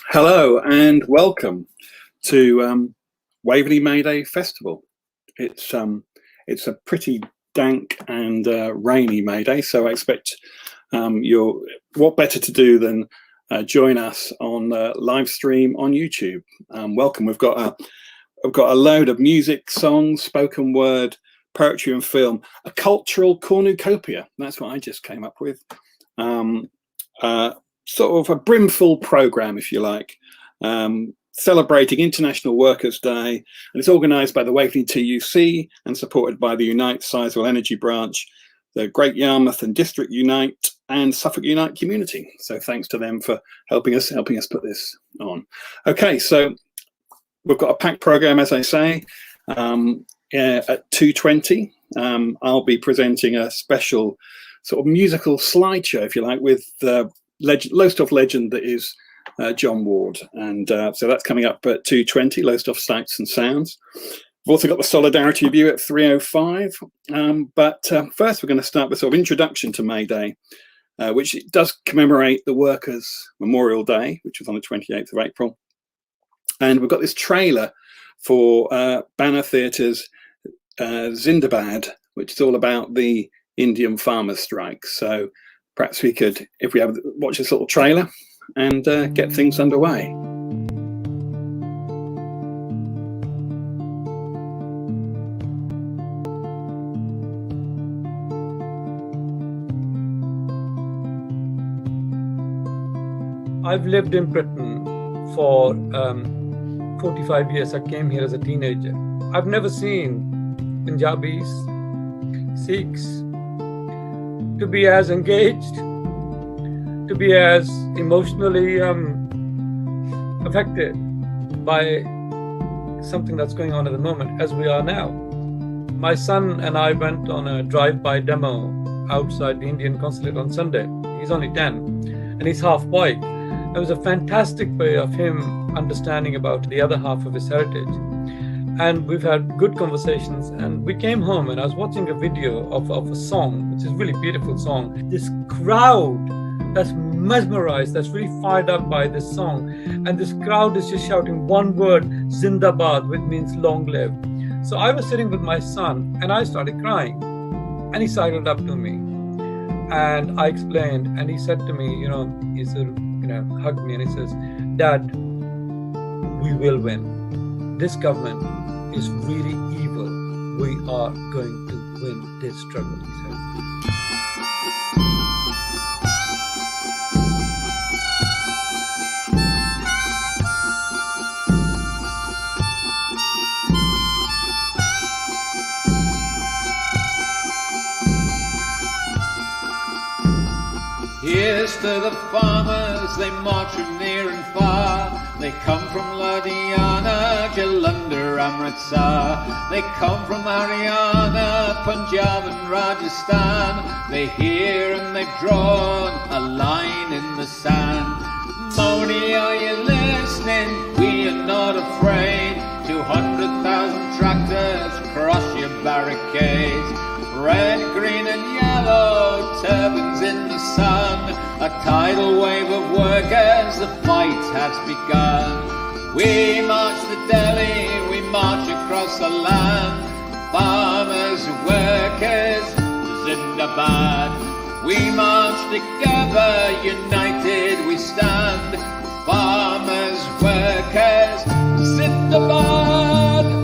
Hello and welcome to Waveney May Day Festival. It's a pretty dank and rainy May Day, so I expect what better to do than join us on live stream on YouTube. Welcome. We've got a load of music, songs, spoken word, poetry and film, a cultural cornucopia. That's what I just came up with. Sort of a brimful program, if you like, celebrating International Workers' Day, and it's organised by the Waveney TUC and supported by the Unite Sizewell Energy Branch, the Great Yarmouth and District Unite, and Suffolk Unite community. So thanks to them for helping us put this on. Okay, so we've got a packed program, as I say. At 2:20, I'll be presenting a special sort of musical slideshow, if you like, with Lowestoft legend that is John Ward, and so that's coming up at 2:20. Lowestoft Sights and Sounds. We've also got the Solidarity Review at 3:05. But first, we're going to start with sort of introduction to May Day, which does commemorate the Workers' Memorial Day, which was on the 28th of April. And we've got this trailer for Banner Theatre's Zindabad, which is all about the Indian farmers' strike. So perhaps we could, if we have, watch this little trailer and get things underway. I've lived in Britain for 45 years. I came here as a teenager. I've never seen Punjabis, Sikhs, to be as engaged, to be as emotionally affected by something that's going on at the moment as we are now. My son and I went on a drive-by demo outside the Indian consulate on Sunday. He's only 10 and he's half white. It was a fantastic way of him understanding about the other half of his heritage. And we've had good conversations, and we came home and I was watching a video of a song, which is a really beautiful song. This crowd that's mesmerized, that's really fired up by this song. And this crowd is just shouting one word, Zindabad, which means long live. So I was sitting with my son and I started crying. And he sidled up to me and I explained, and he said to me, he sort of, hugged me and he says, "Dad, we will win. This government is really evil. We are going to win this struggle," he said. Here's to the farmers, they march from near and far. They come from Ludhiana, Jalandhar, Amritsar. They come from Haryana, Punjab and Rajasthan. They hear and they've drawn a line in the sand. Modi, are you listening? We are not afraid. 200,000 tractors cross your barricades. Red, green and yellow, turbans in the sun. A tidal wave of workers, the fight has begun. We march to Delhi, we march across the land. Farmers, workers, Zindabad. We march together, united we stand. Farmers, workers, Zindabad.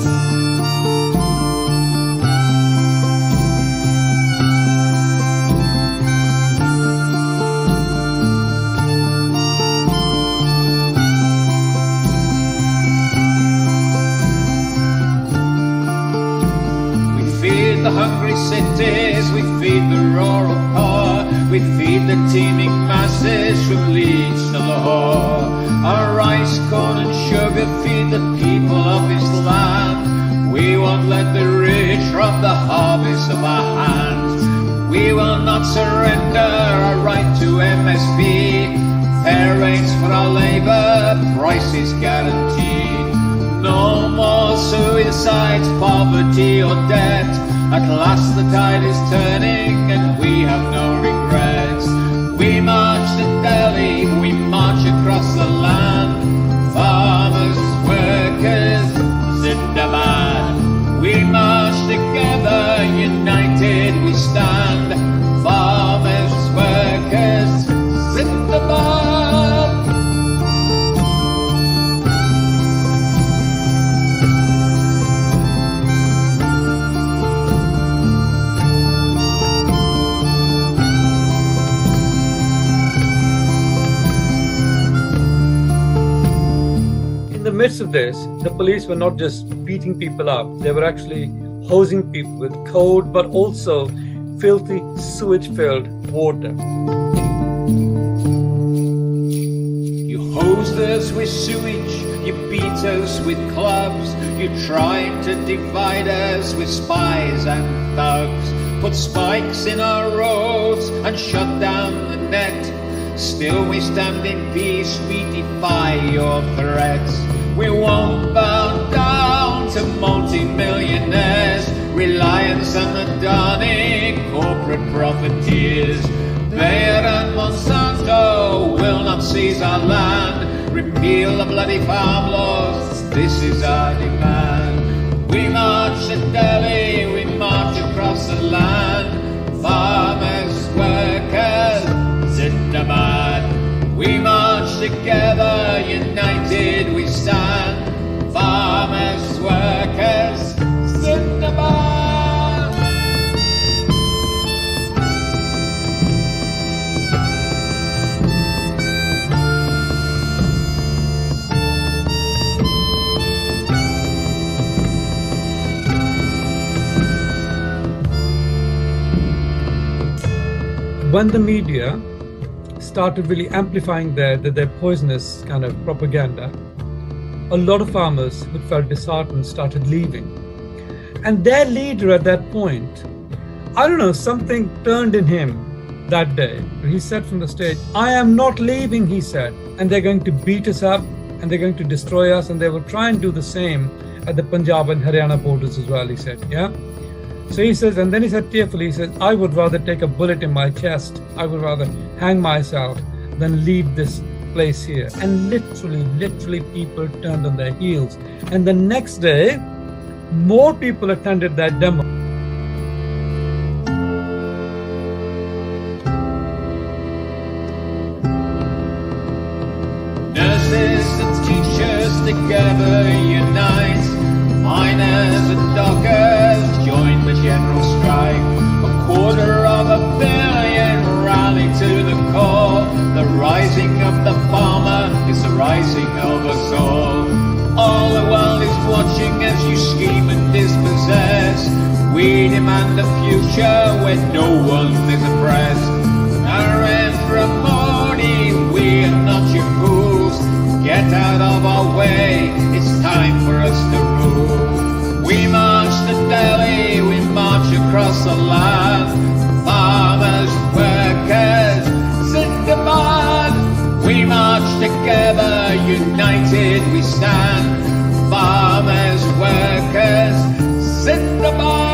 The hungry cities, we feed the rural poor, we feed the teeming masses from Leeds to Lahore. Our rice, corn and sugar feed the people of his land. We won't let the rich rob the harvest of our hands. We will not surrender our right to MSP. Fair rates for our labour, prices guaranteed. No more suicides, poverty or debt. At last the tide is turning and we have no regrets. We march to Delhi, we march across the land. midst of this, the police were not just beating people up, they were actually hosing people with cold but also filthy sewage-filled water. You hosed us with sewage, you beat us with clubs, you tried to divide us with spies and thugs, put spikes in our roads and shut down the net. Still we stand in peace, we defy your threats. We won't bow down to multi-millionaires, reliance on Adani, corporate profiteers. Bayer and Monsanto will not seize our land. Repeal the bloody farm laws, this is our demand. We march to Delhi, we march across the land. Farmers, workers, Zindabad. We march together, united we stand. Farmers, workers, Zindabad. When the media started really amplifying their poisonous kind of propaganda, a lot of farmers who felt disheartened started leaving. And their leader at that point, I don't know, something turned in him that day. He said from the stage, "I am not leaving," he said, "and they're going to beat us up and they're going to destroy us, and they will try and do the same at the Punjab and Haryana borders as well," he said, yeah? So he says, and then he said tearfully, he says, "I would rather take a bullet in my chest, I would rather hang myself than leave this place here." And literally people turned on their heels. And the next day, more people attended that demo. Nurses and teachers together unite. Miners and dockers join the general strike. 250 million rally to the core. The rising of the farmer is the rising of us all. All the world is watching as you scheme and dispossess. We demand a future where no one is oppressed. Narendra Modi, we are not your fools. Get out of our way, it's time for us to rule. We march to Delhi, we march across the land. Farmers, workers, Zindabad. We march together, united we stand. Farmers, workers, Zindabad.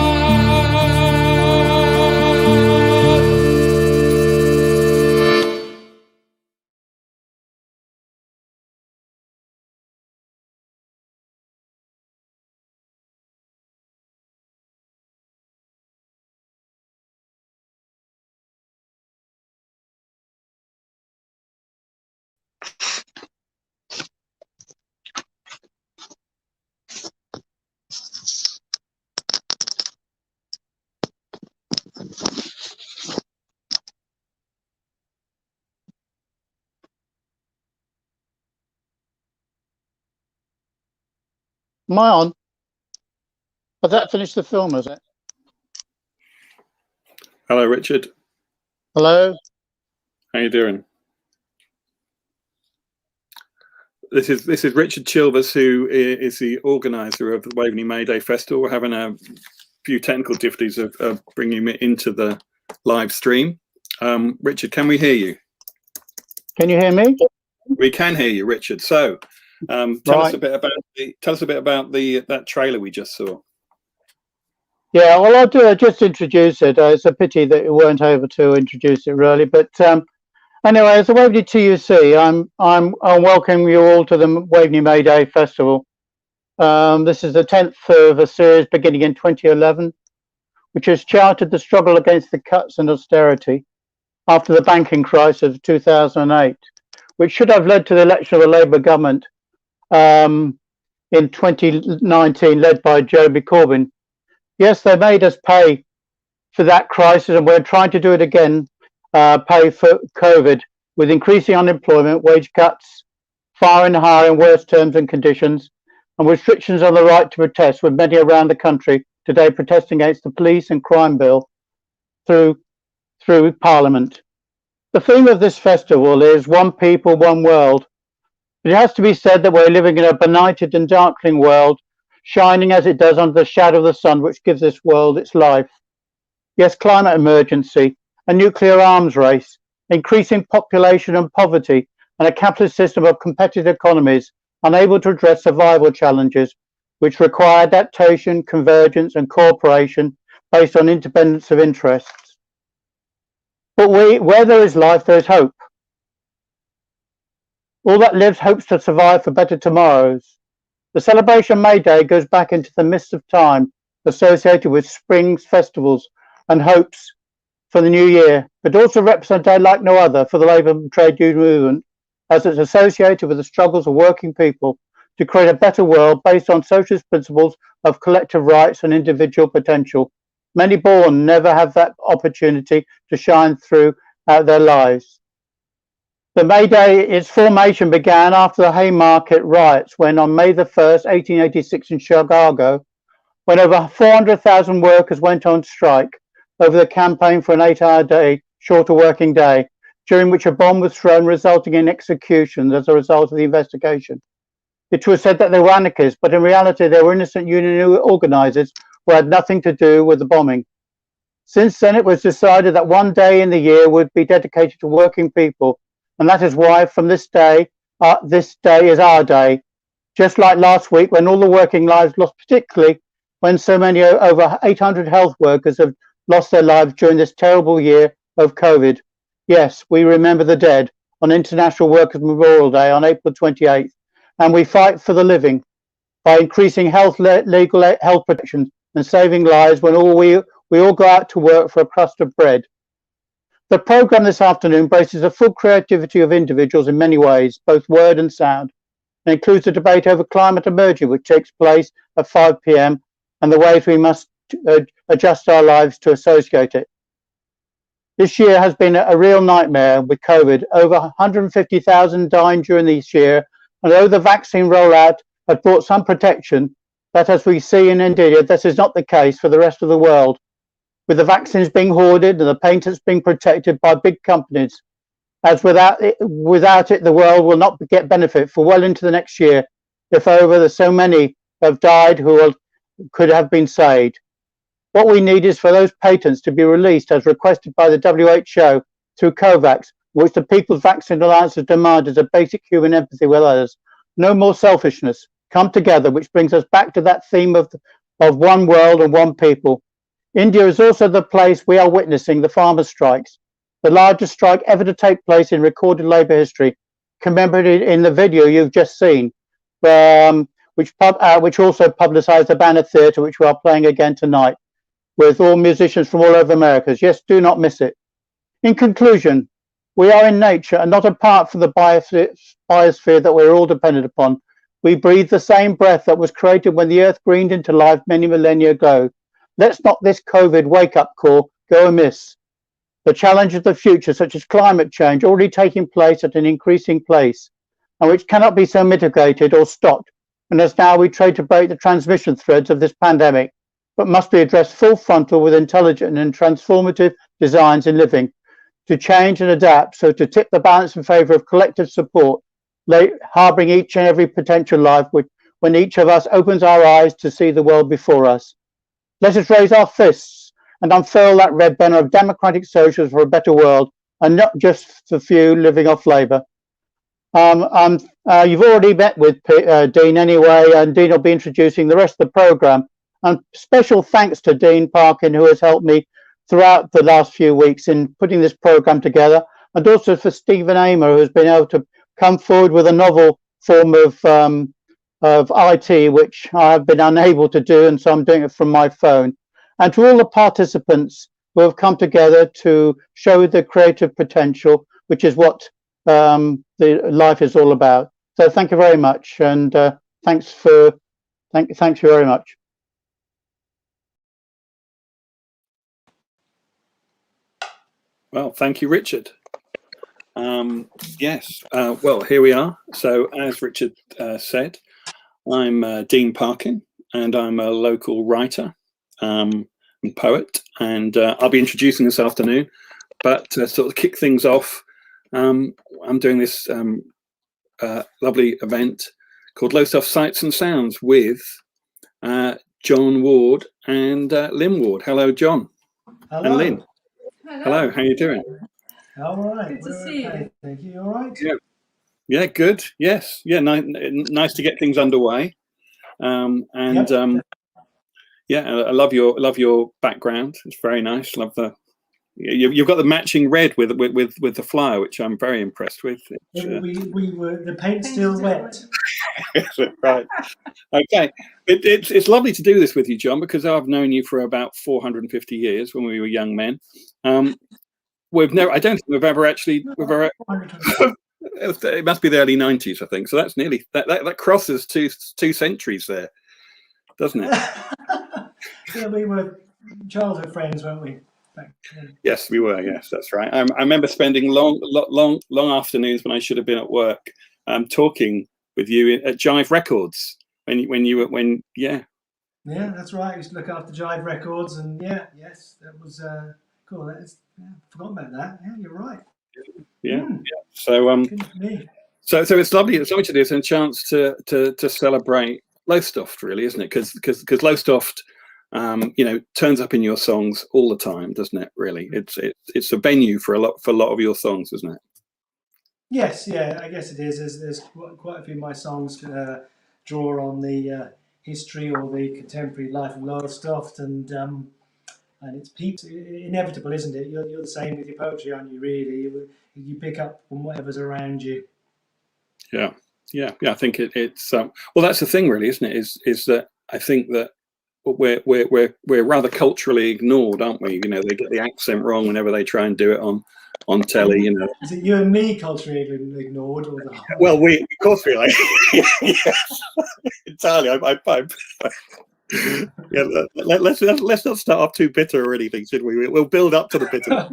Am I on? Has that finished the film, has it? Hello, Richard. Hello? How you doing? This is Richard Chilvers, who is the organizer of the Waveney May Day Festival. We're having a few technical difficulties of bringing it into the live stream. Richard, can we hear you? Can you hear me? We can hear you, Richard. So tell us a bit about that trailer we just saw. Yeah, well, I'll just introduce it. It's a pity that you weren't able to introduce it really, but anyway, as a Waveney TUC, I'm welcoming you all to the Waveney May Day Festival. This is the 10th of a series beginning in 2011, which has charted the struggle against the cuts and austerity after the banking crisis of 2008, which should have led to the election of a Labour government in 2019, led by Jeremy Corbyn. Yes, they made us pay for that crisis, and we're trying to do it again, pay for COVID with increasing unemployment, wage cuts, firing and hiring worse terms and conditions, and restrictions on the right to protest, with many around the country today protesting against the police and crime bill through Parliament. The theme of this festival is One People, One World. It has to be said that we're living in a benighted and darkening world, shining as it does under the shadow of the sun, which gives this world its life. Yes, climate emergency, a nuclear arms race, increasing population and poverty, and a capitalist system of competitive economies unable to address survival challenges, which require adaptation, convergence, and cooperation based on independence of interests. But where there is life, there is hope. All that lives hopes to survive for better tomorrows. The celebration May Day goes back into the mists of time associated with spring's festivals and hopes for the new year, but also represents a day like no other for the labour and trade union movement, as it's associated with the struggles of working people to create a better world based on socialist principles of collective rights and individual potential. Many born never have that opportunity to shine throughout their lives. The May Day, its formation began after the Haymarket riots, when on May the 1st, 1886 in Chicago, when over 400,000 workers went on strike over the campaign for an 8-hour day, shorter working day, during which a bomb was thrown, resulting in executions as a result of the investigation. It was said that they were anarchists, but in reality they were innocent union organisers who had nothing to do with the bombing. Since then, it was decided that one day in the year would be dedicated to working people, and that is why from this day is our day. Just like last week, when all the working lives lost, particularly when so many over 800 health workers have lost their lives during this terrible year of COVID. Yes, we remember the dead on International Workers' Memorial Day on April 28th, and we fight for the living by increasing legal health protection and saving lives when we all go out to work for a crust of bread. The programme this afternoon embraces the full creativity of individuals in many ways, both word and sound, and includes a debate over climate emergency, which takes place at 5 p.m, and the ways we must adjust our lives to associate it. This year has been a real nightmare with COVID. Over 150,000 dying during this year, and although the vaccine rollout has brought some protection, that, as we see in India, this is not the case for the rest of the world, with the vaccines being hoarded and the patents being protected by big companies. As without it, the world will not get benefit for well into the next year, if so many have died who could have been saved. What we need is for those patents to be released as requested by the WHO through COVAX, which the People's Vaccine Alliance has demanded, as a basic human empathy with others. No more selfishness. Come together, which brings us back to that theme of one world and one people. India is also the place we are witnessing the farmer strikes, the largest strike ever to take place in recorded labour history, commemorated in the video you've just seen, which also publicised the Banner Theatre, which we are playing again tonight, with all musicians from all over America. Yes, do not miss it. In conclusion, we are in nature and not apart from the biosphere that we're all dependent upon. We breathe the same breath that was created when the earth greened into life many millennia ago. Let's not this COVID wake-up call go amiss. The challenges of the future, such as climate change, already taking place at an increasing pace, and which cannot be so mitigated or stopped, and as now we try to break the transmission threads of this pandemic, but must be addressed full frontal with intelligent and transformative designs in living, to change and adapt, so to tip the balance in favour of collective support, harbouring each and every potential life when each of us opens our eyes to see the world before us. Let us raise our fists and unfurl that red banner of democratic socialism for a better world, and not just the few living off labour. You've already met with Dean anyway, and Dean will be introducing the rest of the programme. And special thanks to Dean Parkin, who has helped me throughout the last few weeks in putting this programme together, and also for Stephen Amer, who has been able to come forward with a novel form of IT, which I have been unable to do, and so I'm doing it from my phone. And to all the participants who have come together to show the creative potential, which is what the life is all about. So thank you very much, and thanks you very much. Well, thank you, Richard. Yes. Well, here we are. So, as Richard said, I'm Dean Parkin, and I'm a local writer and poet, and I'll be introducing this afternoon. But to sort of kick things off, I'm doing this lovely event called Lowestoft Sights and Sounds with John Ward and Lynn Ward. Hello, John. Hello. And Lynn. Hello. How are you doing? All right. Good to see you. Thank you. All right. Yeah. Yeah. Good. Yes. Yeah. Nice to get things underway. Yeah, I love your background. It's very nice. Love the you've got the matching red with the flyer, which I'm very impressed with. We were the paint's still wet. Right. Okay. It's lovely to do this with you, John, because I've known you for about 450 years when we were young men. I don't think we've ever it must be the early 90s, I think. So that's nearly that crosses two centuries there, doesn't it? Yeah, we were childhood friends, weren't we? Yes, we were. Yes, that's right. I remember spending long afternoons when I should have been at work, talking with you at Jive Records yeah. Yeah, that's right. I used to look after Jive Records, and yes, that was cool. Forgotten about that. Yeah, you're right. Yeah. So so it's lovely. It's lovely to do this and a chance to celebrate Lowestoft, really, isn't it? Because Lowestoft, turns up in your songs all the time, doesn't it? Really, it's a venue for a lot of your songs, isn't it? Yes, yeah, I guess it is. There's quite a few of my songs draw on the history or the contemporary life of Lowestoft, and it's inevitable, isn't it? You're the same with your poetry, aren't you? Really, you pick up on whatever's around you. Yeah. I think it's well, that's the thing, really, isn't it? Is that I think that we're rather culturally ignored, aren't we? They get the accent wrong whenever they try and do it on telly. Is it you and me culturally ignored, or the whole? Well, of course we are. Yes, entirely. Yeah, let's not start off too bitter or anything, should we? We'll build up to the bitter.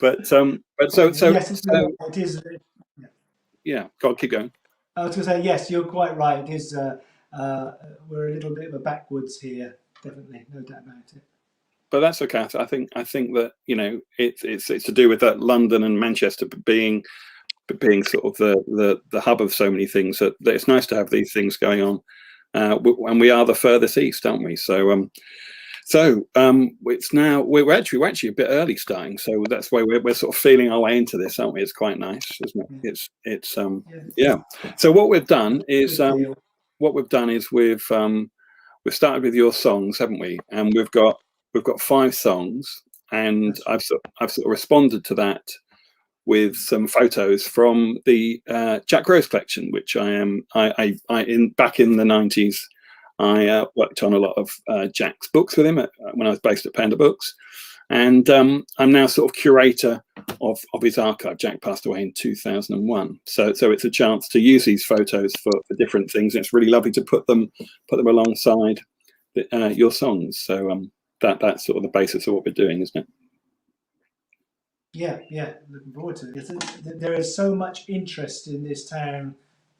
It is. Yeah, go on, keep going. I was going to say, yes, you're quite right. It is. We're a little bit of a backwards here, definitely, no doubt about it. But that's okay. I think that it's to do with that London and Manchester being sort of the hub of so many things. That it's nice to have these things going on, and we are the furthest east, aren't we? So it's now we're actually a bit early starting, so that's why we're sort of feeling our way into this, aren't we? It's quite nice, isn't it? It's yeah. So what we've done is we've started with your songs, haven't we? And we've got 5 songs, and I've sort of responded to that with some photos from the Jack Rose collection, which back in the 90s. I worked on a lot of Jack's books with him when I was based at Panda Books, and I'm now sort of curator of his archive. Jack passed away in 2001, so it's a chance to use these photos for different things. And it's really lovely to put them alongside your songs. So that's sort of the basis of what we're doing, isn't it? Yeah, looking forward to it. There is so much interest in this town,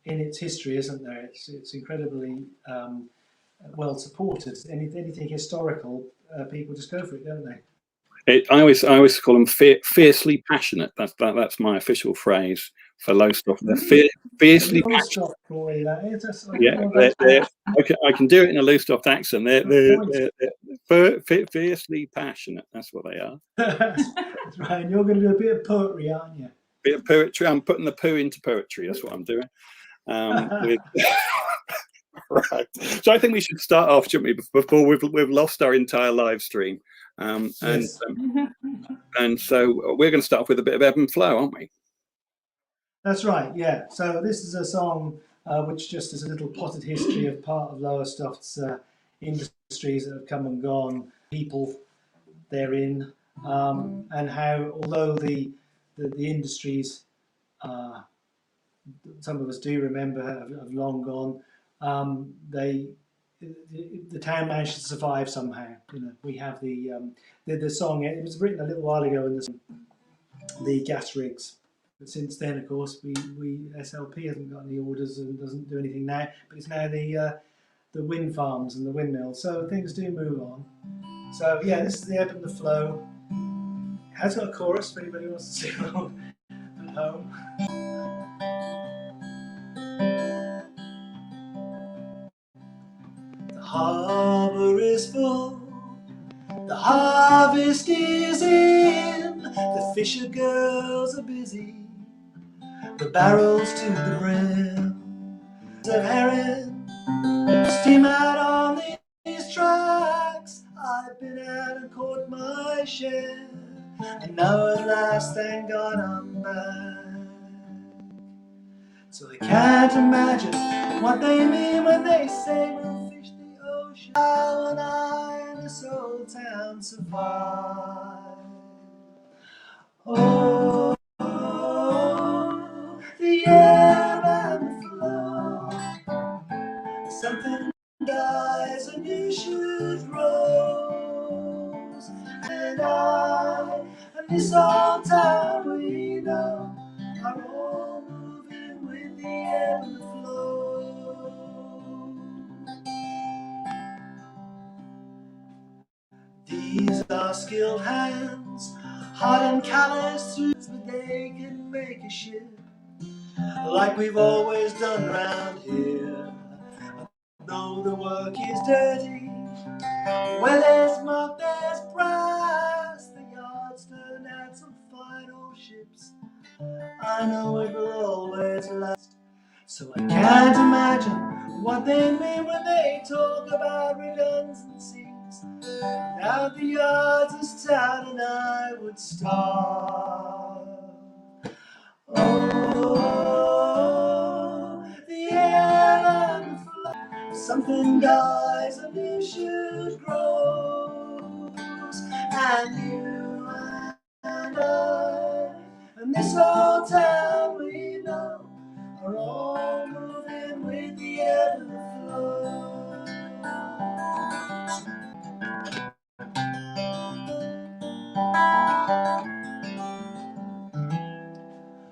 in its history, isn't there? It's incredibly well supported. Anything historical, people just go for it, don't they? I always call them fiercely passionate. That's my official phrase for Lowestoft. They're fiercely passionate. Yeah, I can do it in a Lowestoft accent. They're fiercely passionate. That's what they are. That's right. And you're going to do a bit of poetry, aren't you? Bit of poetry. I'm putting the poo into poetry. That's what I'm doing. Right. So I think we should start off, shouldn't we, before we've lost our entire live stream. Yes. And so we're going to start off with a bit of ebb and flow, aren't we? That's right, yeah. So this is a song which just is a little potted history of part of Lowestoft's industries that have come and gone, people therein, and how, although the industries, some of us do remember, have long gone, the town managed to survive somehow. We have the song. It was written a little while ago in the the gas rigs. But since then, of course, we SLP hasn't got any orders and doesn't do anything now. But it's now the wind farms and the windmills. So things do move on. So yeah, this is the ebb and the flow. It has got a chorus for anybody who wants to sing along at home. The harbour is full, the harvest is in, the fisher girls are busy, the barrels to the brim of herring steam out on these tracks. I've been out and caught my share, and now at last, thank God, I'm back. So I can't imagine what they mean when they say we'll fish the ocean. How and I and this old town survive. Oh, the ebb and the flow. Something dies, a new shoot grows. And I and this old town we know are all moving with the ebb and the flow. These are skilled hands, hot and callous suits, but they can make a ship like we've always done round here. Though the work is dirty, well, there's muck, there's brass. The yards turn out some fine old ships. I know it will always last. So I can't imagine what they mean when they talk about redundancies. Without the yards, this town and I would starve. Oh, the ebb and the flow. Something dies, a new shoot grows, and you and I and this old town we know are all moving with the ebb and the flow.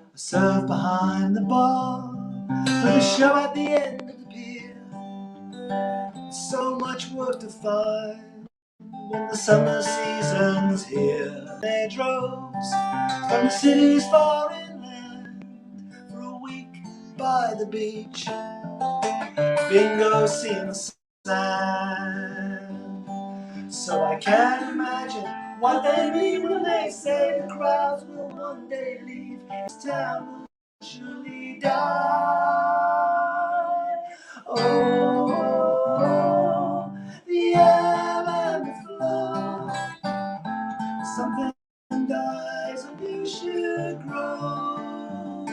I serve behind the bar with a show at the end of the pier. So much work to find when the summer season's here. They droves from the cities far inland for a week by the beach. Bingo seeing the sand. So I can't imagine what they mean when they say the crowds will one day leave. This town will surely die. Oh, the ebb and the flow. Something dies, a new shoot grows,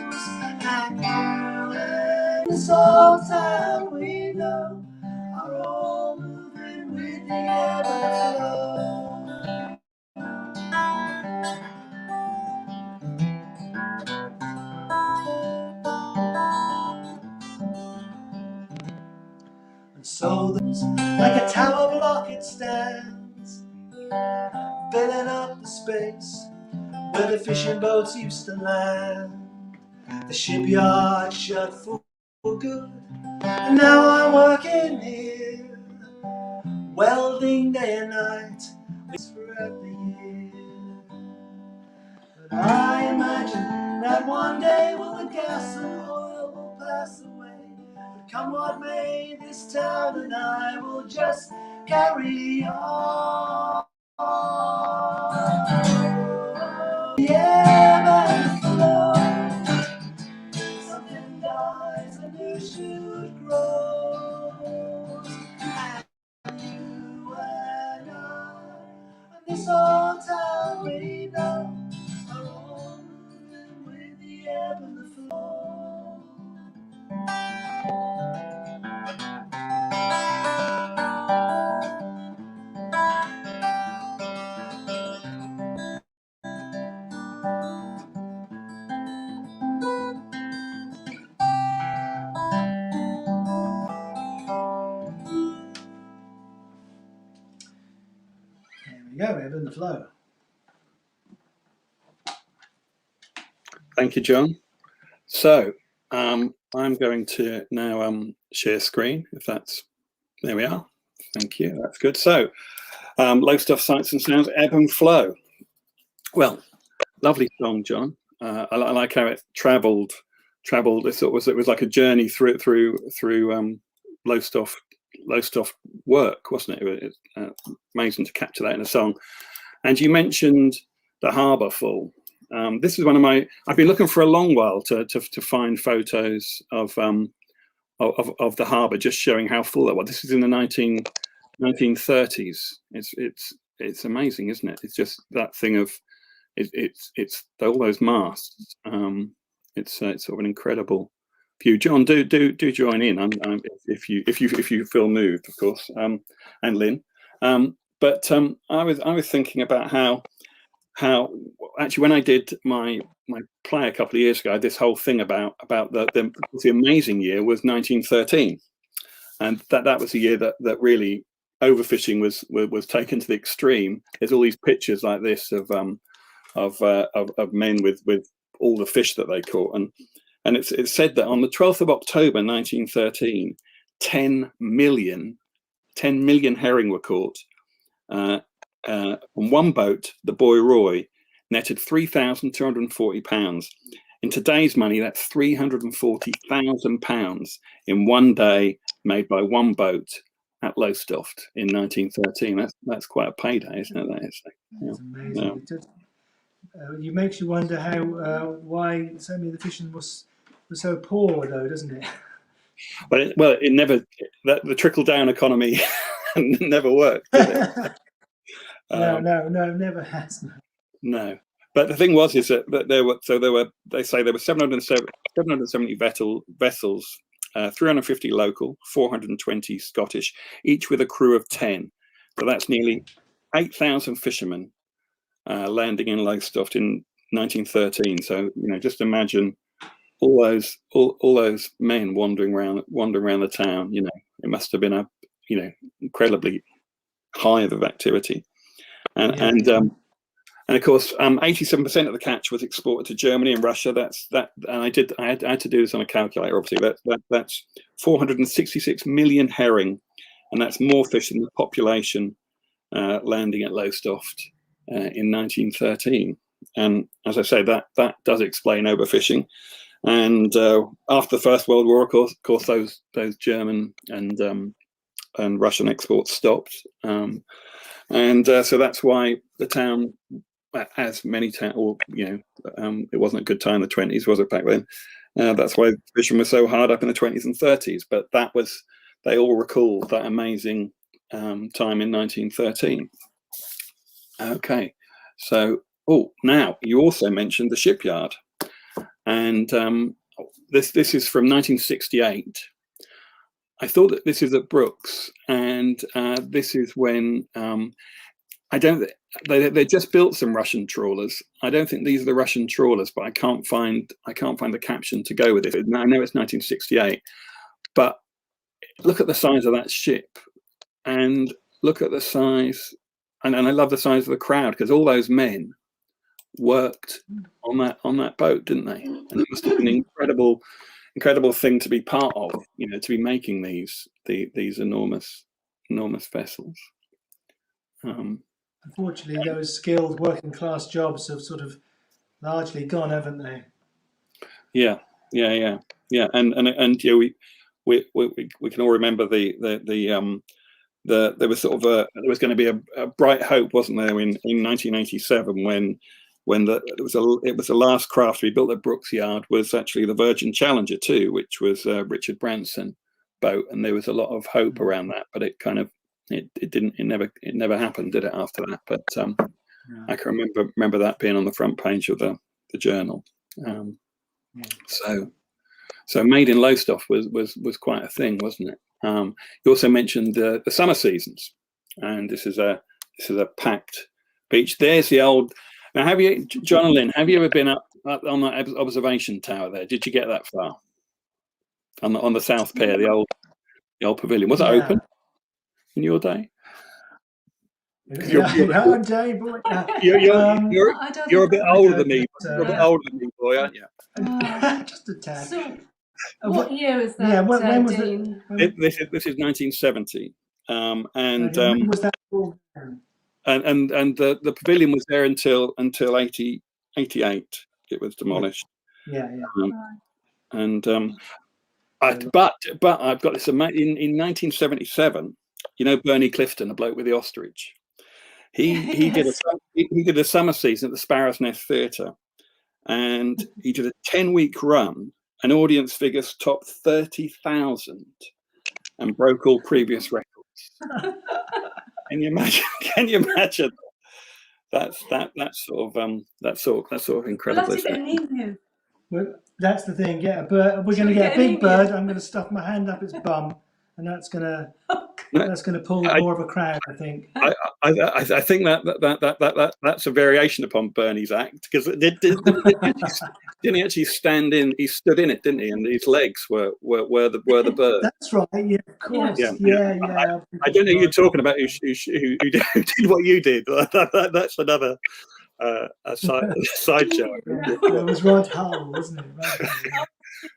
and you and this old town we know are all moving with the ebb and the flow. And so there's like a tower block it stands, filling up the space where the fishing boats used to land. The shipyard shut for good, and now I'm working here, welding day and night throughout the year. But I imagine that one day the gas and oil will pass away. But come what may, this town and I will just carry on. The ebb and the flow. Something dies, a new shoot grows, and you and I and this old town we know are all moving with the ebb and the flow. There we go, ebb and the flow. Thank you, John. So I'm going to now share screen, if that's, there we are. Thank you, that's good. So Lowestoft Sights and Sounds, Ebb and Flow. Well, lovely song, John. I like how it travelled. It was like a journey through Lowestoft work, wasn't it? It's amazing to capture that in a song. And you mentioned the harbour full. This is one of my. I've been looking for a long while to find photos of the harbour, just showing how full that was. This is in the 1930s. It's amazing, isn't it? It's just that thing of it's all those masts. It's sort of an incredible view. John, do join in. If you feel moved, of course, and Lynn. But I was thinking about how actually when I did my play a couple of years ago, I had this whole thing about the amazing year was 1913, and that was a year that really overfishing was taken to the extreme. There's all these pictures like this of men with all the fish that they caught, and it's said that on the 12th of October 1913, 10 million herring were caught. On one boat, the Boy Roy, netted £3,240. In today's money, that's £340,000 in one day, made by one boat at Lowestoft in 1913. That's quite a payday, isn't it? That's amazing. It makes you wonder how why so many of the fishing was so poor, though, doesn't it? Well, it never, the trickle down economy never worked, did it? No, never has. No, but the thing was, is that they say there were 770 vessels, 350 local, 420 Scottish, each with a crew of 10. So that's nearly 8,000 fishermen landing in Lowestoft in 1913. So just imagine all those men wandering around the town. It must have been a incredibly hive of activity. And of course, 87% of the catch was exported to Germany and Russia. And I had to do this on a calculator. Obviously, that's 466 million herring, and that's more fish than the population landing at Lowestoft in 1913. And as I say, that does explain overfishing. And after the First World War, of course, those German and Russian exports stopped. So that's why the town, as many towns, it wasn't a good time in the 20s, was it, back then? That's why fishermen were so hard up in the 20s and 30s. But they all recall that amazing time in 1913. Okay, so now you also mentioned the shipyard, and this is from 1968. I thought that this is at Brooks, and this is when they just built some Russian trawlers. I don't think these are the Russian trawlers, but I can't find the caption to go with it. I know it's 1968, but look at the size of that ship, and look at the size, and I love the size of the crowd, because all those men worked on that boat, didn't they? And it must have been an incredible thing to be part of, to be making these enormous vessels. Unfortunately, those skilled working class jobs have sort of largely gone, haven't they? Yeah. And we can all remember there was sort of there was going to be a bright hope, wasn't there, in 1987 when it was the last craft to be built at Brooks Yard was actually the Virgin Challenger 2, which was Richard Branson boat, and there was a lot of hope around that, but it never happened, did it, after that? But I can remember that being on the front page of the journal. So Made in Lowestoft was quite a thing, wasn't it? You also mentioned the summer seasons, and this is a packed beach. There's the old. Now, have you, John and Lynn, have you ever been up on that observation tower there? Did you get that far? On the South Pier, the old pavilion. Was it open in your day? I'm Jay, boy. You're a bit older than me. You're a bit older than me, boy, aren't you? Just a tad. So, what year was that? Yeah, when was Dean? This is 1970, and when was that? and the pavilion was there until 88. It was demolished. Yeah. And but I've got this in 1977. You know Bernie Clifton, the bloke with the ostrich. He did a summer season at the Sparrow's Nest Theatre, and he did a 10-week run. And audience figures topped 30,000 and broke all previous records. Can you imagine? That's sort of incredible. Well, that's the thing. Get a bird. We're going to get a big bird. I'm going to stuff my hand up its bum, and that's going to pull more of a crowd, I think. I think that's a variation upon Bernie's act, because didn't he actually stand in? He stood in it, didn't he? And his legs were the bird. That's right. Yeah, of course. Yeah. I don't know who you're talking about. Who did what you did? That's another sideshow. It was Rod Hull, wasn't it?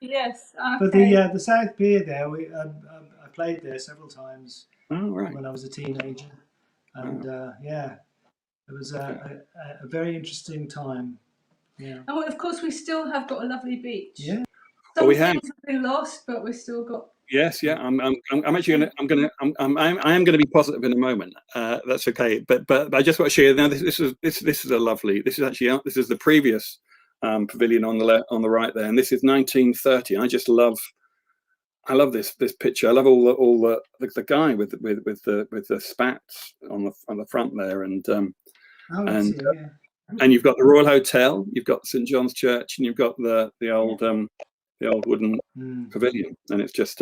Yes. Okay. But the South Pier there, I played there several times when I was a teenager, and it was a very interesting time. Yeah. And well, of course, we still have got a lovely beach. Yeah. Some we have. things have been lost, but we've still got. Yes, yeah. I'm actually going to be positive in a moment. That's okay. But I just want to share now. This is a lovely. This is the previous pavilion on the right there, and this is 1930. I love this picture. I love all the guy with the spats on the front there, and you've got the Royal Hotel, you've got St John's Church, and you've got the old wooden pavilion, and it's just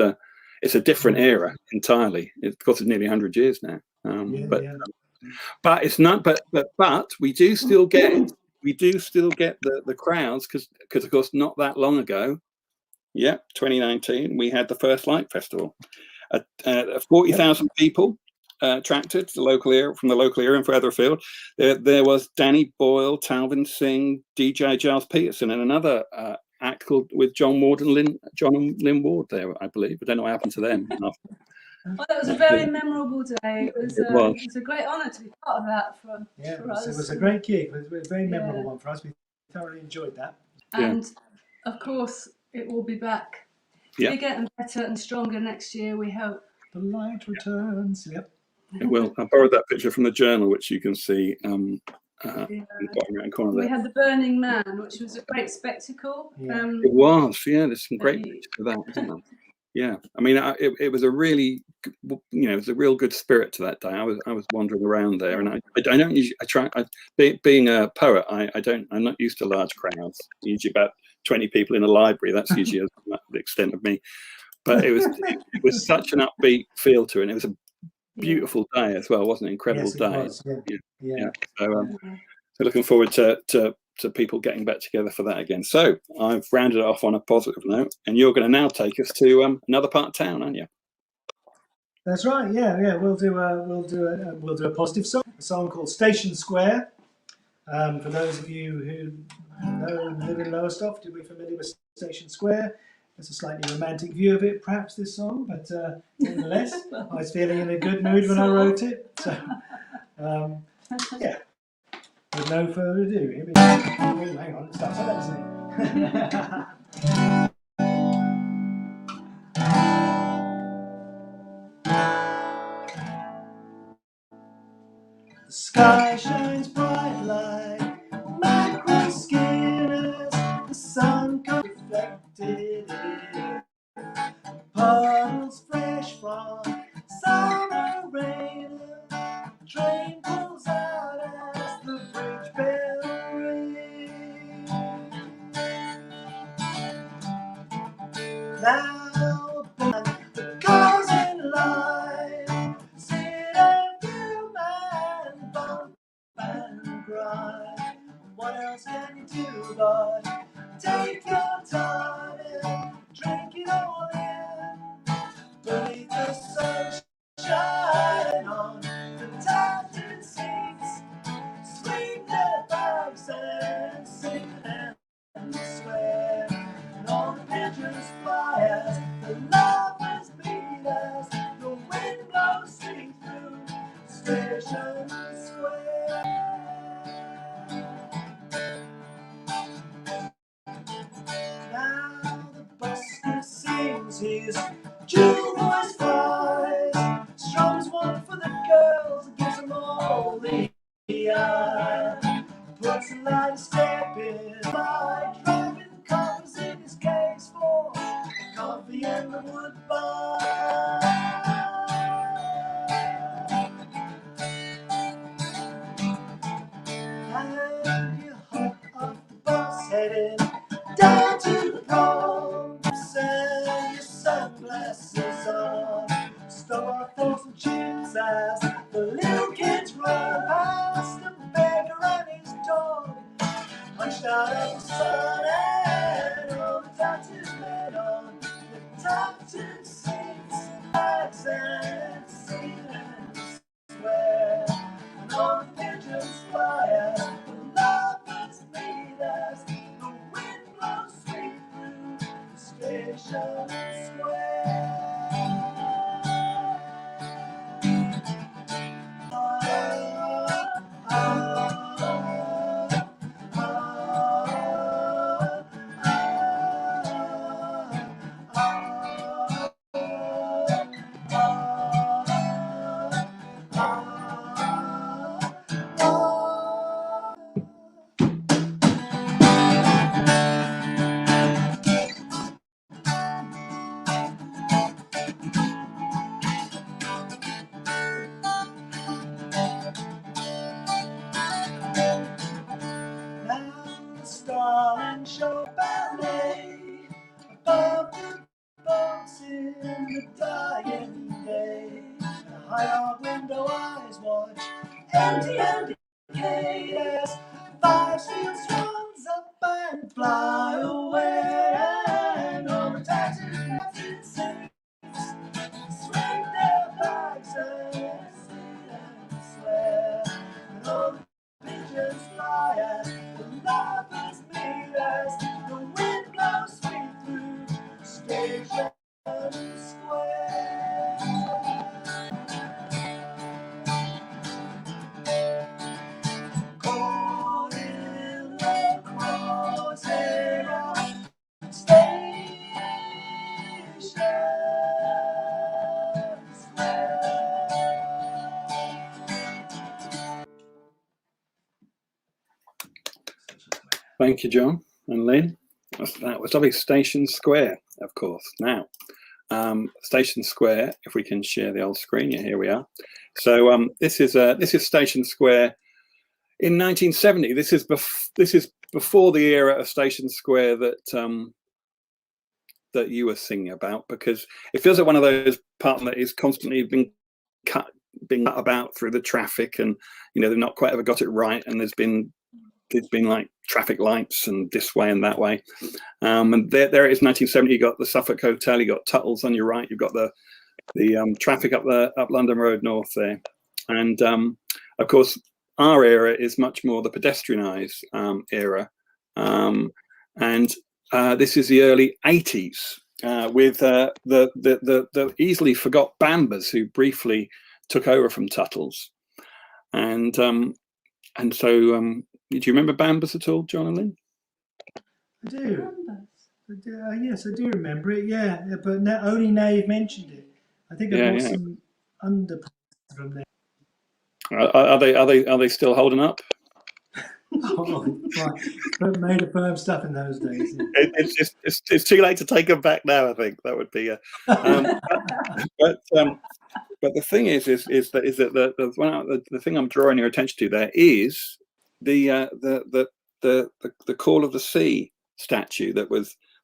it's a different era entirely. Of course, it's nearly 100 years now, but it's not. But we do still get the crowds because of course not that long ago. 2019 we had the first Light Festival. 40,000 people attracted to the local area, from the local area and further afield. There was Danny Boyle, Talvin Singh, DJ Giles Peterson, and another act called with John and Lynn Ward there, I believe. I don't know what happened to them. Well, that was a very memorable day. It was a great honour to be part of that for us. It was a great gig. It was a very memorable one for us. We thoroughly enjoyed that. And of course, it will be back bigger and better and stronger next year, we hope. The light returns. Yep. It will. I borrowed that picture from the journal, which you can see in the bottom right corner there. We had the Burning Man, which was a great spectacle. It was. Yeah, there's some great pictures of that, isn't there? Yeah, I mean, it was a really, it was a real good spirit to that day. I was wandering around there, and I don't usually. Being a poet, I'm not used to large crowds. Usually about 20 people in a library. That's usually the extent of me. But it was such an upbeat feel to it. And it was a beautiful day as well, wasn't it? Incredible day. Was, yeah. So looking forward to people getting back together for that again. So I've rounded it off on a positive note, and you're going to now take us to another part of town, aren't you? That's right. Yeah. We'll do a positive song. A song called Station Square. For those of you who live in Lowestoft, you'll be familiar with Station Square. It's a slightly romantic view of it, perhaps, this song, but nonetheless, I was feeling in a good mood when I wrote it. So, with no further ado, here we go. Oh, hang on, it starts like that, doesn't it? The sky shines bright like macro skinners. The sun comes reflected in puddles fresh from summer rain. The train pulls out as the bridge bell rings. Now the cars in line sit and fume and bump and grind. What else can you do but take your time and drink it all in? Beneath the sunshine on the Tapton Sea, fly as the lovers meet as the wind blows sweet through Station Square. Now the busker sings his June voice flies, strums one for the girls and gives them all the eye. Puts a light step in by driving coffers in his case for coffee in the woodbine. And you hop off the bus heading down to the prom, send your sunglasses on, stop off for some chips as the little kids run past the beggar and his dog, punched out of the sun, and all the tattooed men on the tattooed seats, bags and ceilings swear, and all the pigeons fly as the lovers meet as the wind blows sweet through Station Square. Now the Starling Show ballet above the boats in the dying day. The high window eyes watch empty and decayed as five steel swans up and fly away, and all the tattooed saints swing their bags and sing and swear, and all the pigeons fly as the lovers meet as the wind blows sweet through Station Square. Caught in the crosshair of Station Square. Thank you, John and Lynn. That was lovely. Station Square, of course. Now, Station Square. If we can share the old screen, yeah, here we are. So this is Station Square in 1970. This is before the era of Station Square that that you were singing about, because it feels like one of those parts that is constantly being cut about through the traffic, and you know they've not quite ever got it right, and there's been like traffic lights and this way and that way, and there it is, 1970. You got the Suffolk Hotel, you got Tuttle's on your right, you've got the traffic up London Road North there, and of course our era is much more the pedestrianised era, and this is the early 80s with the easily forgot Bambas, who briefly took over from Tuttle's, and so. Do you remember Bambas at all, John and Lynn? I do. Yes, I do remember it. Yeah, but only now you've mentioned it. I think I bought some underpants from there. Are they still holding up? Oh, right. But made of firm stuff in those days. It's too late to take them back now. I think that would be. But the thing is that the thing I'm drawing your attention to there is the Call of the Sea statue that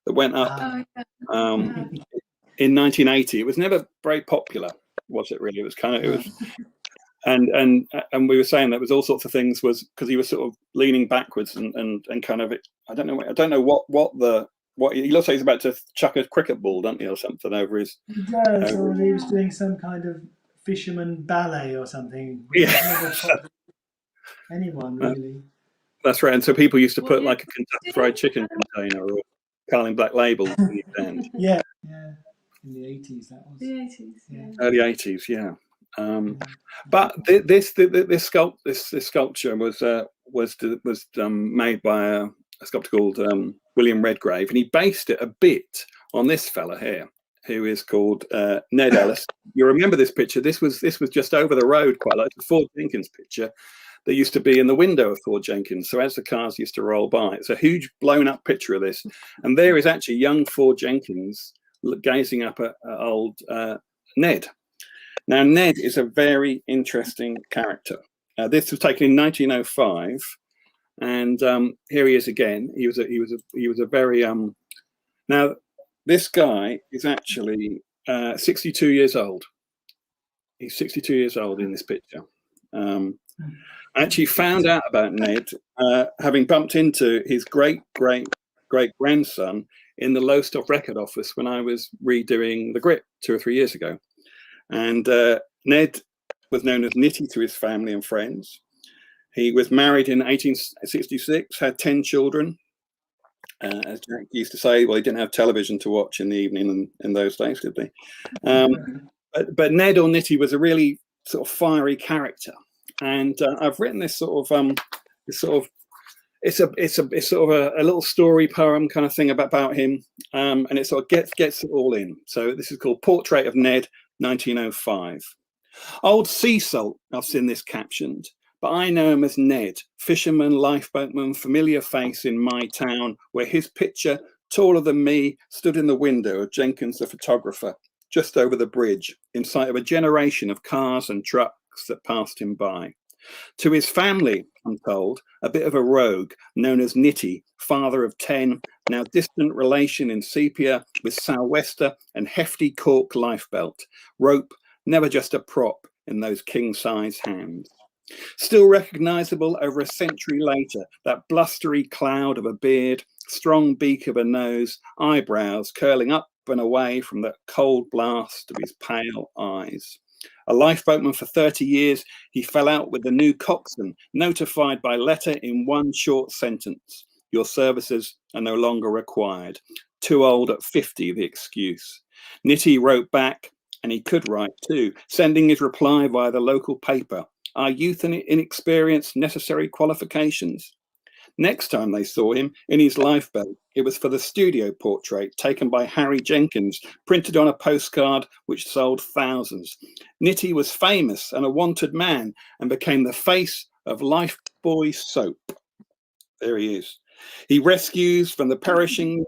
went up in 1980. It was never very popular, was it? Really, it was and we were saying that was all sorts of things, was because he was sort of leaning backwards and kind of, I don't know what he looks like he's about to chuck a cricket ball, don't he, or something over his. He does, or he was doing some kind of fisherman ballet or something. Yeah. Anyone really. That's right. And so people used to put like a Kentucky Fried Chicken container Carling Black Label in the band. Yeah, yeah. In the 80s, that was. The 80s, yeah. Early 80s, yeah. But this sculpture was made by a sculptor called William Redgrave, and he based it a bit on this fella here, who is called Ned Ellis. You remember this picture? This was just over the road, quite like the Ford Jenkins picture that used to be in the window of Ford Jenkins. So as the cars used to roll by, it's a huge blown up picture of this, and there is actually young Ford Jenkins gazing up at old Ned. Now, Ned is a very interesting character. This was taken in 1905, and here he is again. He was a very now this guy is actually 62 years old. He's 62 years old in this picture. I actually found out about Ned having bumped into his great grandson in the Lowestoft record office when I was redoing The Grip 2 or 3 years ago. And Ned was known as Nitty to his family and friends. He was married in 1866, had 10 children. As Jack used to say, well, he didn't have television to watch in the evening in those days, did they? But Ned or Nitty was a really sort of fiery character. And I've written this sort of it's sort of a little story poem kind of thing about him, and it sort of gets it all in. So this is called Portrait of Ned, 1905. Old Sea Salt, I've seen this captioned, but I know him as Ned, fisherman, lifeboatman, familiar face in my town, where his picture, taller than me, stood in the window of Jenkins the photographer, just over the bridge, in sight of a generation of cars and trucks that passed him by. To his family, I'm told, a bit of a rogue, known as Nitty, father of 10, now distant relation in sepia with sou'wester and hefty cork lifebelt, rope, never just a prop in those king-size hands. Still recognisable over a century later, that blustery cloud of a beard, strong beak of a nose, eyebrows curling up and away from the cold blast of his pale eyes. A lifeboatman for 30 years, he fell out with the new coxswain, notified by letter in one short sentence: your services are no longer required. Too old at 50, the excuse. Nitty wrote back, and he could write too, sending his reply via the local paper. Are youth and inexperience necessary qualifications? Next time they saw him in his lifeboat, it was for the studio portrait taken by Harry Jenkins, printed on a postcard which sold thousands. Nitty was famous and a wanted man and became the face of Lifebuoy soap. There he is. He rescues from the perishing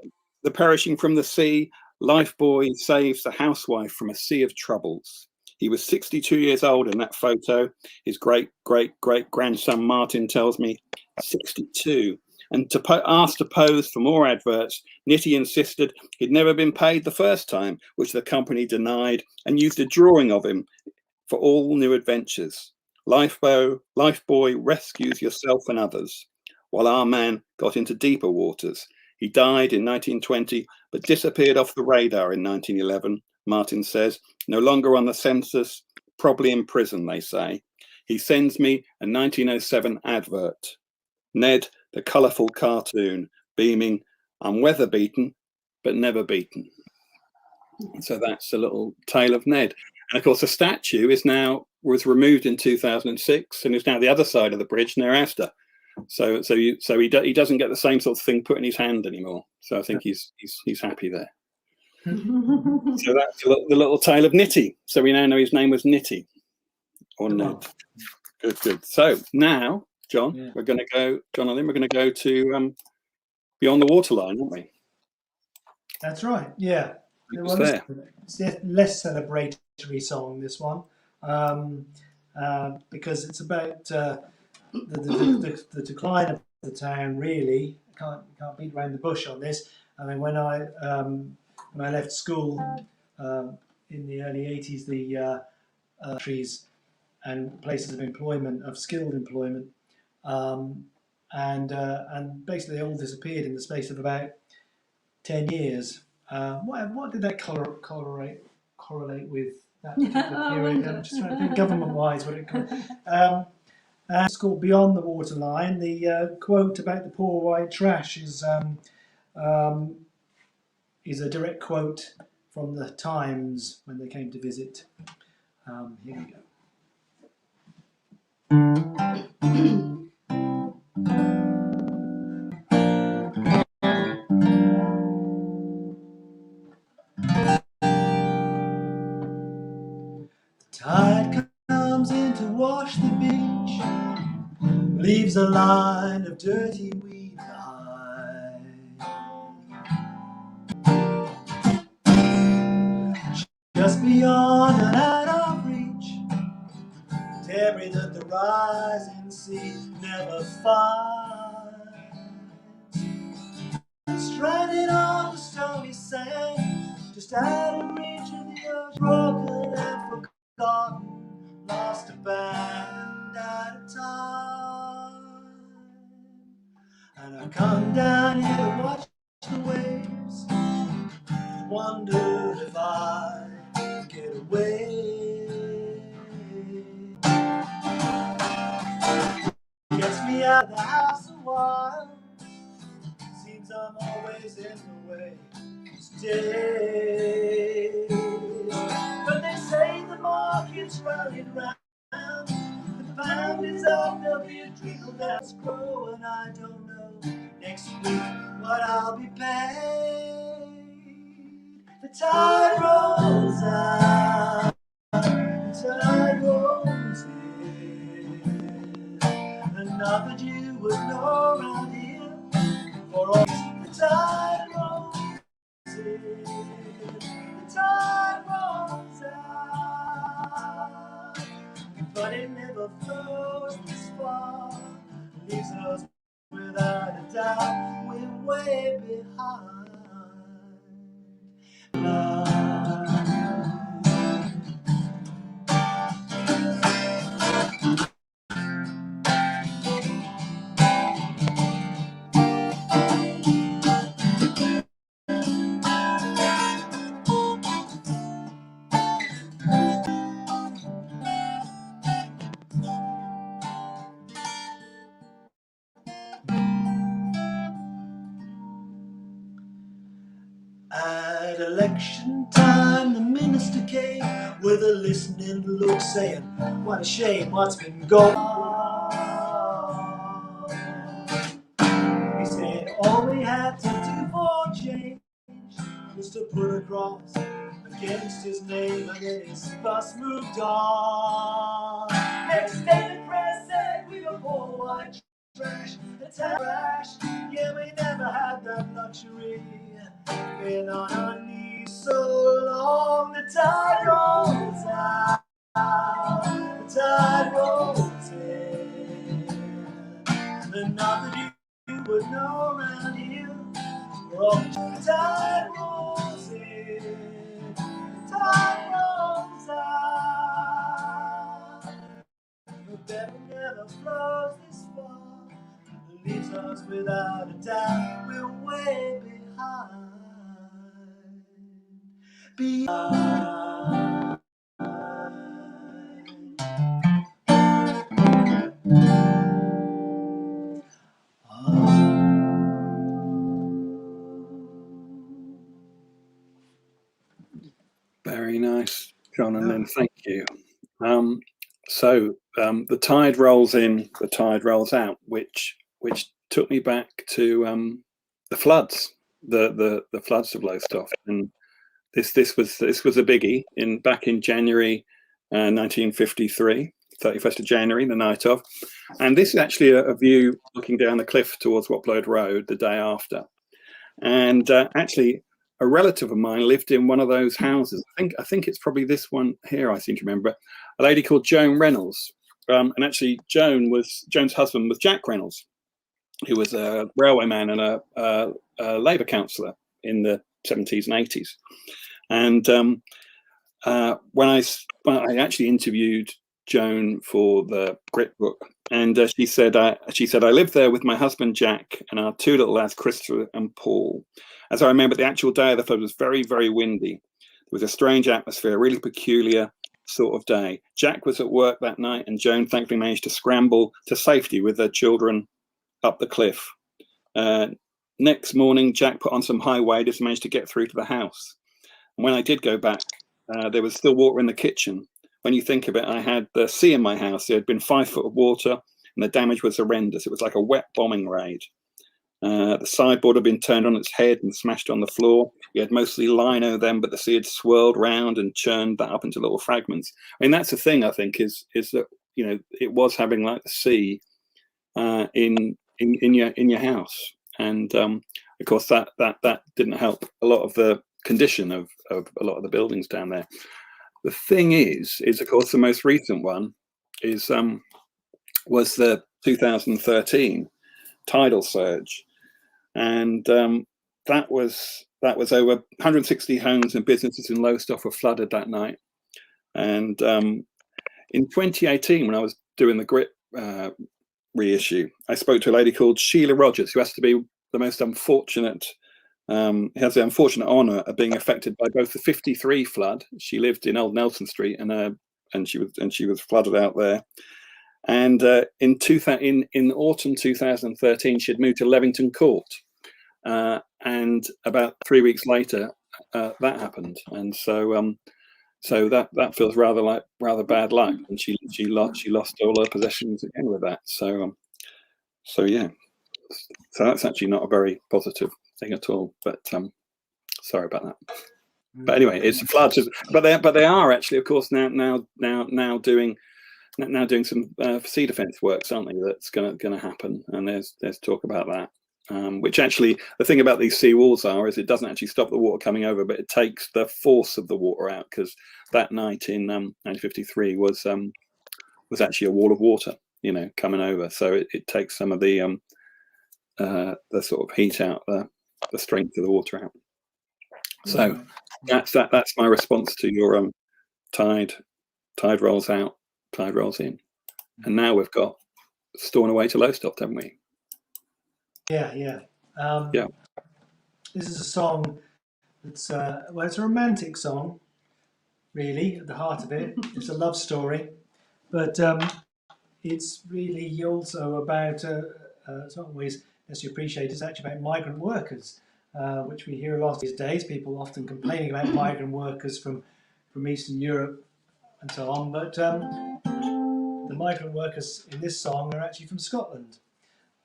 from the sea. Lifebuoy saves the housewife from a sea of troubles. He was 62 years old in that photo. His great-great-great-grandson Martin tells me 62. And asked to pose for more adverts, Nitty insisted he'd never been paid the first time, which the company denied, and used a drawing of him for all new adventures. Lifebuoy rescues yourself and others, while our man got into deeper waters. He died in 1920, but disappeared off the radar in 1911. Martin says, no longer on the census, probably in prison, they say. He sends me a 1907 advert. Ned, the colourful cartoon, beaming, I'm weather beaten, but never beaten. So that's a little tale of Ned. And of course, the statue was removed in 2006 and is now the other side of the bridge near Astor. So he doesn't get the same sort of thing put in his hand anymore. So I think he's happy there. So that's the little tale of Nitty. So we now know his name was Nitty or Ned. Good. So now, John, we're going to go. John and Lynn, we're going to go to Beyond the Waterline, aren't we? That's right. Yeah. It's a less celebratory song, this one, because it's about the decline of the town. Really, can't beat around the bush on this. I mean, when I left school in the early 80s, the trees and places of employment, of skilled employment, and basically they all disappeared in the space of about 10 years. What did that correlate with that particular period? I'm just trying to think government-wise what it could. And it's called Beyond the Waterline. The quote about the poor white trash is is a direct quote from the Times when they came to visit. Here we go. Tide comes in to wash the beach, leaves a line of dirty weed behind. Just beyond and out of reach, debris that the rising sea never finds. Stranded on the stony sand, just out of reach of the ocean, broken and forgotten, lost a band at a time. And I come down here to watch the waves, wondered if I could get away. Gets me out of the house a while, seems I'm always in the way. Stay. But they say the market's rallied round, the pound is up, there'll be a trickle that's grow, and I don't know next week what I'll be paid. The tide rolls out, the tide rolls in, and not that you would know around here, for all the tide rolls in, the tide rolls out, but it never flows this far, leaves us without a doubt, we're way behind. At election time, the minister came with a listening look, saying, "What a shame what's been going on." He said all we had to do for change was to put a cross against his name, and then his bus moved on. Next day the press said we were poor white trash, the trash. Yeah, we never had that luxury. Been on our knees so long, the tide rolls out, the tide rolls in, and not that you would know around here, we're all the tide rolls in, the tide rolls out, the battle never flows this far, leaves us without a doubt, we're way behind. Very nice, John and Lynn, thank you. The tide rolls in, the tide rolls out, which took me back to the floods, the floods of Lowestoft, and this was a biggie back in January 1953, 31st of January, the night of, and this is actually a view looking down the cliff towards Whatblode Road the day after, and actually a relative of mine lived in one of those houses. I think it's probably this one here. I seem to remember a lady called Joan Reynolds, and actually Joan's husband was Jack Reynolds, who was a railwayman and a Labour councillor in the 70s and 80s. And when I actually interviewed Joan for the Grit book, and she said I lived there with my husband Jack and our two little lads Christopher and Paul. As I remember, the actual day of the flood was very, very windy. There was a strange atmosphere, a really peculiar sort of day. Jack was at work that night, and Joan thankfully managed to scramble to safety with their children up the cliff. next morning, Jack put on some high waders and managed to get through to the house. And when I did go back, there was still water in the kitchen. When you think of it, I had the sea in my house. There had been 5 foot of water, and the damage was horrendous. It was like a wet bombing raid. The sideboard had been turned on its head and smashed on the floor. We had mostly lino then, but the sea had swirled round and churned that up into little fragments. I mean, that's the thing, I think, is that, you know, it was having like the sea in your house. And of course, that didn't help a lot of the condition of a lot of the buildings down there. The thing is of course the most recent one is was the 2013 tidal surge, and that was over 160 homes and businesses in Lowestoft were flooded that night. And in 2018, when I was doing the Grit reissue, I spoke to a lady called Sheila Rogers, who has to be the most unfortunate. Has the unfortunate honour of being affected by both the '53 flood. She lived in Old Nelson Street, and she was flooded out there. And in autumn 2013, she had moved to Levington Court, and about 3 weeks later, that happened. And so that feels rather bad luck, and she lost all her possessions again with that. So yeah, so that's actually not a very positive thing at all, but sorry about that. But anyway, it's floods, but they are actually, of course, now doing some sea defence works, aren't they? That's going to happen, and there's talk about that. Which actually, the thing about these sea walls is it doesn't actually stop the water coming over, but it takes the force of the water out, because that night in 1953 was actually a wall of water, you know, coming over. So it takes some of the sort of heat out, the strength of the water out. So that's my response to your tide rolls out, tide rolls in, and now we've got Storm Away to Lowestoft, haven't we? Yeah. This is a song that's well, it's a romantic song, really, at the heart of it. It's a love story, but it's really also about it's not always as you appreciate. It's actually about migrant workers, which we hear a lot these days. People often complaining about migrant workers from Eastern Europe and so on, but the migrant workers in this song are actually from Scotland.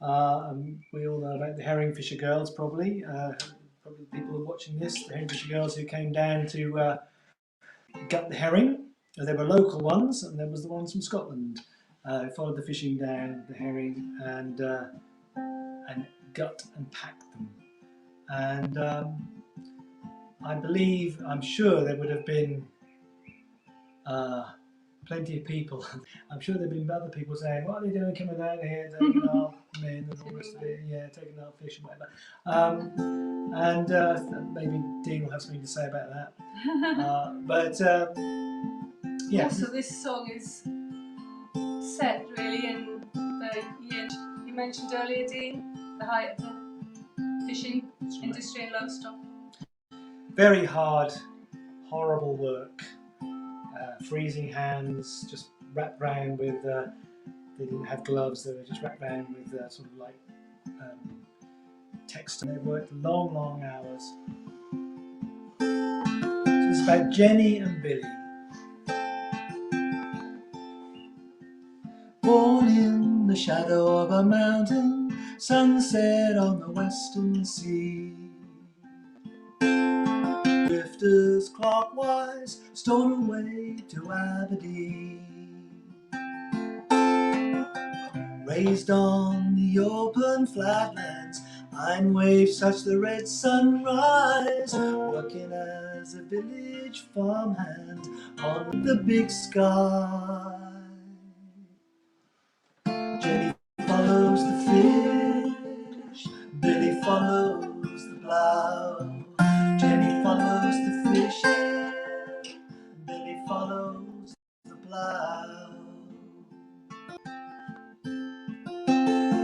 And we all know about the herring fisher girls, probably people who are watching this, the herring fisher girls who came down to gut the herring. And there were local ones, and there was the ones from Scotland who followed the fishing down the herring and gut and pack them. And I'm sure there would have been plenty of people. I'm sure there've been other people saying, "What are they doing coming down here, taking our men and all the rest of it? Yeah, taking our fish and whatever." And maybe Dean will have something to say about that. But yeah. Also, this song is set really in the year you mentioned earlier, Dean, the height of the fishing industry in Lowestoft. Very hard, horrible work. Freezing hands, just wrapped round with, they didn't have gloves, they were just wrapped round with sort of like text, and they worked long hours. So it's about Jenny and Billy. Born in the shadow of a mountain, sunset on the western sea. Drifters clockwise, stolen away to Aberdeen. Raised on the open flatlands, iron waves touch the red sunrise. Working as a village farmhand on the big sky. Jenny follows the fish, Billy follows the plough. Jenny follows the fish, Billy follows the plough.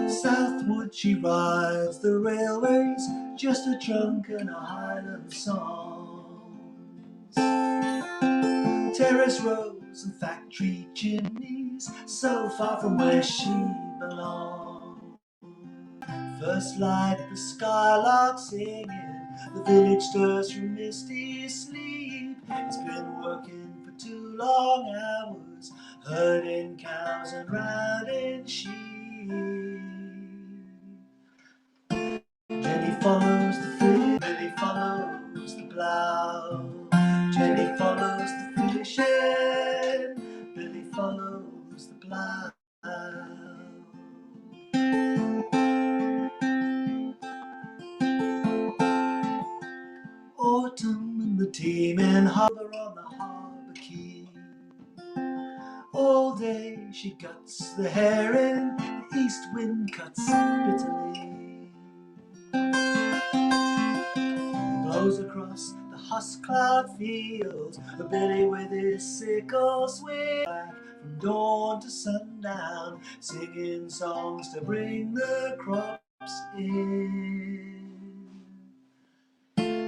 Southward she rides the railways, just a trunk and a Highland song. Terrace rows and factory chimneys, so far from where she belongs. Just like the skylark singing, the village stirs from misty sleep. It's been working for 2 long hours, herding cows and rounding sheep. Jenny follows the fish, Billy follows the plough. Jenny follows the fishing, Billy follows the plough. Autumn and the teeming harbour on the harbour quay. All day she guts the herring, the east wind cuts bitterly. He blows across the husk cloud fields, the Billy with his sickle swing. Back from dawn to sundown, singing songs to bring the crops in.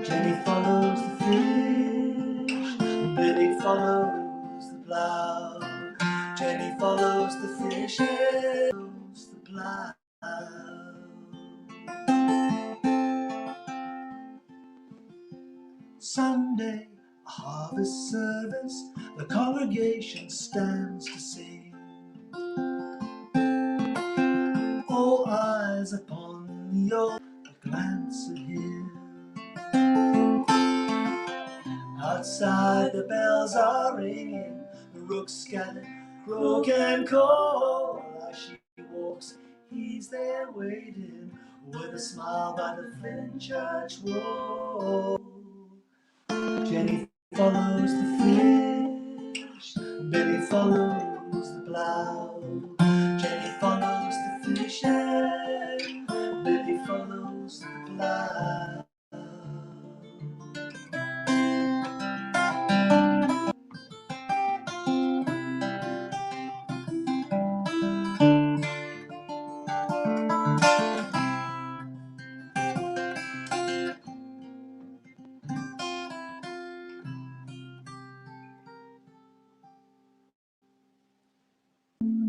Jenny follows the fish, Billy follows the plough. Jenny follows the fish, follows the plough. Sunday, a harvest service, the congregation stands to sing. All eyes upon the old, a glance at him. Outside the bells are ringing, the rooks scatter, croak and call. As she walks, he's there waiting, with a smile by the Flint church wall. Jenny follows the fish, Billy follows the plough. Jenny follows the fish and Billy follows the plough.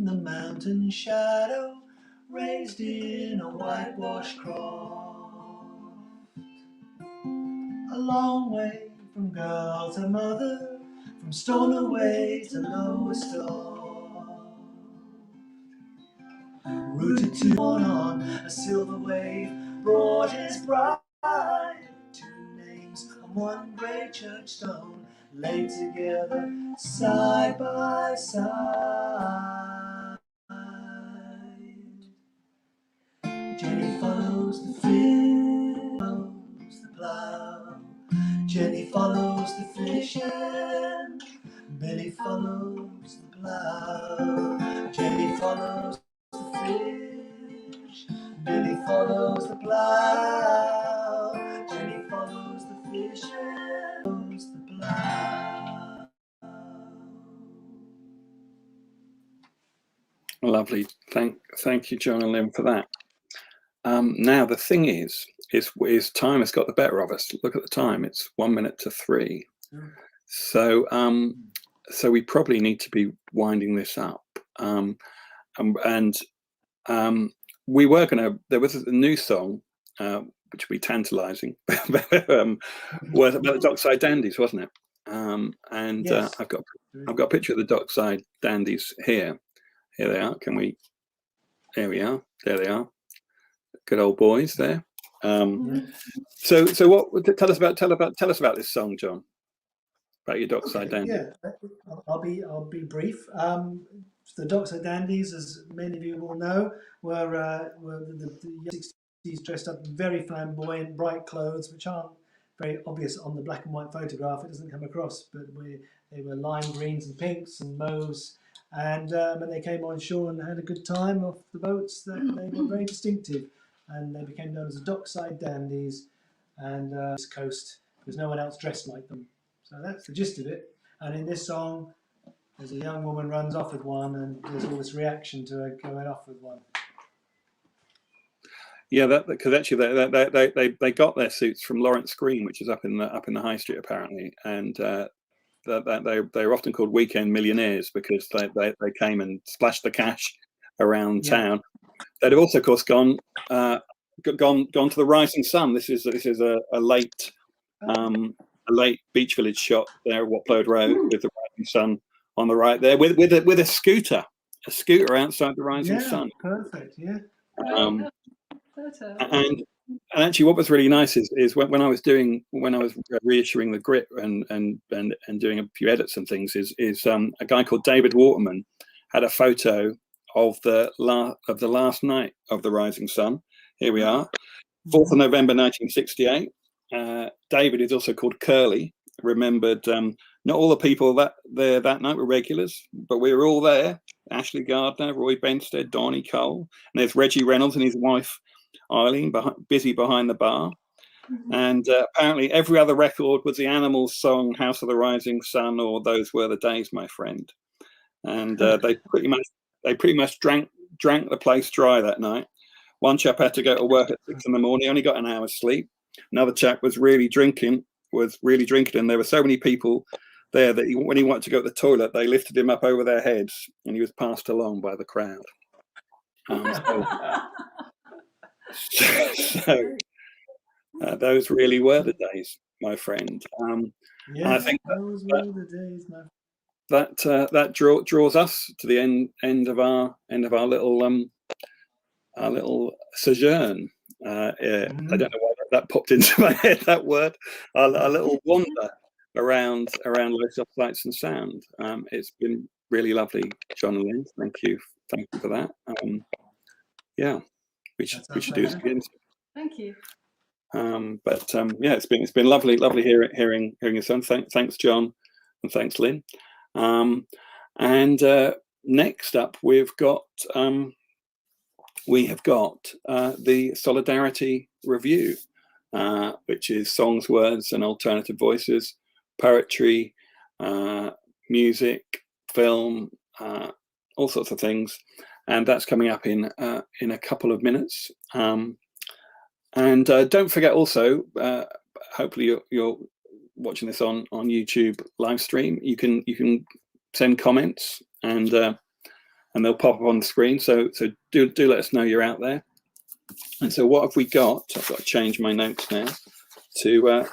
The mountain shadow raised in a whitewashed croft, a long way from girl to mother, from Stornoway to Lowestoft. Rooted to one on a silver wave, brought his bride. 2 names on one grey church stone, laid together side by side. Jenny follows the fish, follows the plough. Jenny follows the fish and Billy follows the plough. Jenny follows the fish, Billy follows the plough. Jenny follows the fish and follows the plough. Lovely. Thank you, John and Lynn, for that. Now the thing is time has got the better of us. Look at the time; it's 1 minute to 3. So we probably need to be winding this up. We were gonna. There was a new song, which would be tantalising, was about the Dockside Dandies, wasn't it? Yes. I've got a picture of the Dockside Dandies here. Here they are. Here we are. There they are. Good old boys there. So what? Tell us about this song, John. About your Dockside Dandies. Yeah, I'll be brief. The Dockside Dandies, as many of you will know, were the 60s, dressed up in very flamboyant, bright clothes, which aren't very obvious on the black and white photograph. It doesn't come across, but they were lime greens and pinks and mauves. And when they came on shore and had a good time off the boats, they were very distinctive, and they became known as the Dockside Dandies. And this coast, because no one else dressed like them. So that's the gist of it. And in this song, there's a young woman runs off with one, and there's all this reaction to her going off with one. Yeah, because actually they got their suits from Lawrence Green, which is up in the High Street apparently, and they're often called weekend millionaires because they came and splashed the cash around town. They'd have also, of course, gone gone to the rising sun. This is a late Beach Village shot there at Watford Road with the rising sun on the right there, with a scooter outside the rising sun. Perfect. Yeah. And actually, what was really nice is when I was reissuing the grit and doing a few edits and things, is a guy called David Waterman had a photo of the last night of the rising sun. Here we are, 4th of November 1968. David is also called Curly. Remembered, not all the people that night were regulars, but we were all there. Ashley Gardner, Roy Benstead, Donnie Cole, and there's Reggie Reynolds and his wife Eileen busy behind the bar. And apparently every other record was the Animals song "House of the Rising Sun" or "Those Were the Days, My Friend." And they pretty much drank the place dry that night. One chap had to go to work at 6 in the morning, only got an hour's sleep. Another chap was really drinking, and there were so many people there that when he wanted to go to the toilet, they lifted him up over their heads, and he was passed along by the crowd. So those really were the days, my friend. I think those were the days, my that draws us to the end of our little sojourn. I don't know why that popped into my head, that word. A little wander around Lowestoft Sights and Sound. It's been really lovely, John and Lynn. Thank you for that. We should do this again. Thank you. It's been lovely hearing your son. Thanks, John, and thanks, Lynn. Next up, we have got the Solidarity Review, which is songs, words, and alternative voices, poetry, music, film, all sorts of things, and that's coming up in a couple of minutes. Don't forget also, hopefully you're watching this on YouTube live stream. You can send comments and they'll pop up on the screen. So do let us know you're out there. And so what have we got? I've got to change my notes now to what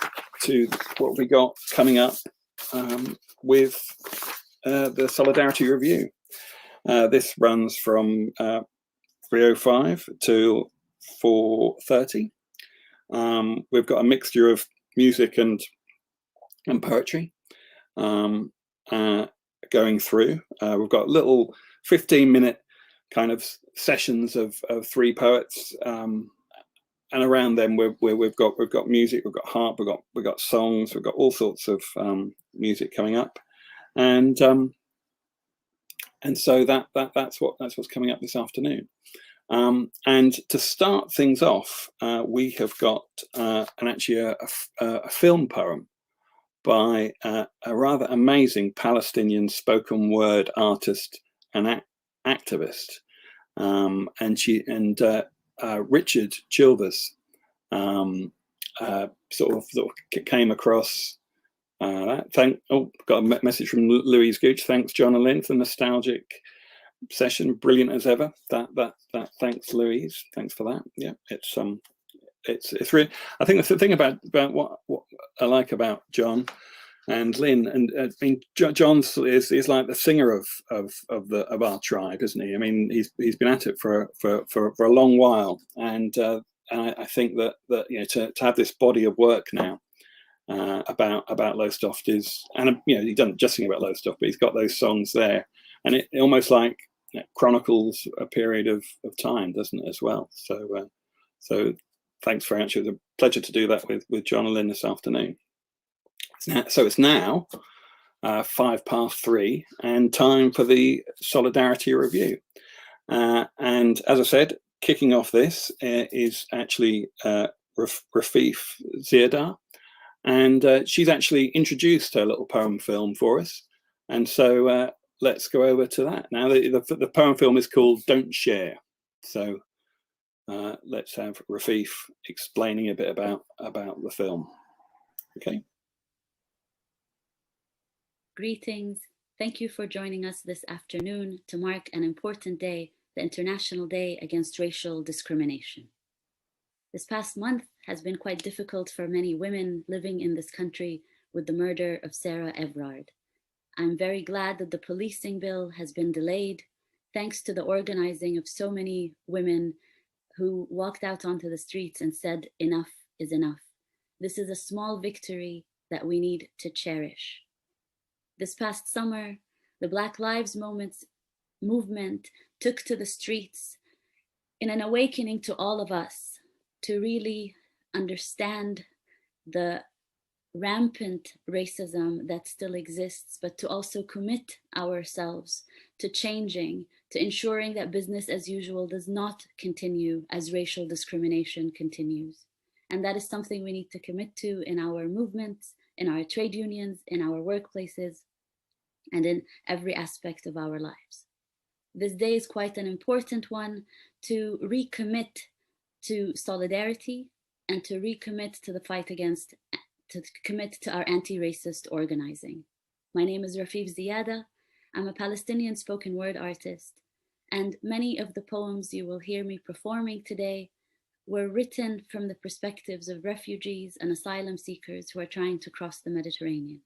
have we got coming up with the Solidarity Review. This runs from 3:05 to 4:30. We've got a mixture of music and poetry going through. We've got little 15-minute kind of sessions of 3 poets, and around them we've got music, we've got harp, we've got songs, we've got all sorts of music coming up, and so that's what's coming up this afternoon. And to start things off, we have got actually a film poem by a rather amazing Palestinian spoken word artist and activist, Richard Chilvers sort of came across that. Got a message from Louise Gooch. Thanks, John and Lynn, for the nostalgic session, brilliant as ever. That thanks, Louise. Thanks for that. Yeah, it's really. I think the thing about what I like about John and Lynn, and I mean, John is like the singer of our tribe, isn't he? I mean, he's been at it for a long while, and I think that to have this body of work now about Lowestoft is, and he doesn't just sing about Lowestoft, but he's got those songs there, and it almost like chronicles a period of time, doesn't it, as well? So thanks very much. It was a pleasure to do that with John and Lynn this afternoon. So it's now 3:05 and time for the Solidarity Review. And as I said, kicking off this is actually Rafif Ziadar, and she's actually introduced her little poem film for us. And so let's go over to that. Now, the poem film is called Don't Share. So let's have Rafif explaining a bit about the film. Okay. Greetings. Thank you for joining us this afternoon to mark an important day, the International Day Against Racial Discrimination. This past month has been quite difficult for many women living in this country with the murder of Sarah Everard. I'm very glad that the policing bill has been delayed, thanks to the organizing of so many women who walked out onto the streets and said, enough is enough. This is a small victory that we need to cherish. This past summer, the Black Lives movement took to the streets in an awakening to all of us to really understand the rampant racism that still exists, but to also commit ourselves to changing, to ensuring that business as usual does not continue as racial discrimination continues. And that is something we need to commit to in our movements, in our trade unions, in our workplaces, and in every aspect of our lives. This day is quite an important one to recommit to solidarity and to recommit to the fight against, to commit to our anti-racist organizing. My name is Rafif Ziyada. I'm a Palestinian spoken word artist, and many of the poems you will hear me performing today were written from the perspectives of refugees and asylum seekers who are trying to cross the Mediterranean,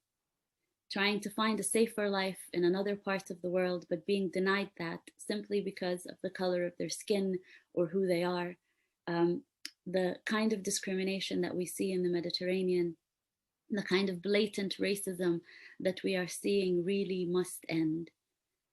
trying to find a safer life in another part of the world, but being denied that simply because of the color of their skin or who they are. The kind of discrimination that we see in the Mediterranean, the kind of blatant racism that we are seeing really must end.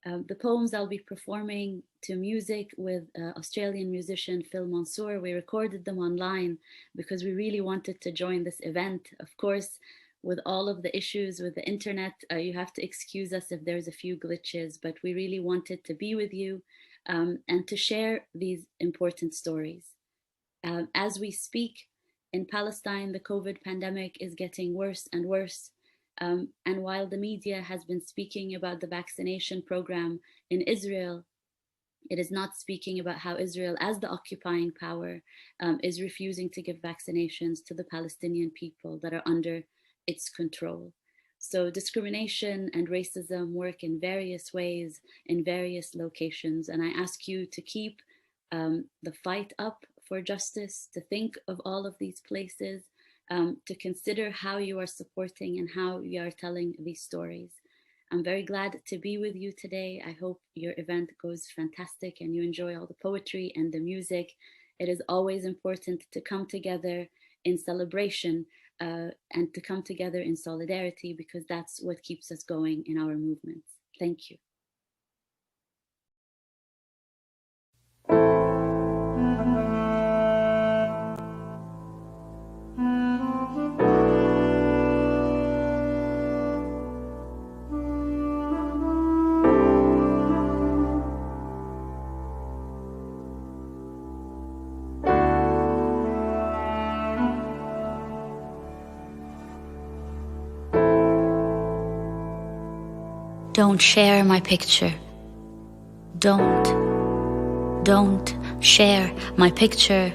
The poems I'll be performing to music with Australian musician Phil Mansour, we recorded them online because we really wanted to join this event. Of course, with all of the issues with the internet, you have to excuse us if there's a few glitches, but we really wanted to be with you and to share these important stories. As we speak, in Palestine, the COVID pandemic is getting worse and worse. And while the media has been speaking about the vaccination program in Israel, it is not speaking about how Israel, as the occupying power, is refusing to give vaccinations to the Palestinian people that are under its control. So discrimination and racism work in various ways, in various locations. And I ask you to keep the fight up for justice, to think of all of these places, to consider how you are supporting and how you are telling these stories. I'm very glad to be with you today. I hope your event goes fantastic and you enjoy all the poetry and the music. It is always important to come together in celebration and to come together in solidarity, because that's what keeps us going in our movements. Thank you. Don't share my picture. Don't share my picture.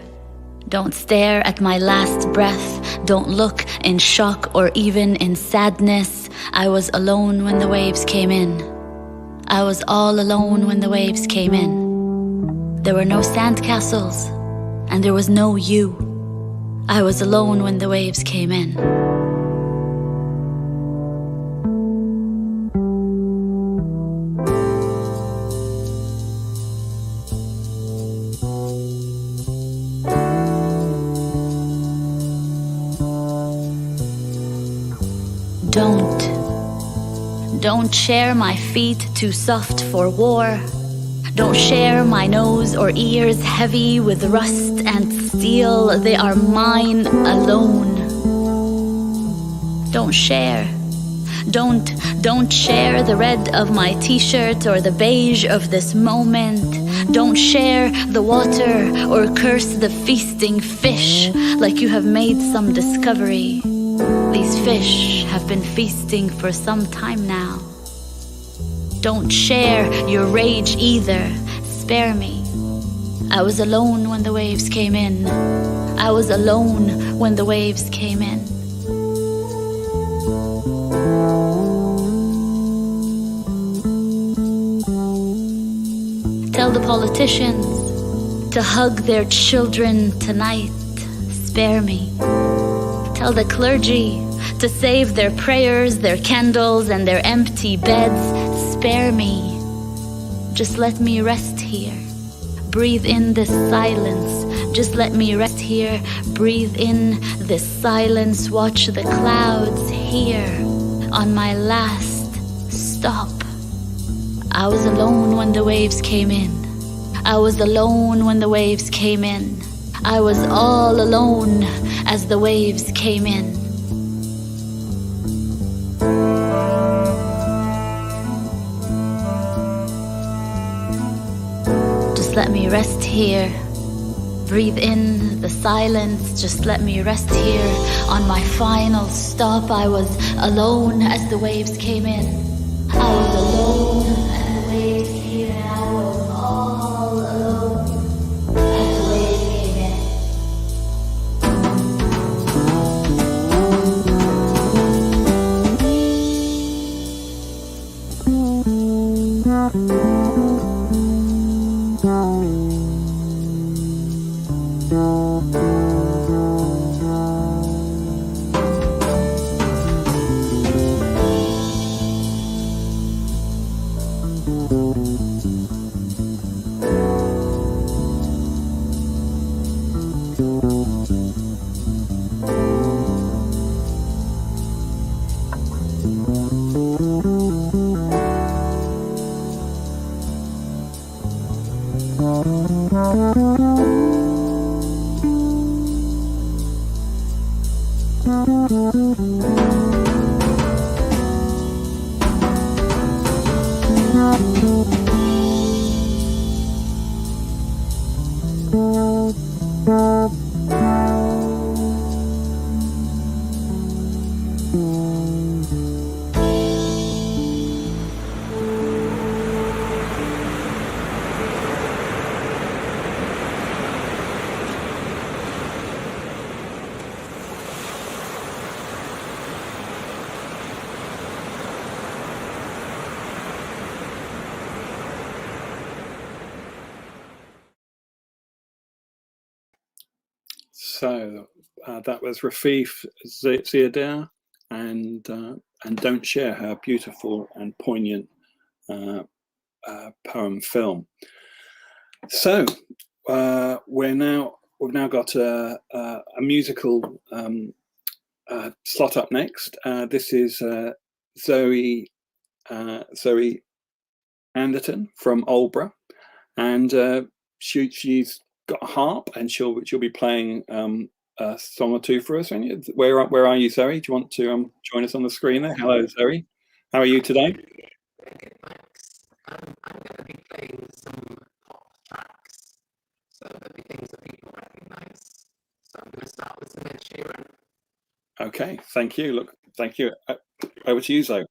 Don't stare at my last breath. Don't look in shock or even in sadness. I was alone when the waves came in. I was all alone when the waves came in. There were no sandcastles, and there was no you. I was alone when the waves came in. Don't share my feet too soft for war. Don't share my nose or ears heavy with rust and steel. They are mine alone. Don't share. Don't share the red of my t-shirt or the beige of this moment. Don't share the water or curse the feasting fish like you have made some discovery. These fish have been feasting for some time now. Don't share your rage either. Spare me. I was alone when the waves came in. I was alone when the waves came in. Tell the politicians to hug their children tonight. spare me. Tell the clergy to save their prayers, their candles, and their empty beds. Spare me. Just let me rest here. Breathe in this silence. Just let me rest here. Breathe in this silence. Watch the clouds here on my last stop. I was alone when the waves came in. I was alone when the waves came in. I was all alone as the waves came in. Just let me rest here. Breathe in the silence. Just let me rest here on my final stop. I was alone as the waves came in. I was alone as the waves came in. I was all alone as the waves came in. So that was Rafif Ziader and Don't Share, her beautiful and poignant poem film. So we've now got a musical slot up next. This is Zoe Anderton from Aldeburgh, and she's got a harp, and she'll be playing a song or two for us. Where are you, Zoe? Do you want to join us on the screen there? Hello, Zoe. How are you today? Good, thanks. I'm going to be playing some pop tracks, so there'll be things that people recognise. So I'm going to start with some Ed Sheeran. Okay, thank you. Look, thank you. Over to you, Zoe.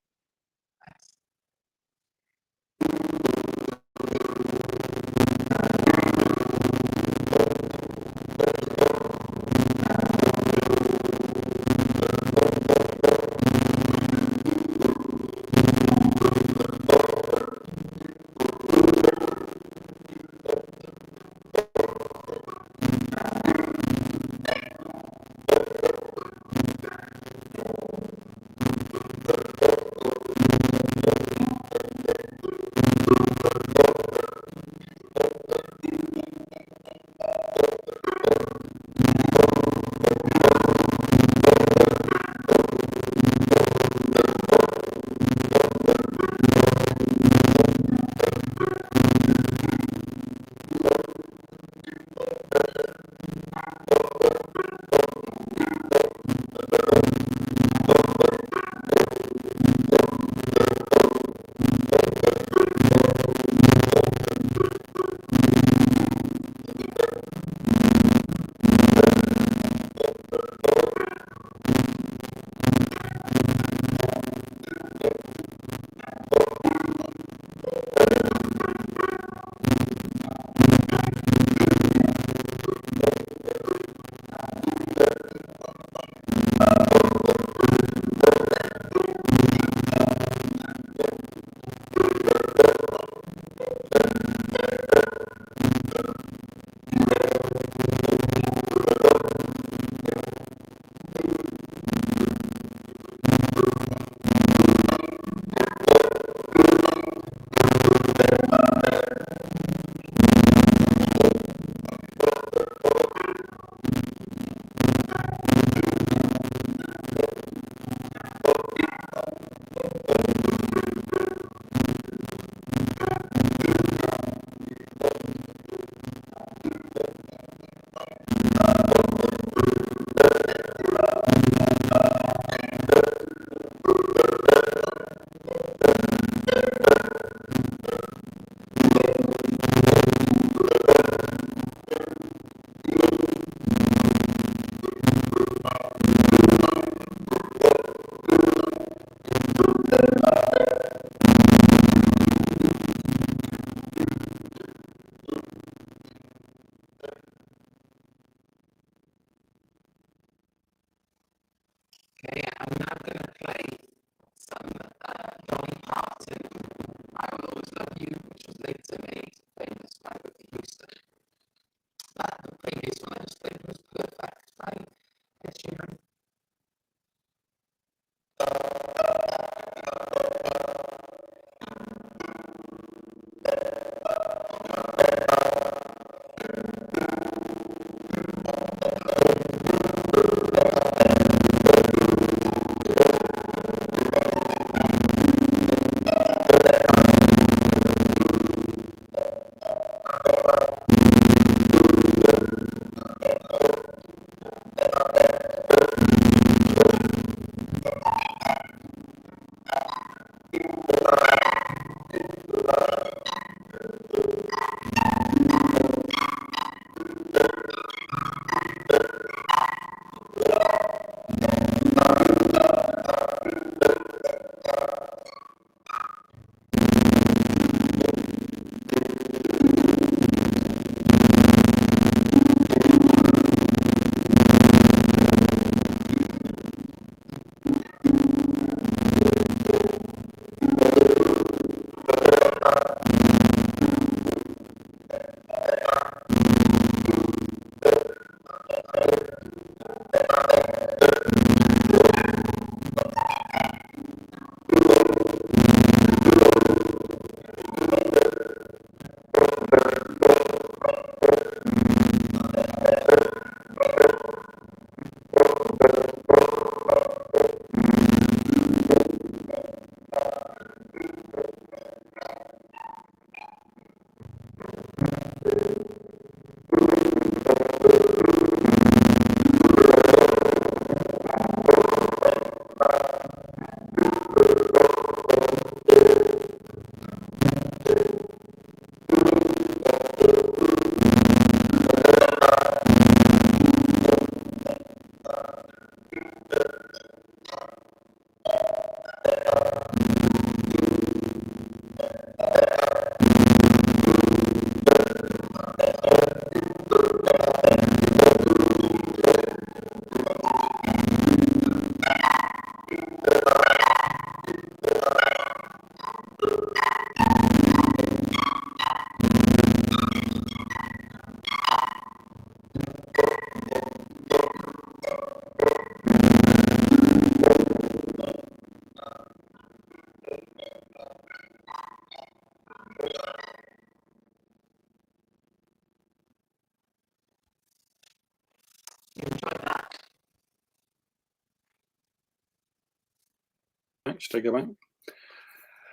Should I go back?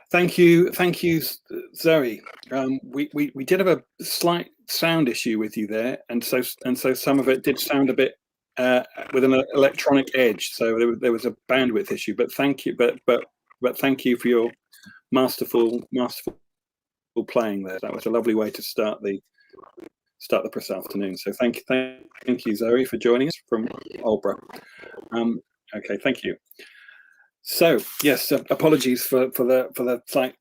Thank you, Zoe. We did have a slight sound issue with you there, and so some of it did sound a bit with an electronic edge. So there was a bandwidth issue. But thank you, but thank you for your masterful playing there. That was a lovely way to start the this afternoon. So thank you, Zoe, for joining us from Aldborough. Okay, thank you. So yes, apologies for the slight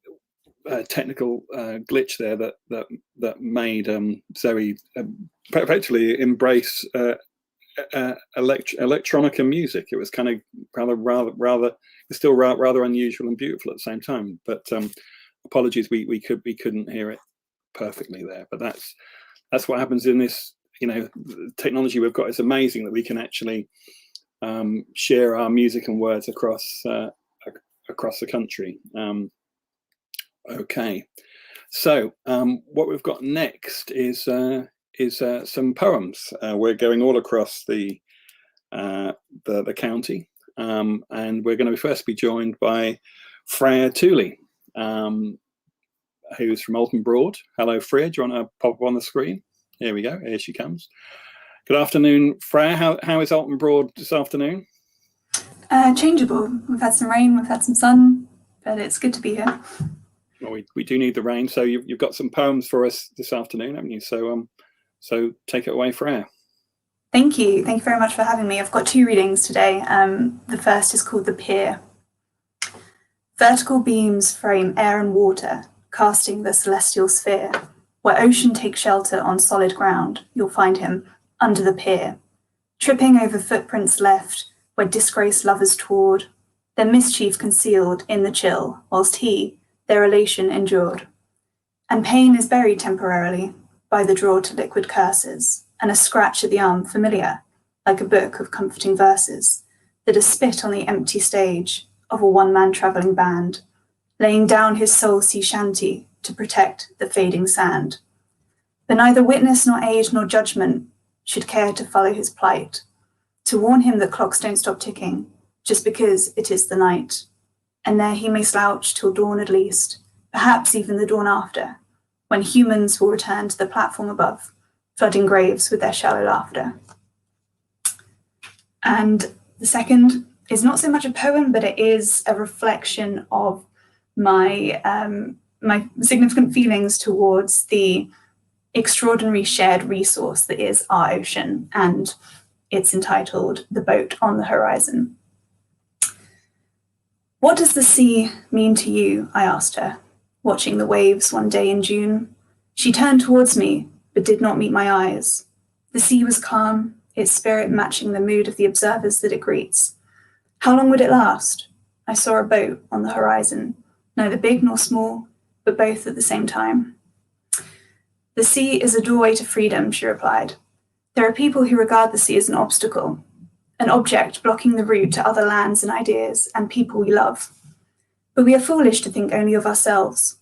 technical glitch there that made Zoe effectively embrace electronica music. It was kind of rather still rather unusual and beautiful at the same time. But apologies, we couldn't hear it perfectly there. But that's what happens in this. You know, the technology we've got is amazing that we can actually share our music and words across the country. Okay, so what we've got next is some poems. We're going all across the county, and we're going to first be joined by Freya Tooley, who's from Alton Broad. Hello, Freya. Do you want to pop up on the screen? Here we go. Here she comes. Good afternoon, Freya. How is Alton Broad this afternoon? Changeable. We've had some rain, we've had some sun, but it's good to be here. Well, we do need the rain. So you've got some poems for us this afternoon, haven't you? So take it away, Freya. Thank you. Thank you very much for having me. I've got 2 readings today. The first is called The Pier. Vertical beams frame air and water, casting the celestial sphere. Where ocean takes shelter on solid ground, you'll find him under the pier, tripping over footprints left where disgraced lovers toured, their mischief concealed in the chill, whilst he their elation endured. And pain is buried temporarily by the draw to liquid curses, and a scratch at the arm familiar, like a book of comforting verses, that is spit on the empty stage of a one-man travelling band, laying down his soul sea shanty to protect the fading sand. But neither witness nor age nor judgment should care to follow his plight, to warn him that clocks don't stop ticking just because it is the night. And there he may slouch till dawn at least, perhaps even the dawn after, when humans will return to the platform above, flooding graves with their shallow laughter. And the second is not so much a poem, but it is a reflection of my significant feelings towards the extraordinary shared resource that is our ocean, and it's entitled The Boat on the Horizon. What does the sea mean to you? I asked her, watching the waves one day in June. She turned towards me, but did not meet my eyes. The sea was calm, its spirit matching the mood of the observers that it greets. How long would it last? I saw a boat on the horizon, neither big nor small, but both at the same time. The sea is a doorway to freedom, she replied. There are people who regard the sea as an obstacle, an object blocking the route to other lands and ideas and people we love. But we are foolish to think only of ourselves.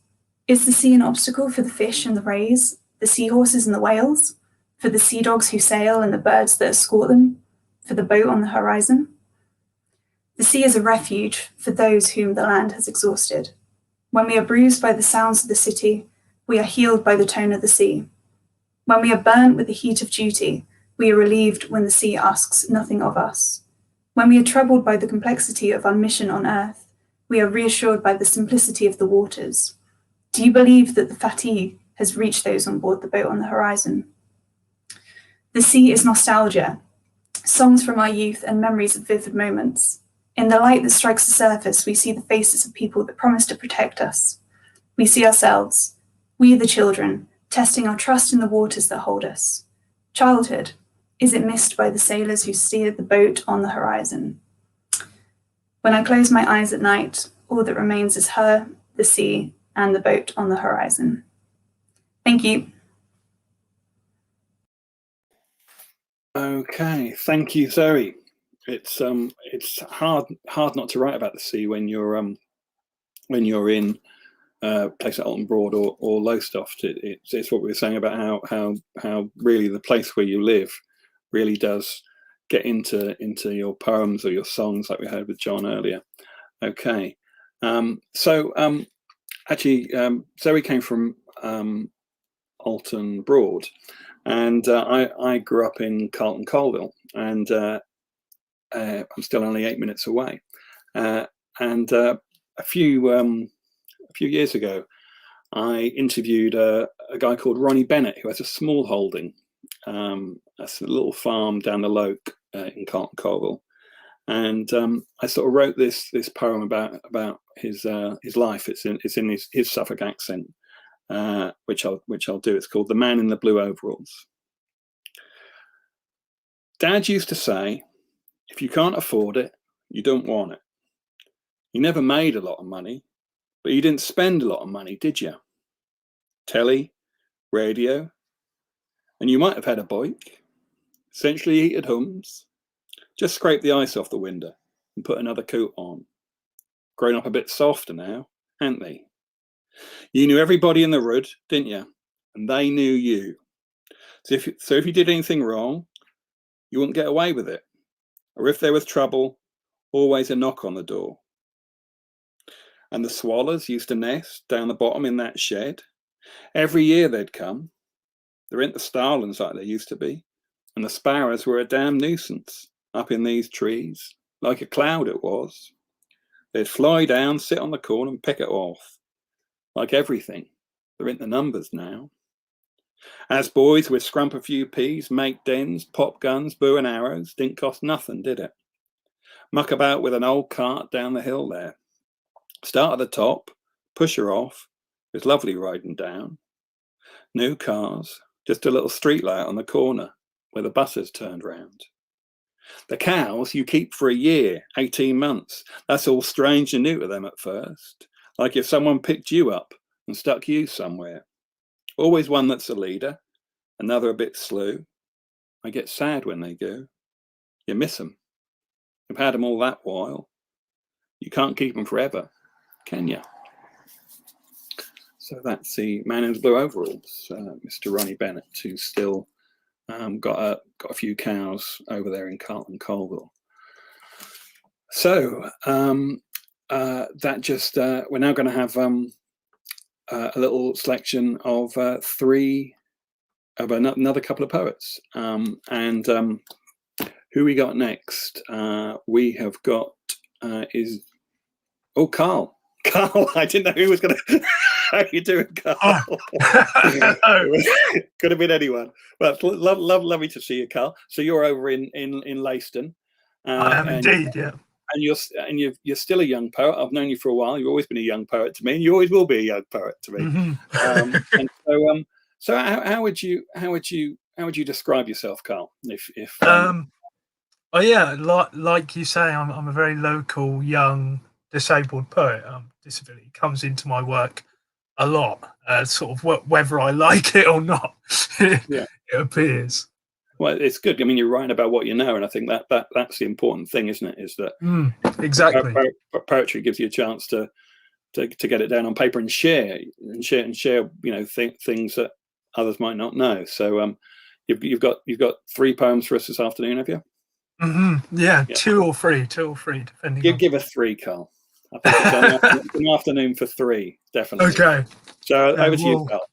Is the sea an obstacle for the fish and the rays, the seahorses and the whales, for the sea dogs who sail and the birds that escort them, for the boat on the horizon? The sea is a refuge for those whom the land has exhausted. When we are bruised by the sounds of the city, we are healed by the tone of the sea. When we are burnt with the heat of duty, we are relieved when the sea asks nothing of us. When we are troubled by the complexity of our mission on earth, we are reassured by the simplicity of the waters. Do you believe that the fatigue has reached those on board the boat on the horizon? The sea is nostalgia, songs from our youth and memories of vivid moments. In the light that strikes the surface, we see the faces of people that promise to protect us. We see ourselves, we the children, testing our trust in the waters that hold us. Childhood, is it missed by the sailors who steered the boat on the horizon? When I close my eyes at night, all that remains is her, the sea, and the boat on the horizon. Thank you. Okay, thank you, Zoe. It's hard not to write about the sea when you're in place at Alton Broad or Lowestoft. It's what we were saying about how really the place where you live really does get into your poems or your songs, like we heard with John earlier. Okay, Actually, Zoe came from Alton Broad, and I grew up in Carlton Colville, and I'm still only 8 minutes away. And a few years ago, I interviewed a guy called Ronnie Bennett, who has a small holding, a little farm down the Loke in Carlton Colville. And I sort of wrote this poem about his life. It's in his Suffolk accent, which I'll do. It's called "The Man in the Blue Overalls." Dad used to say, "If you can't afford it, you don't want it." You never made a lot of money, but you didn't spend a lot of money, did you? Telly, radio, and you might have had a bike, centrally heated hums. Just scrape the ice off the window and put another coat on. Grown up a bit softer now, ain't they? You knew everybody in the road, didn't you? And they knew you. So if you did anything wrong, you wouldn't get away with it. Or if there was trouble, always a knock on the door. And the swallows used to nest down the bottom in that shed. Every year they'd come. There ain't the starlings like they used to be. And the sparrows were a damn nuisance up in these trees, like a cloud it was. They'd fly down, sit on the corn and pick it off. Like everything, there ain't the numbers now. As boys, we'd scrump a few peas, make dens, pop guns, bow and arrows. Didn't cost nothing, did it? Muck about with an old cart down the hill there. Start at the top, push her off. It was lovely riding down. No cars, just a little street light on the corner where the buses turned round. The cows you keep for a year, 18 months. That's all strange and new to them at first. Like if someone picked you up and stuck you somewhere. Always one that's a leader, another a bit slow. I get sad when they go. You miss them. You've had them all that while. You can't keep them forever, can you? So that's the Man in the Blue Overalls, Mr. Ronnie Bennett, who's still got a few cows over there in Carlton Colville. So that just we're now going to have a little selection of another couple of poets, and who we got next? We have got Carl. Carl, I didn't know who was going to. How you doing, Carl? Could have been anyone. But lovely to see you, Carl. So you're over in Leiston. I am indeed, yeah. And you're still a young poet. I've known you for a while. You've always been a young poet to me, and you always will be a young poet to me. Mm-hmm. And so how would you describe yourself, Carl? Like you say, I'm a very local, young, disabled poet. Disability comes into my work a lot, sort of whether I like it or not. It appears. Well, it's good. I mean, you're writing about what you know, and I think that's the important thing, isn't it? Is that exactly poetry gives you a chance to get it down on paper and share. You know, things that others might not know. So you've got 3 poems for us this afternoon, have you? Mm-hmm. Yeah, 2 or 3, depending. Give us 3, Carl. I think it's an afternoon for 3, definitely. Okay. So over to you, Carl.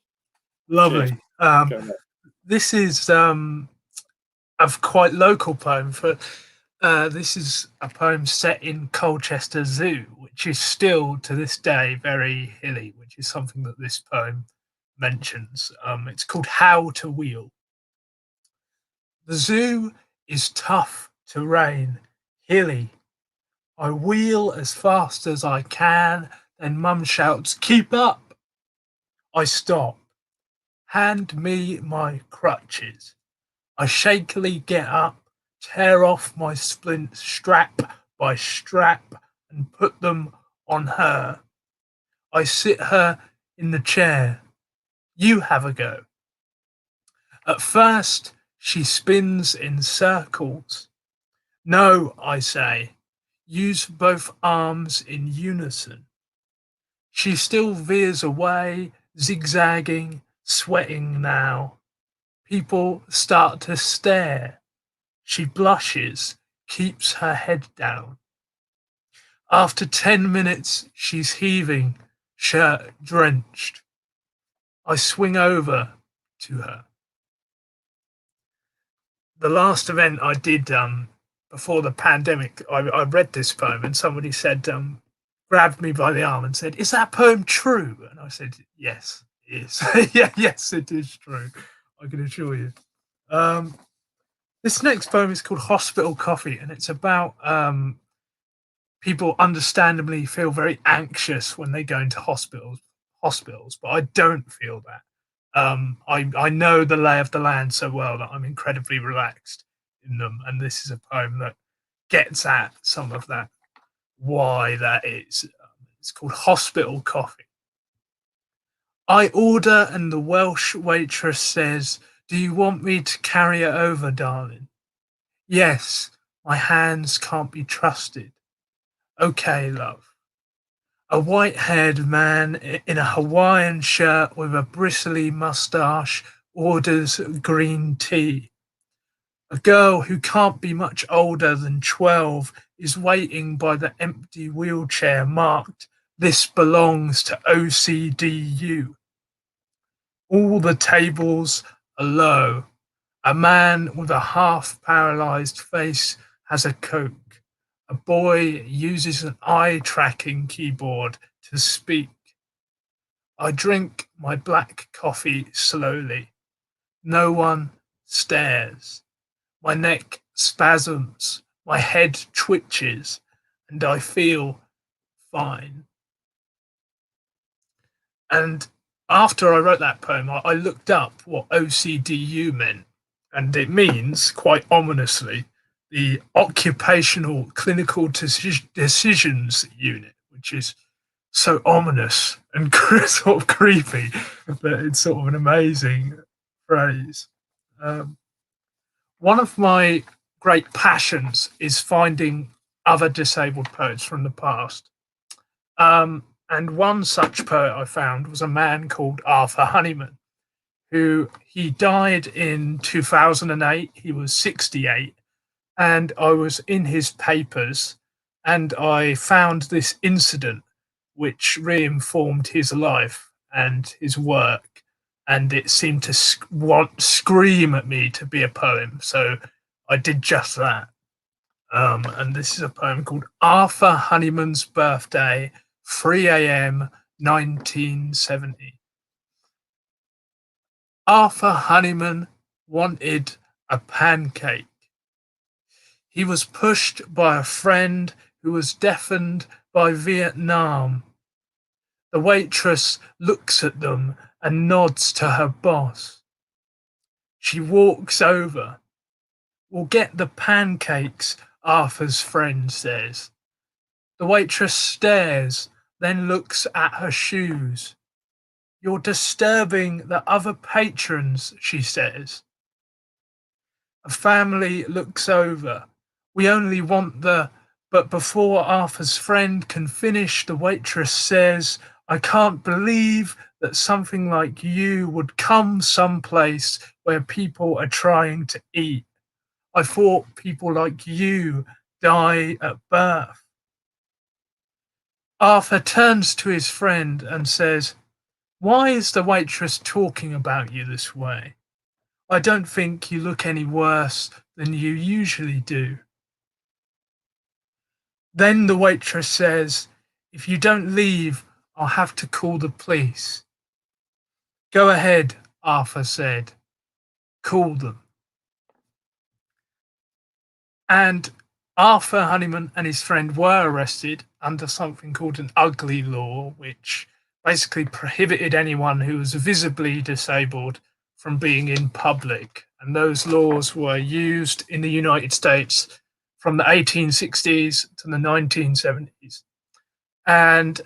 Lovely. This is a quite local poem. This is a poem set in Colchester Zoo, which is still to this day very hilly, which is something that this poem mentions. It's called How to Wheel. The zoo is tough terrain, hilly. I wheel as fast as I can, then Mum shouts, "Keep up!" I stop. Hand me my crutches. I shakily get up, tear off my splints strap by strap and put them on her. I sit her in the chair. You have a go. At first, she spins in circles. No, I say. Use both arms in unison. She still veers away, zigzagging, sweating now. People start to stare. She blushes, keeps her head down. After 10 minutes, she's heaving, shirt drenched. I swing over to her. The last event I did before the pandemic, I read this poem and somebody said, grabbed me by the arm and said, "Is that poem true?" And I said, "Yes, it is." Yeah, yes, it is true. I can assure you. This next poem is called Hospital Coffee, and it's about people understandably feel very anxious when they go into hospitals, but I don't feel that. I know the lay of the land so well that I'm incredibly relaxed in them, and this is a poem that gets at some of that, why that is. It's called Hospital Coffee. I order, and the Welsh waitress says, "Do you want me to carry it over, darling?" Yes, my hands can't be trusted. Okay, love. A white-haired man in a Hawaiian shirt with a bristly mustache orders green tea. A girl who can't be much older than 12 is waiting by the empty wheelchair marked, "This belongs to OCDU." All the tables are low. A man with a half-paralyzed face has a Coke. A boy uses an eye-tracking keyboard to speak. I drink my black coffee slowly. No one stares. My neck spasms, my head twitches, and I feel fine. And after I wrote that poem, I looked up what OCDU meant, and it means, quite ominously, the Occupational Clinical Decisions Unit, which is so ominous and sort of creepy, but it's sort of an amazing phrase. One of my great passions is finding other disabled poets from the past. And one such poet I found was a man called Arthur Honeyman, who he died in 2008. He was 68. And I was in his papers and I found this incident which reinformed his life and his work. And it seemed to scream at me to be a poem. So I did just that. And this is a poem called Arthur Honeyman's Birthday, 3 a.m. 1970. Arthur Honeyman wanted a pancake. He was pushed by a friend who was deafened by Vietnam. The waitress looks at them and nods to her boss. She walks over. "We'll get the pancakes," Arthur's friend says. The waitress stares, then looks at her shoes. "You're disturbing the other patrons," she says. A family looks over. "We only want the..." But before Arthur's friend can finish, the waitress says, "I can't believe that something like you would come someplace where people are trying to eat. I thought people like you die at birth." Arthur turns to his friend and says, "Why is the waitress talking about you this way? I don't think you look any worse than you usually do." Then the waitress says, "If you don't leave, I'll have to call the police." "Go ahead," Arthur said. "Call them." And Arthur Honeyman and his friend were arrested under something called an ugly law, which basically prohibited anyone who was visibly disabled from being in public. And those laws were used in the United States from the 1860s to the 1970s. And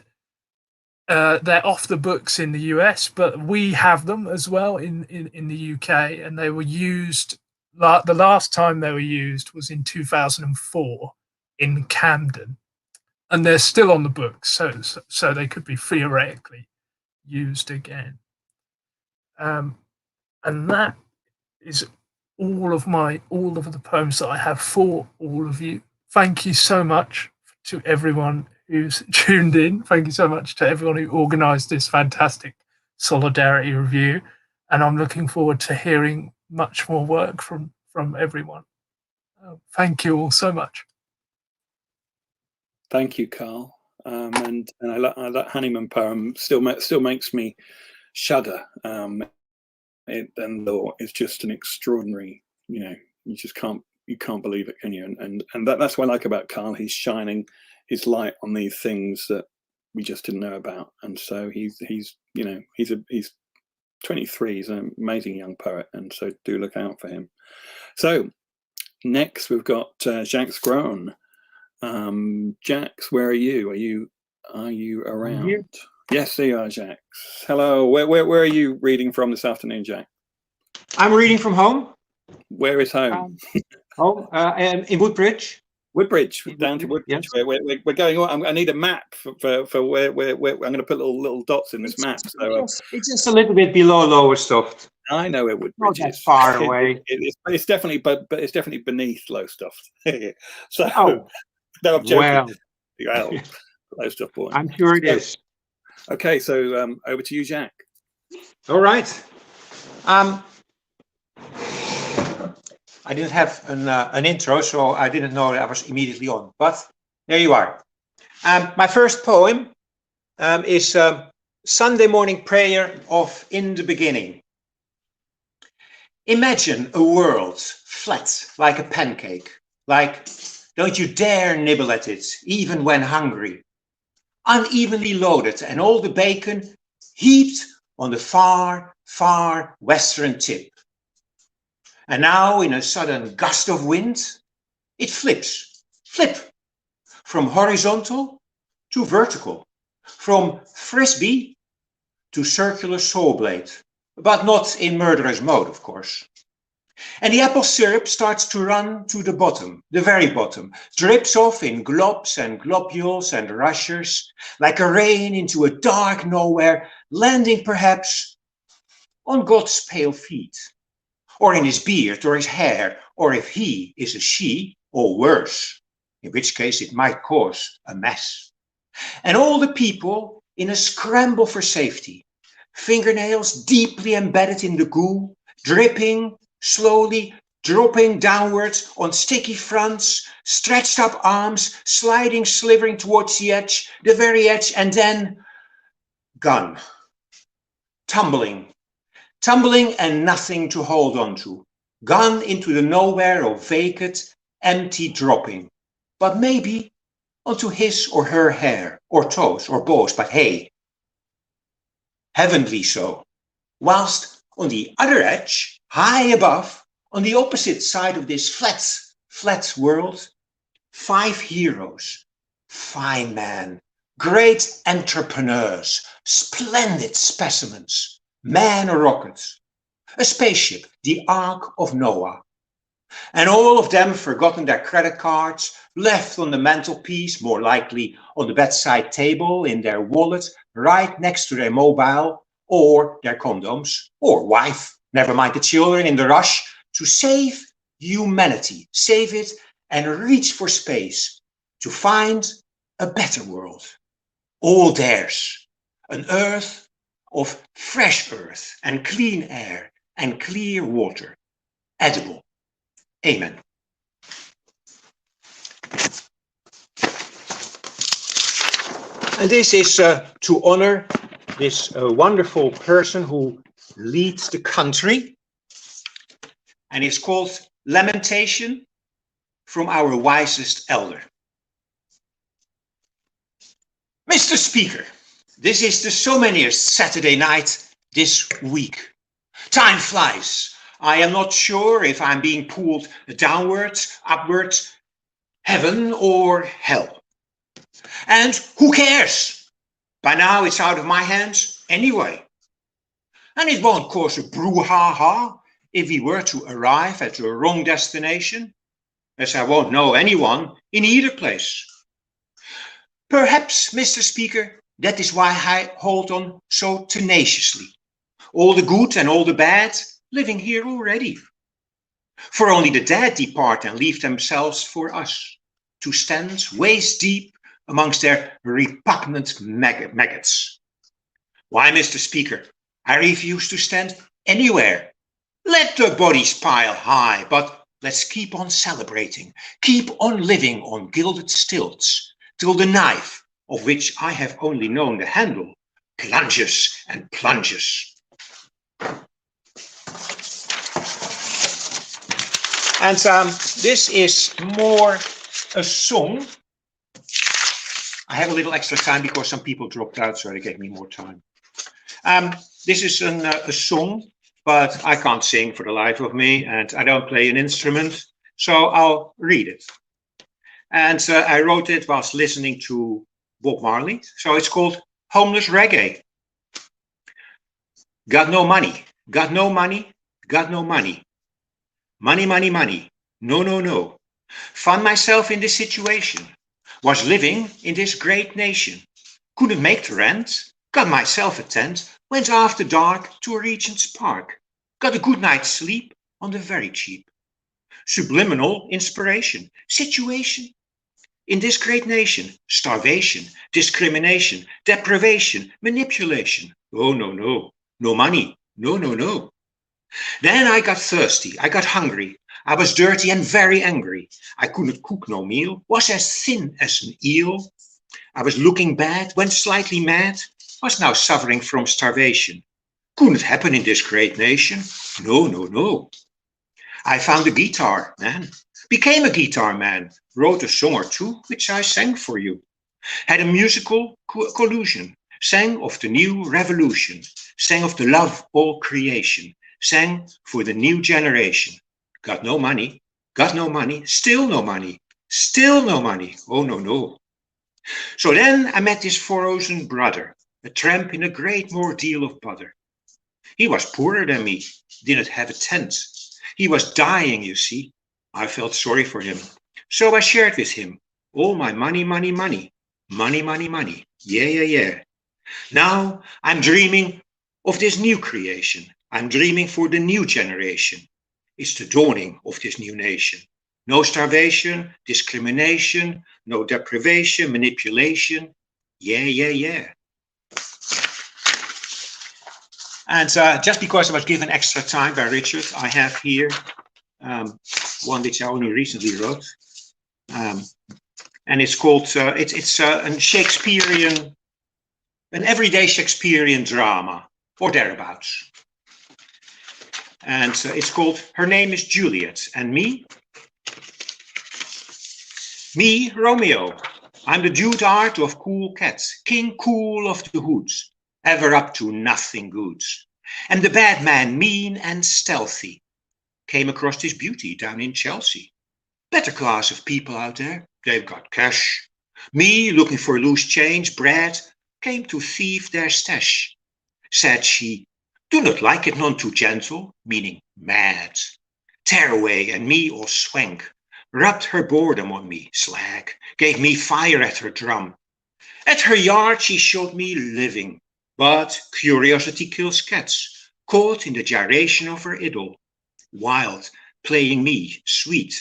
they're off the books in the US, but we have them as well in the UK. And they were used, the last time they were used was in 2004 in Camden. And they're still on the books, so they could be theoretically used again. And that is all of the poems that I have for all of you. Thank you so much to everyone who's tuned in. Thank you so much to everyone who organised this fantastic Solidarity Review. And I'm looking forward to hearing much more work from everyone. Thank you all so much. Thank you, Carl. And that Honeyman poem still makes me shudder. And it's just an extraordinary, you can't believe it, can you? And that's what I like about Carl. He's shining his light on these things that we just didn't know about. And so he's 23. He's an amazing young poet, and so do look out for him. So next we've got Jacques Groen. Jacques, where are you? Are you around? Yes, there you are, Jacques. Hello. Where are you reading from this afternoon, Jack? I'm reading from home. Where is home? In Woodbridge. Woodbridge, down to Woodbridge. Yes. We're going on. I need a map for where I'm going to put little dots in this map. So it's just a little bit below Lowestoft. I know where Woodbridge Not that is. far away. It's definitely, but it's definitely beneath Lowestoft. So oh, no, I'm joking. Well, Lowestoft boy. I'm sure it is. Okay, so over to you, Jack. All right. I didn't have an intro, so I didn't know that I was immediately on. But there you are. My first poem is Sunday morning prayer of In the Beginning. Imagine a world flat like a pancake, like don't you dare nibble at it, even when hungry. Unevenly loaded and all the bacon heaped on the far, far western tip. And now in a sudden gust of wind, it flips, from horizontal to vertical, from frisbee to circular saw blade, but not in murderous mode, of course. And the apple syrup starts to run to the bottom, the very bottom, drips off in globs and globules and rushers, like a rain into a dark nowhere, landing perhaps on God's pale feet, or in his beard or his hair, or if he is a she, or worse, in which case it might cause a mess. And all the people in a scramble for safety, fingernails deeply embedded in the goo, dripping, slowly dropping downwards on sticky fronts, stretched up arms, sliding, slithering towards the edge, the very edge, and then gone. Tumbling and nothing to hold on to. Gone into the nowhere of vacant, empty dropping. But maybe onto his or her hair, or toes, or both, but hey, heavenly so. Whilst on the other edge, high above, on the opposite side of this flat world, 5 heroes, fine men, great entrepreneurs, splendid specimens, man or rocket, a spaceship, the Ark of Noah. And all of them forgotten their credit cards, left on the mantelpiece, more likely on the bedside table, in their wallet, right next to their mobile, or their condoms, or wife, never mind the children, in the rush to save humanity, save it and reach for space, to find a better world. All theirs, an earth of fresh earth and clean air and clear water, edible. Amen. And this is to honor this wonderful person who leads the country, and it's called Lamentation from Our Wisest Elder. Mr. Speaker, this is the so manyest Saturday night this week. Time flies. I am not sure if I'm being pulled downwards, upwards, heaven or hell. And who cares? By now it's out of my hands anyway. And it won't cause a brouhaha if we were to arrive at the wrong destination, as I won't know anyone in either place. Perhaps, Mr. Speaker, that is why I hold on so tenaciously. All the good and all the bad living here already. For only the dead depart and leave themselves for us, to stand waist deep amongst their repugnant maggots. Why, Mr. Speaker, I refuse to stand anywhere. Let the bodies pile high, but let's keep on celebrating, keep on living on gilded stilts, till the knife, of which I have only known the handle, plunges and plunges. And this is more a song. I have a little extra time because some people dropped out, so they gave me more time. This is a song, but I can't sing for the life of me, and I don't play an instrument, so I'll read it. And I wrote it whilst listening to Bob Marley, so it's called Homeless Reggae. Got no money, got no money, got no money. Money, money, money. No, no, no. Found myself in this situation. Was living in this great nation. Couldn't make the rent. Got myself a tent. Went after dark to a Regent's Park. Got a good night's sleep on the very cheap. Subliminal inspiration. Situation. In this great nation. Starvation. Discrimination. Deprivation. Manipulation. Oh, no, no. No money. No, no, no. Then I got thirsty, I got hungry, I was dirty and very angry. I couldn't cook no meal, was as thin as an eel. I was looking bad, went slightly mad, was now suffering from starvation. Couldn't happen in this great nation, no, no, no. I found a guitar, man, became a guitar man, wrote a song or two, which I sang for you. Had a musical collusion, sang of the new revolution, sang of the love all creation. Sang for the new generation. Got no money, still no money, still no money. Oh, no, no. So then I met this frozen brother, a tramp in a great ordeal of bother. He was poorer than me, didn't have a tent. He was dying, you see. I felt sorry for him. So I shared with him all my money, money, money. Money, money, money. Yeah, yeah, yeah. Now I'm dreaming of this new creation. I'm dreaming for the new generation. It's the dawning of this new nation. No starvation, discrimination, no deprivation, manipulation. Yeah, yeah, yeah. And just because I was given extra time by Richard, I have here one which I only recently wrote. And it's called, it's a Shakespearean, an everyday Shakespearean drama, or thereabouts. And it's called Her Name is Juliet. And me, Romeo. I'm the dude art of cool cats, king cool of the hoods, ever up to nothing good. And the bad man, mean and stealthy, came across this beauty down in Chelsea. Better class of people out there, they've got cash. Me, looking for loose change, bread, came to thieve their stash. Said she, do not like it none too gentle, meaning mad. Tear away, and me all swank. Rubbed her boredom on me, slag. Gave me fire at her drum. At her yard she showed me living. But curiosity kills cats. Caught in the gyration of her idol. Wild, playing me, sweet,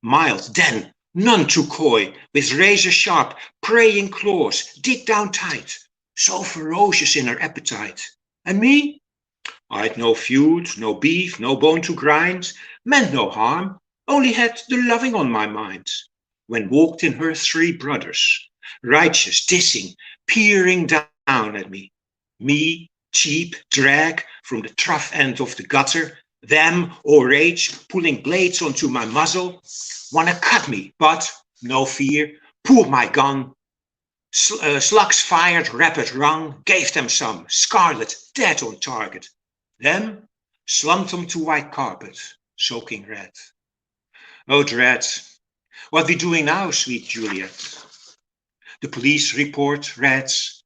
mild. Then, none too coy, with razor-sharp, praying claws, dig down tight. So ferocious in her appetite. And me? I'd no feud, no beef, no bone to grind, meant no harm, only had the loving on my mind. When walked in her three brothers, righteous, dissing, peering down at me. Me, cheap, drag from the trough end of the gutter, them, all rage, pulling blades onto my muzzle. Wanna cut me, but, no fear, pulled my gun. Slugs fired, rapid rung, gave them some, scarlet, dead on target. Then slumped them to white carpet, soaking red. Oh, dread, what we doing now, sweet Juliet? The police report reads,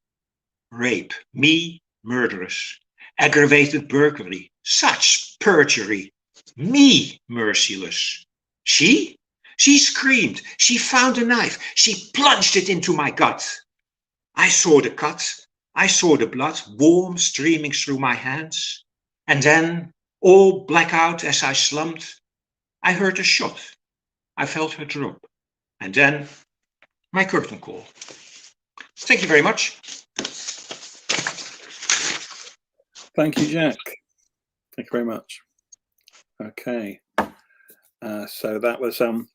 rape, me, murderous, aggravated burglary, such perjury, me, merciless. She screamed, she found a knife, she plunged it into my gut. I saw the cut, I saw the blood, warm, streaming through my hands. And then, all black out as I slumped, I heard a shot. I felt her drop. And then, my curtain call. Thank you very much. Thank you, Jack. Thank you very much. Okay, so that was our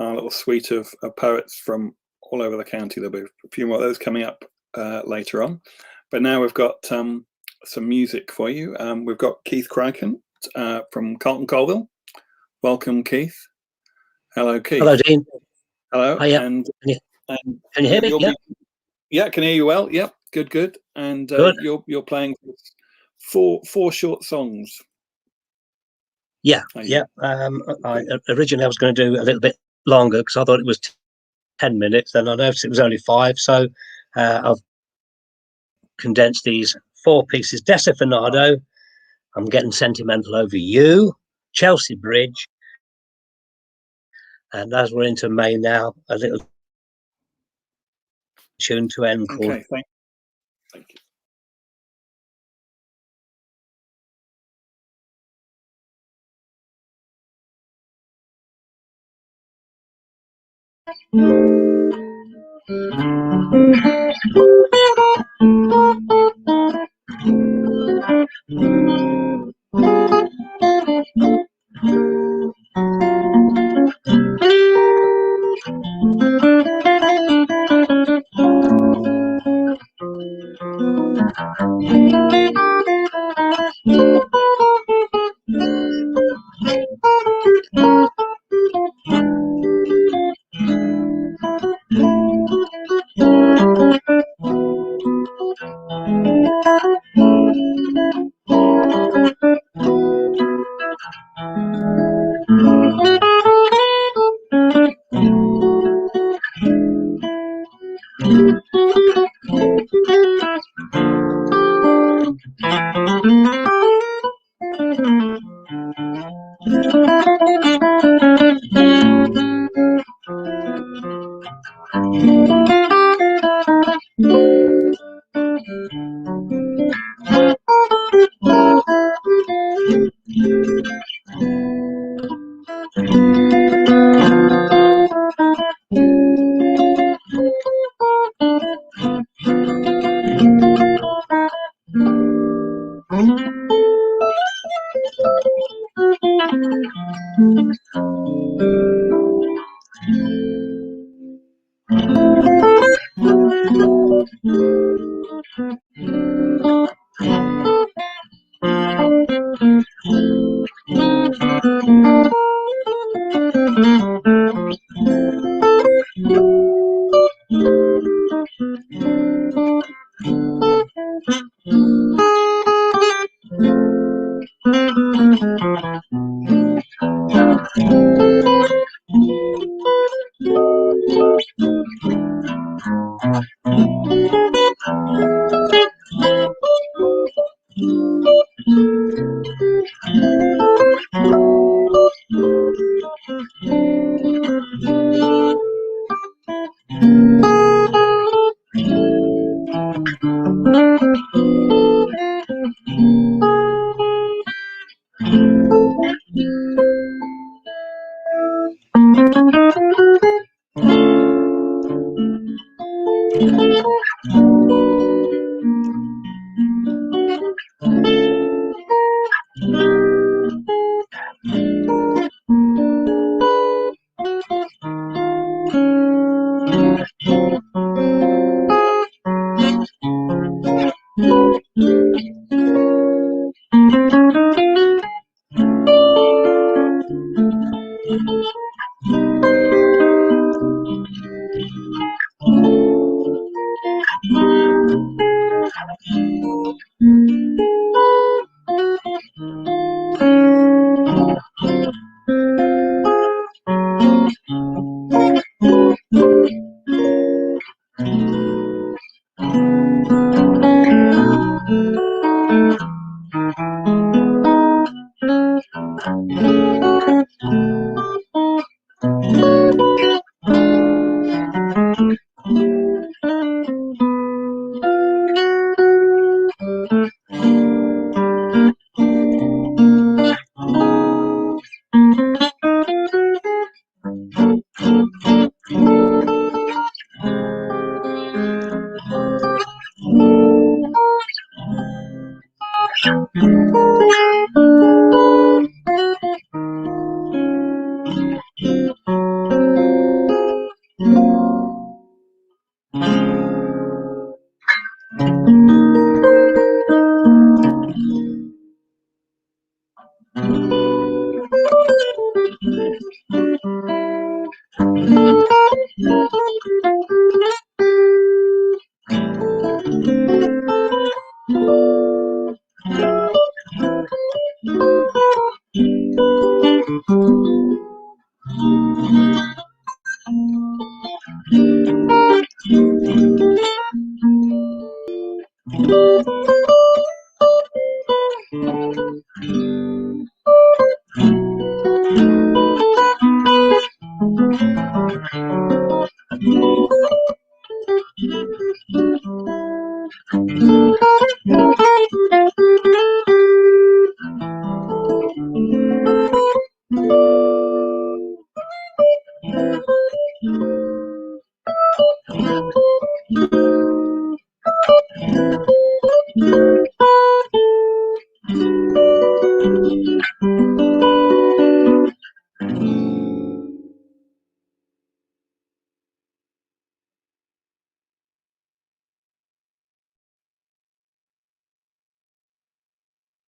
little suite of poets from all over the county. There'll be a few more of those coming up later on, but now we've got some music for you. We've got Keith Crichton from Carlton Colville. Welcome, Keith. Hello, Keith. Hello, Dean. Hello. Hiya. And Can you hear me? Yeah. Yeah, I can hear you well. Yep, good. And Good. you're playing four short songs. Yeah, yeah. Originally, I was going to do a little bit longer because I thought it was 10 minutes. Then I noticed it was only 5, so I've condensed these 4 pieces. Desafinado, I'm Getting Sentimental Over You, Chelsea Bridge, and as we're into May now, a little tune to end called. Okay, thank you.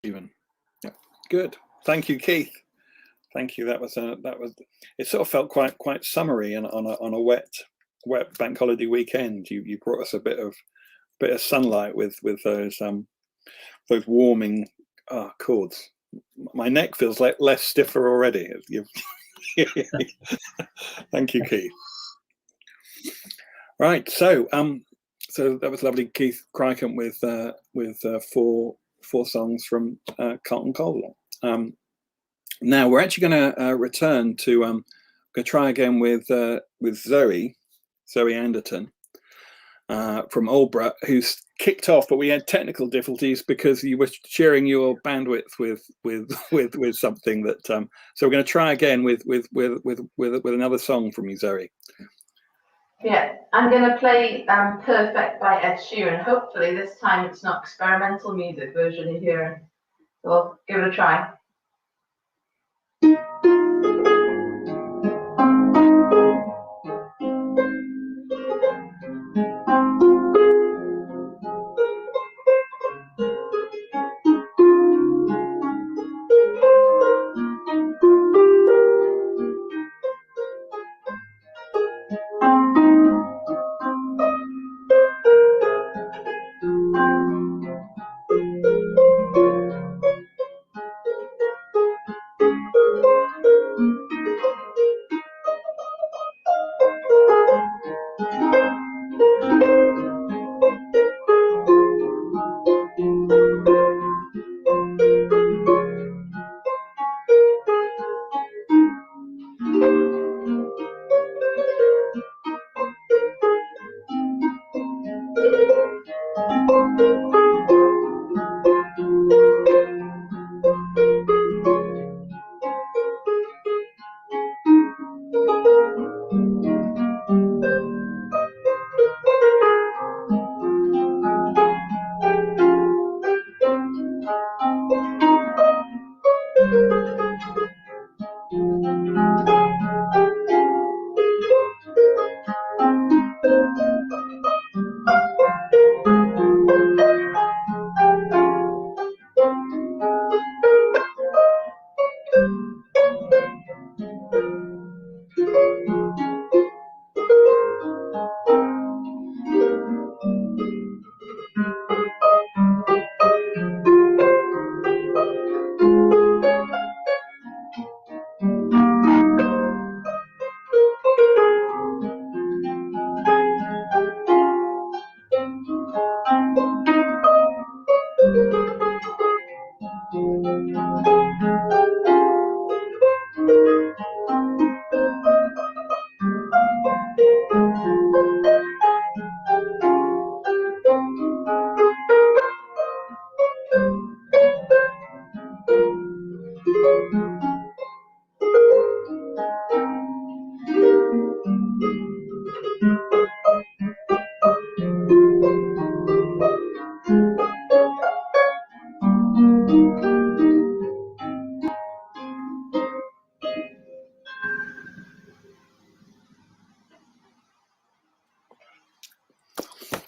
Even. Yeah. Good. Thank you, Keith. Thank you. That was it. Sort of felt quite summery and on a wet bank holiday weekend. You brought us a bit of sunlight with those warming chords. My neck feels less stiffer already. Thank you, Keith. Right. So that was lovely, Keith Crichton with four songs from Carlton Cole. Now we're actually going to return to going to try again with Zoe Anderton from Aldborough, who's kicked off, but we had technical difficulties because you were sharing your bandwidth with something that. So we're going to try again with another song from you, Zoe. Yeah, I'm going to play Perfect by Ed Sheeran. Hopefully this time it's not experimental music version you're hearing. So we'll give it a try.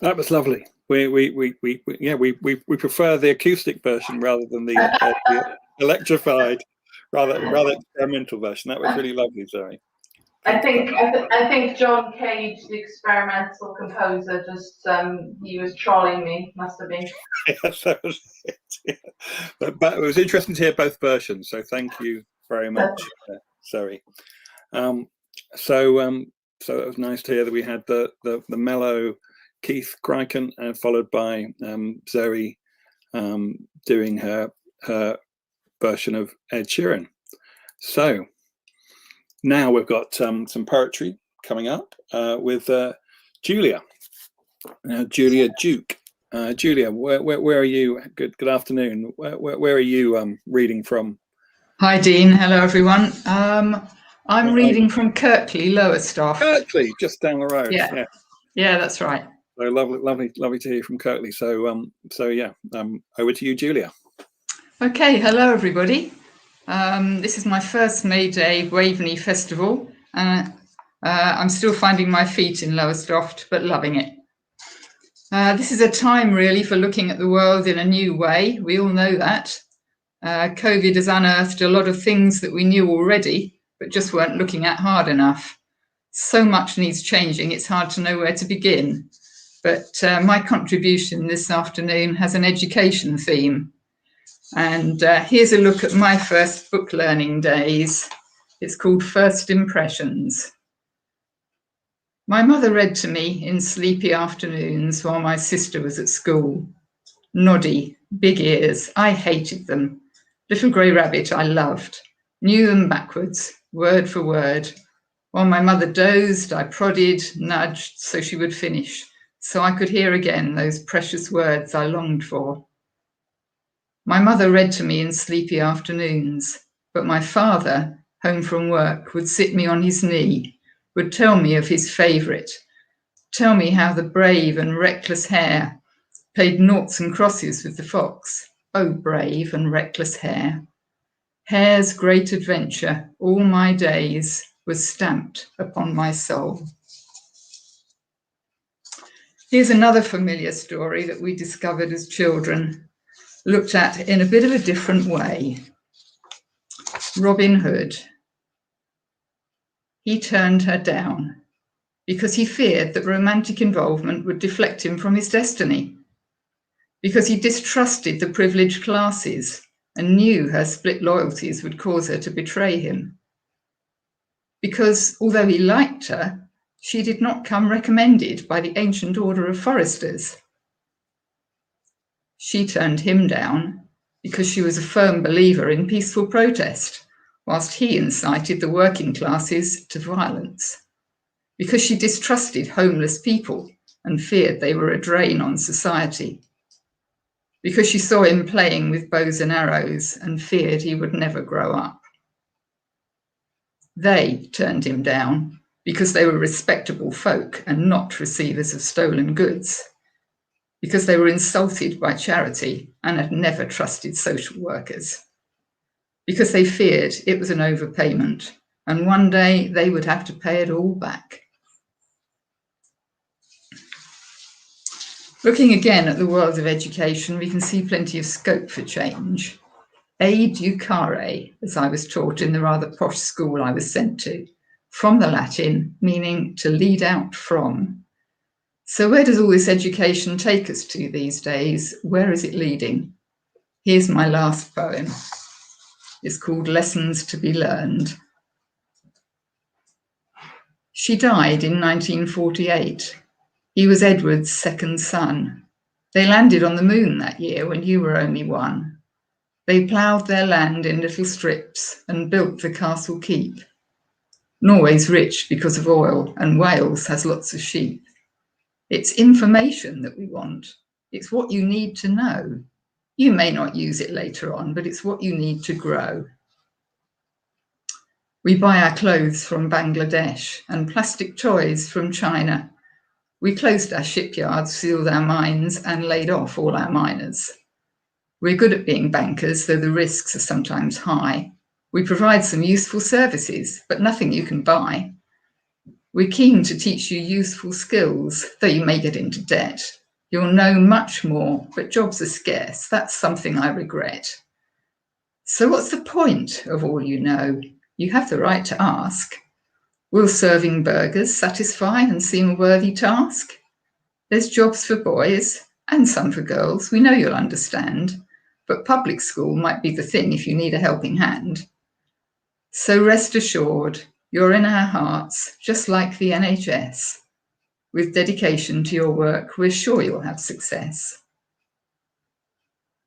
That was lovely. We prefer the acoustic version rather than the electrified, rather experimental version. That was really lovely, Zoe. I think John Cage, the experimental composer, just he was trolling me. Must have been. Yes, that was it. Yeah. But it was interesting to hear both versions. So thank you very much, Zoe. So it was nice to hear that we had the mellow Keith Criken, followed by Zoe doing her version of Ed Sheeran. So now we've got some poetry coming up with Julia. Julia Duke. Julia, where are you? Good afternoon. Where are you reading from? Hi, Dean. Hello, everyone. I'm reading from Kirkley, Lowestoft. Kirkley, just down the road. Yeah, yeah, that's right. So lovely to hear from Kirkley. So over to you, Julia. Okay, hello, everybody. This is my first May Day Waveney Festival. I'm still finding my feet in Lowestoft, but loving it. This is a time really for looking at the world in a new way. We all know that. COVID has unearthed a lot of things that we knew already, but just weren't looking at hard enough. So much needs changing, it's hard to know where to begin. But my contribution this afternoon has an education theme. And here's a look at my first book learning days. It's called First Impressions. My mother read to me in sleepy afternoons while my sister was at school. Noddy, big ears, I hated them. Little Grey Rabbit I loved, knew them backwards, word for word. While my mother dozed, I prodded, nudged, so she would finish, so I could hear again those precious words I longed for. My mother read to me in sleepy afternoons, but my father, home from work, would sit me on his knee, would tell me of his favourite, tell me how the brave and reckless hare played noughts and crosses with the fox. Oh, brave and reckless hare. Hare's great adventure, all my days, was stamped upon my soul. Here's another familiar story that we discovered as children, looked at in a bit of a different way. Robin Hood. He turned her down because he feared that romantic involvement would deflect him from his destiny, because he distrusted the privileged classes and knew her split loyalties would cause her to betray him. Because although he liked her, she did not come recommended by the ancient order of foresters. She turned him down because she was a firm believer in peaceful protest, whilst he incited the working classes to violence. Because she distrusted homeless people and feared they were a drain on society. Because she saw him playing with bows and arrows and feared he would never grow up. They turned him down because they were respectable folk and not receivers of stolen goods, because they were insulted by charity and had never trusted social workers, because they feared it was an overpayment and one day they would have to pay it all back. Looking again at the world of education, we can see plenty of scope for change. Educare, as I was taught in the rather posh school I was sent to, from the Latin, meaning to lead out from. So where does all this education take us to these days? Where is it leading? Here's my last poem. It's called Lessons to be Learned. She died in 1948. He was Edward's second son. They landed on the moon that year when you were only one. They ploughed their land in little strips and built the castle keep. Norway's rich because of oil and Wales has lots of sheep. It's information that we want. It's what you need to know. You may not use it later on, but it's what you need to grow. We buy our clothes from Bangladesh and plastic toys from China. We closed our shipyards, sealed our mines, and laid off all our miners. We're good at being bankers, though the risks are sometimes high. We provide some useful services, but nothing you can buy. We're keen to teach you useful skills, though you may get into debt. You'll know much more, but jobs are scarce. That's something I regret. So what's the point of all you know? You have the right to ask. Will serving burgers satisfy and seem a worthy task? There's jobs for boys and some for girls. We know you'll understand, but public school might be the thing if you need a helping hand. So rest assured, you're in our hearts, just like the NHS. With dedication to your work, we're sure you'll have success.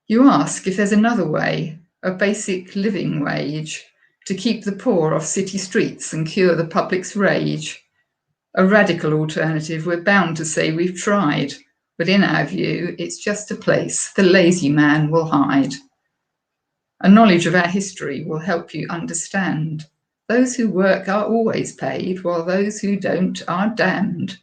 You ask if there's another way, a basic living wage, to keep the poor off city streets and cure the public's rage. A radical alternative, we're bound to say we've tried, but in our view, it's just a place the lazy man will hide. A knowledge of our history will help you understand. Those who work are always paid, while those who don't are damned.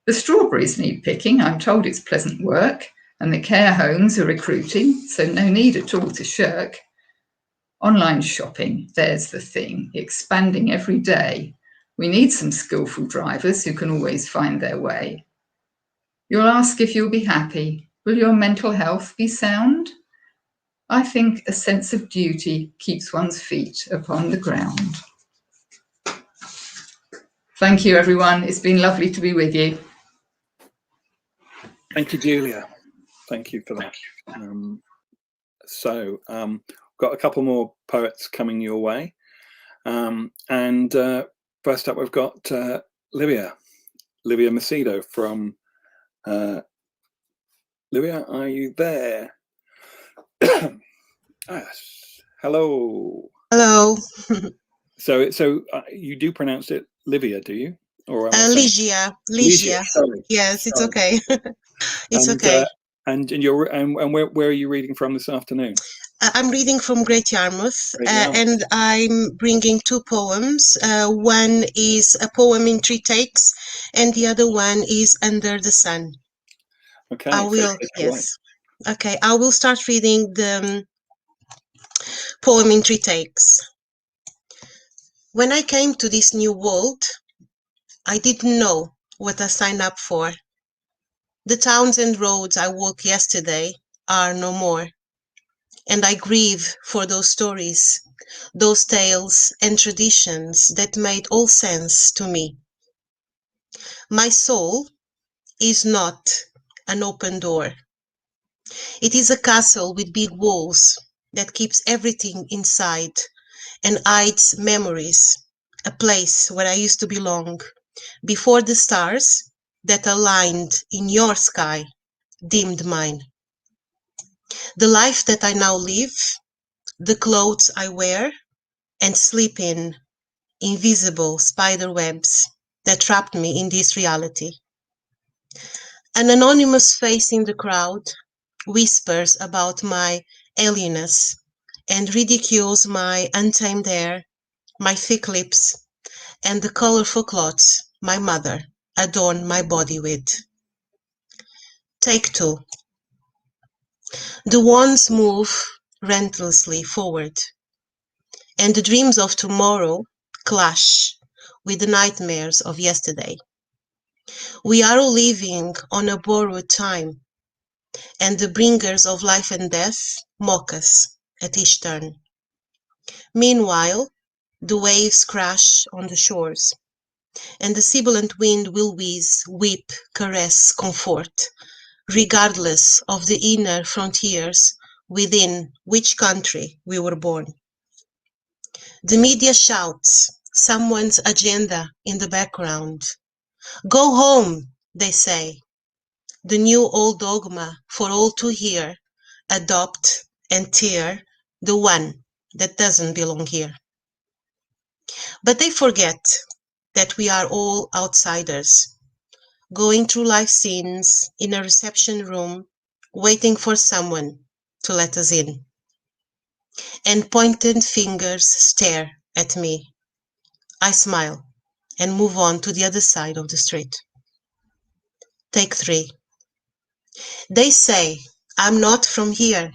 The strawberries need picking. I'm told it's pleasant work, and the care homes are recruiting, so no need at all to shirk. Online shopping, there's the thing, expanding every day. We need some skillful drivers who can always find their way. You'll ask if you'll be happy. Will your mental health be sound? I think a sense of duty keeps one's feet upon the ground. Thank you, everyone. It's been lovely to be with you. Thank you, Julia. Thank you for that. Got a couple more poets coming your way. First up, we've got Livia Macedo from... Livia, are you there? Yes. Hello. Hello. So you do pronounce it Livia, do you? Or Ligia. Sorry. Yes, it's okay. It's okay. And you're where are you reading from this afternoon? I'm reading from Great Yarmouth, and I'm bringing two poems. One is a poem in 3 takes, and the other one is Under the Sun. Okay. I will. Yes. Okay. I will start reading the poem in 3 takes. When I came to this new world, I didn't know what I signed up for. The towns and roads I walked yesterday are no more, and I grieve for those stories, those tales and traditions that made all sense to me. My soul is not an open door. It is a castle with big walls that keeps everything inside and hides memories, a place where I used to belong, before the stars that aligned in your sky dimmed mine. The life that I now live, the clothes I wear and sleep in, invisible spider webs that trapped me in this reality. An anonymous face in the crowd whispers about my alienness and ridicules my untamed hair, my thick lips, and the colorful clothes my mother adorned my body with. Take 2. The wands move relentlessly forward, and the dreams of tomorrow clash with the nightmares of yesterday. We are all living on a borrowed time, and the bringers of life and death mock us at each turn. Meanwhile, the waves crash on the shores, and the sibilant wind will whiz, weep, caress, comfort, regardless of the inner frontiers within which country we were born. The media shouts someone's agenda in the background. Go home, they say. The new old dogma for all to hear, adopt and tear the one that doesn't belong here. But they forget that we are all outsiders, going through life scenes in a reception room, waiting for someone to let us in. And pointed fingers stare at me. I smile and move on to the other side of the street. Take 3. They say I'm not from here,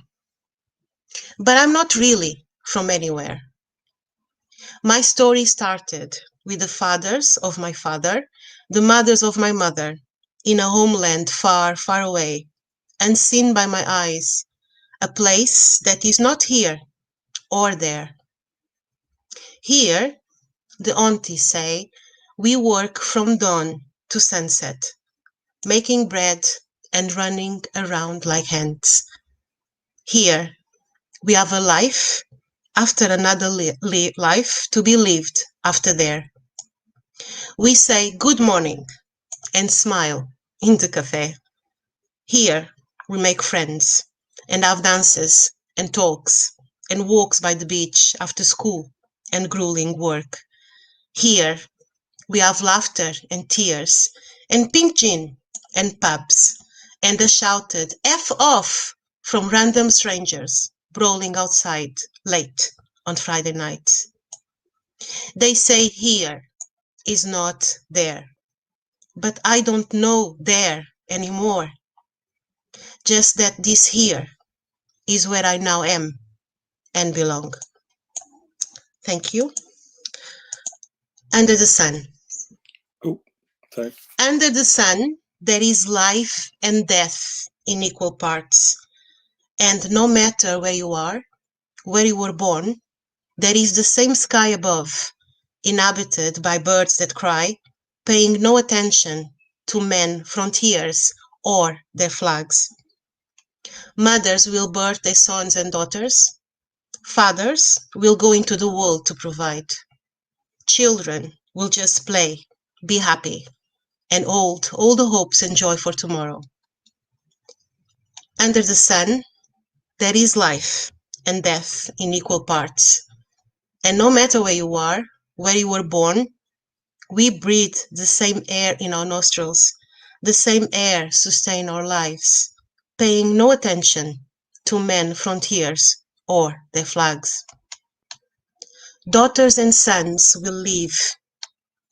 but I'm not really from anywhere. My story started with the fathers of my father, the mothers of my mother, in a homeland far, far away, unseen by my eyes, a place that is not here or there. Here, the aunties say, we work from dawn to sunset, making bread and running around like hens. Here, we have a life after another life to be lived after there. We say good morning and smile in the cafe. Here, we make friends and have dances and talks and walks by the beach after school and grueling work. Here, we have laughter and tears and pink gin and pubs and a shouted F off from random strangers brawling outside late on Friday nights. They say here is not there, but I don't know there anymore. Just that this here is where I now am and belong. Thank you. Under the sun. Oh, sorry. Under the sun, there is life and death in equal parts. And no matter where you are, where you were born, there is the same sky above, inhabited by birds that cry, paying no attention to men, frontiers, or their flags. Mothers will birth their sons and daughters. Fathers will go into the world to provide. Children will just play, be happy, and hold all the hopes and joy for tomorrow. Under the sun, there is life and death in equal parts. And no matter where you are, where you were born, we breathe the same air in our nostrils, the same air sustain our lives, paying no attention to men, frontiers, or their flags. Daughters and sons will leave,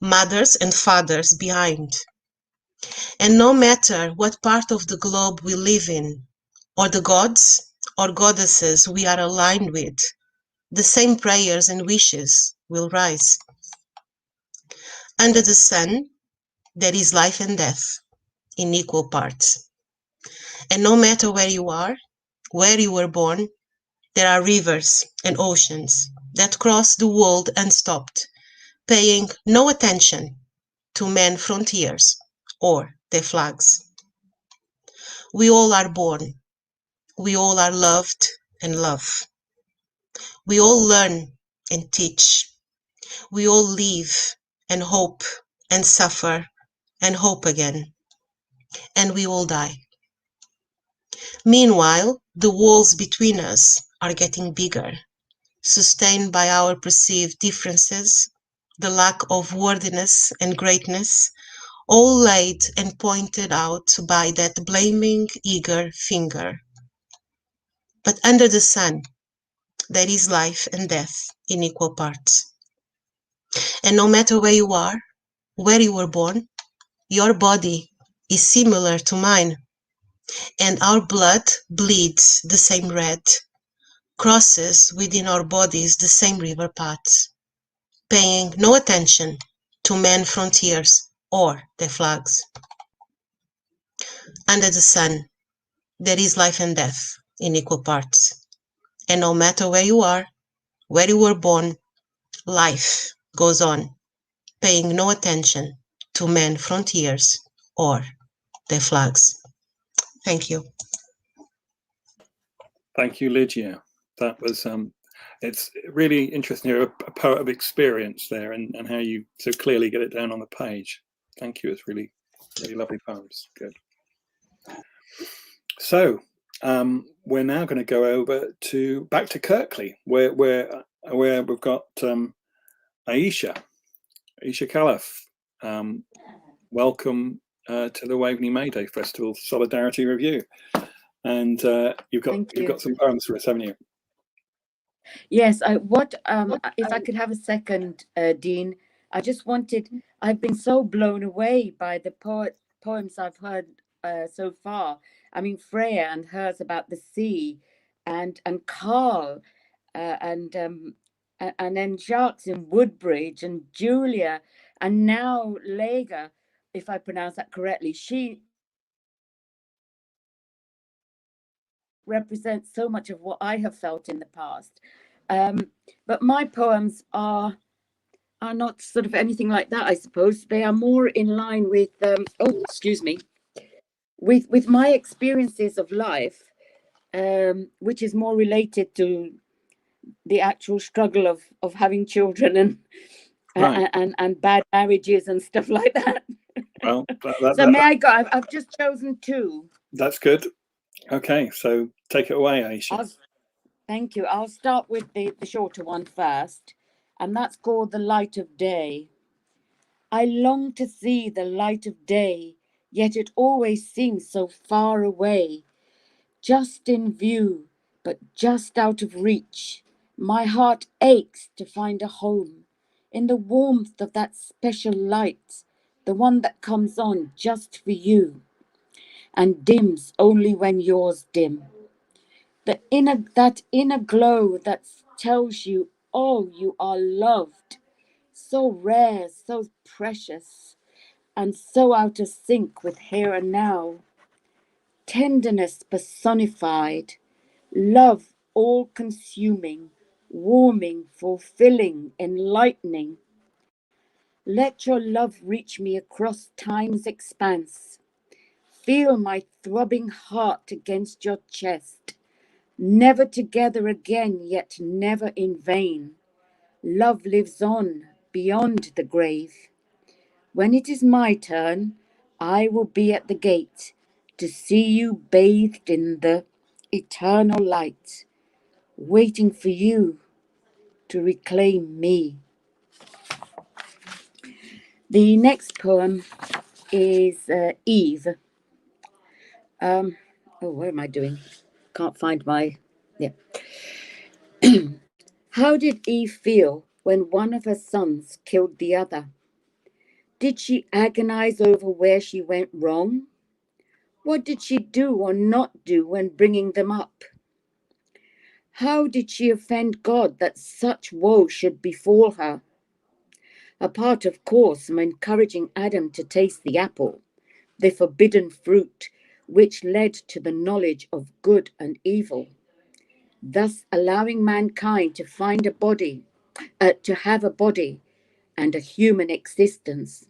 mothers and fathers behind. And no matter what part of the globe we live in, or the gods or goddesses we are aligned with, the same prayers and wishes will rise. Under the sun, there is life and death in equal parts. And no matter where you are, where you were born, there are rivers and oceans that cross the world unstopped, paying no attention to men, frontiers, or their flags. We all are born. We all are loved and love. We all learn and teach. We all live and hope and suffer and hope again. And we all die. Meanwhile, the walls between us are getting bigger, sustained by our perceived differences, the lack of worthiness and greatness, all laid and pointed out by that blaming, eager finger. But under the sun, there is life and death in equal parts. And no matter where you are, where you were born, your body is similar to mine, and our blood bleeds the same red, crosses within our bodies the same river paths, paying no attention to men, frontiers, or their flags. Under the sun, there is life and death in equal parts. And no matter where you are, where you were born, life goes on, paying no attention to men, frontiers, or their flags. Thank you. Thank you, Lydia. That was it's really interesting. You're a poet of experience there, and how you so clearly get it down on the page. Thank you. It's really, really lovely poems. Good. So we're now going to go over back to Kirkley, where we've got Aisha Calaf. Welcome to the Waveney May Day Festival Solidarity Review, and you've got some poems for us, haven't you? Yes. If I could have a second, Dean? I just wanted. I've been so blown away by the poems I've heard so far. I mean, Freya and hers about the sea, and Carl, and and then Jacques in Woodbridge, and Julia, and now Lega, if I pronounce that correctly. She represents so much of what I have felt in the past. But my poems are not sort of anything like that, I suppose. They are more in line with, with my experiences of life, which is more related to the actual struggle of having children and Right. and bad marriages and stuff like that. Well, So may I go? I've just chosen two. That's good. Okay, so take it away, Aisha. Thank you. I'll start with the shorter one first, and that's called The Light of Day. I long to see the light of day, yet it always seems so far away. Just in view, but just out of reach. My heart aches to find a home in the warmth of that special light, the one that comes on just for you and dims only when yours dim. That inner glow that tells you, oh, you are loved, so rare, so precious, and so out of sync with here and now. Tenderness personified, love all consuming, warming, fulfilling, enlightening. Let your love reach me across time's expanse. Feel my throbbing heart against your chest. Never together again, yet never in vain. Love lives on beyond the grave. When it is my turn, I will be at the gate to see you bathed in the eternal light, waiting for you to reclaim me. The next poem is Eve. What am I doing? Can't find my... Yeah. How did Eve feel when one of her sons killed the other? Did she agonize over where she went wrong? What did she do or not do when bringing them up? How did she offend God that such woe should befall her? Apart, of course, from encouraging Adam to taste the apple, the forbidden fruit, which led to the knowledge of good and evil, thus allowing mankind to find a body, to have a body and a human existence.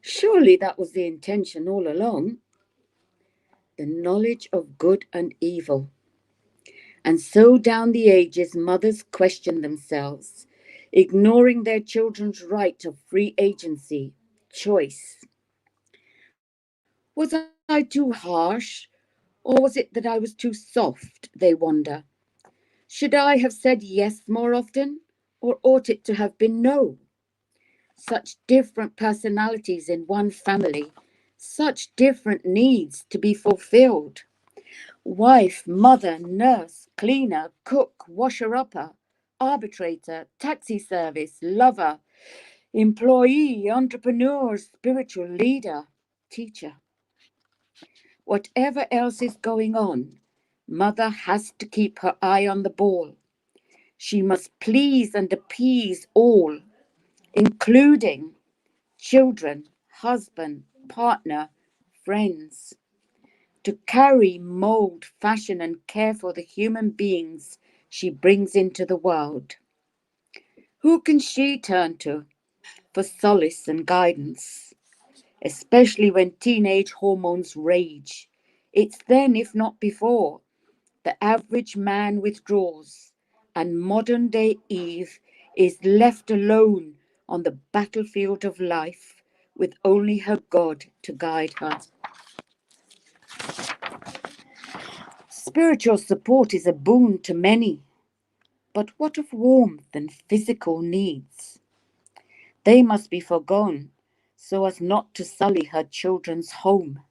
Surely that was the intention all along. The knowledge of good and evil. And so down the ages, mothers question themselves, ignoring their children's right of free agency, choice. Was I too harsh, or was it that I was too soft, they wonder? Should I have said yes more often, or ought it to have been no? Such different personalities in one family, such different needs to be fulfilled. Wife, mother, nurse, cleaner, cook, washer-upper, arbitrator, taxi service, lover, employee, entrepreneur, spiritual leader, teacher. Whatever else is going on, mother has to keep her eye on the ball. She must please and appease all, including children, husband, partner, friends. To carry, mold, fashion, and care for the human beings she brings into the world. Who can she turn to for solace and guidance? Especially when teenage hormones rage. It's then, if not before, the average man withdraws, and modern day Eve is left alone on the battlefield of life with only her God to guide her. Spiritual support is a boon to many, but what of warmth and physical needs? They must be forgone so as not to sully her children's home.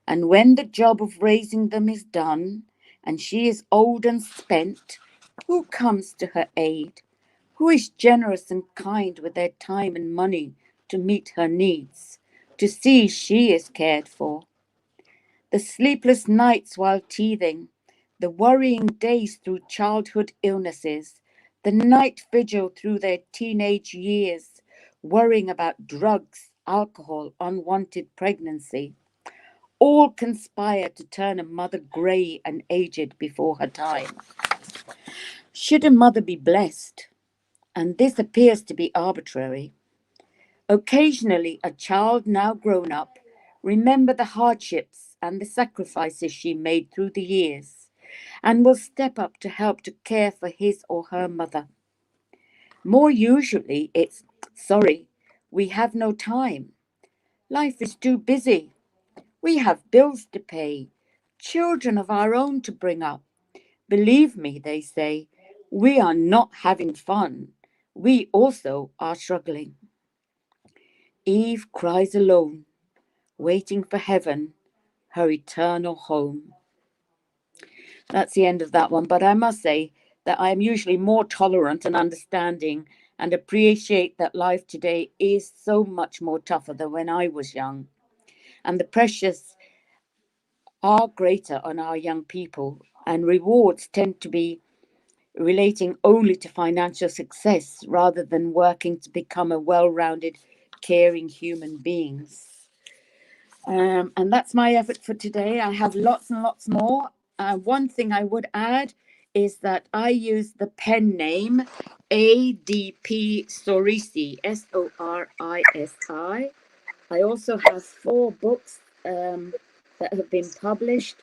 And when the job of raising them is done, and she is old and spent, who comes to her aid? Who is generous and kind with their time and money to meet her needs, to see she is cared for? The sleepless nights while teething, the worrying days through childhood illnesses, the night vigil through their teenage years, worrying about drugs, alcohol, unwanted pregnancy, all conspire to turn a mother grey and aged before her time. Should a mother be blessed, and this appears to be arbitrary, occasionally a child now grown up remember the hardships and the sacrifices she made through the years, and will step up to help to care for his or her mother. More usually it's, sorry, we have no time. Life is too busy. We have bills to pay, children of our own to bring up. Believe me, they say, we are not having fun. We also are struggling. Eve cries alone, waiting for heaven, her eternal home. That's the end of that one. But I must say that I am usually more tolerant and understanding and appreciate that life today is so much more tougher than when I was young. And the pressures are greater on our young people, and rewards tend to be relating only to financial success rather than working to become a well-rounded, caring human beings. And that's my effort for today. I have lots and lots more. One thing I would add is that I use the pen name ADP Sorisi, Sorisi. I also have 4 books that have been published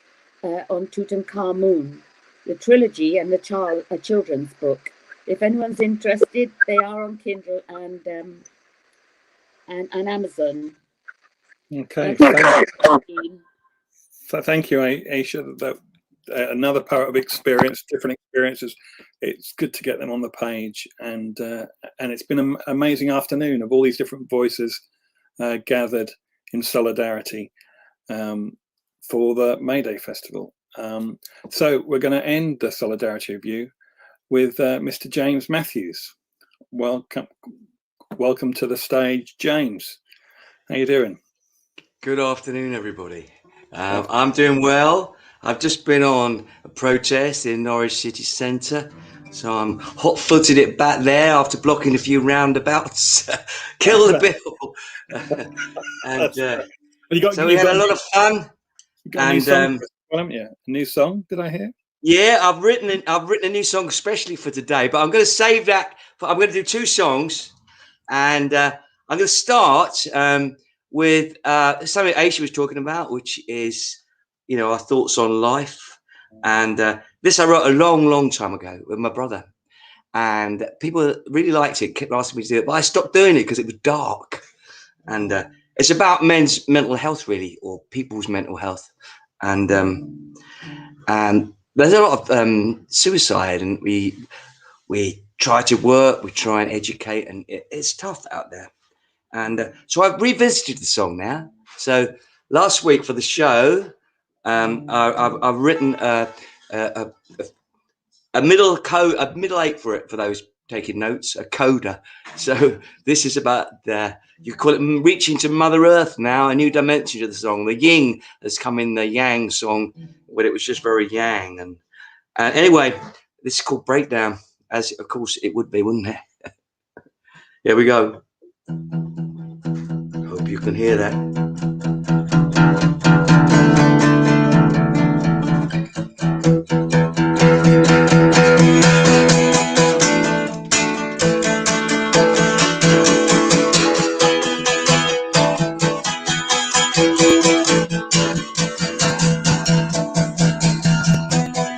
on Tutankhamun, the trilogy and a children's book. If anyone's interested, they are on Kindle and Amazon. Okay. Thank you, Aisha. That another part of experience, different experiences. It's good to get them on the page, and it's been an amazing afternoon of all these different voices gathered in solidarity for the May Day Festival. So we're going to end the solidarity review with Mr. James Matthews. Welcome to the stage, James. How you doing? Good afternoon, everybody. I'm doing well. I've just been on a protest in Norwich City Centre, so I'm hot-footed it back there after blocking a few roundabouts. Kill the bill. And so we had a lot of fun. You got a new song, haven't you? A new song, did I hear? Yeah, I've written a new song especially for today, but I'm going to save that. I'm going to do 2 songs, and I'm going to start with something Aisha was talking about, which is, our thoughts on life. And this I wrote a long time ago with my brother, and people really liked it, kept asking me to do it, but I stopped doing it because it was dark. And it's about men's mental health, really, or people's mental health. And there's a lot of suicide, and we try to work, we try and educate, and it's tough out there. And so I've revisited the song now. So last week for the show, I've written a middle 8 for it, for those taking notes, a coda. So this is about you call it reaching to Mother Earth now, a new dimension to the song. The yin has come in the yang song, when it was just very yang. And anyway, this is called Breakdown, as of course it would be, wouldn't it? Here we go. Hope you can hear that.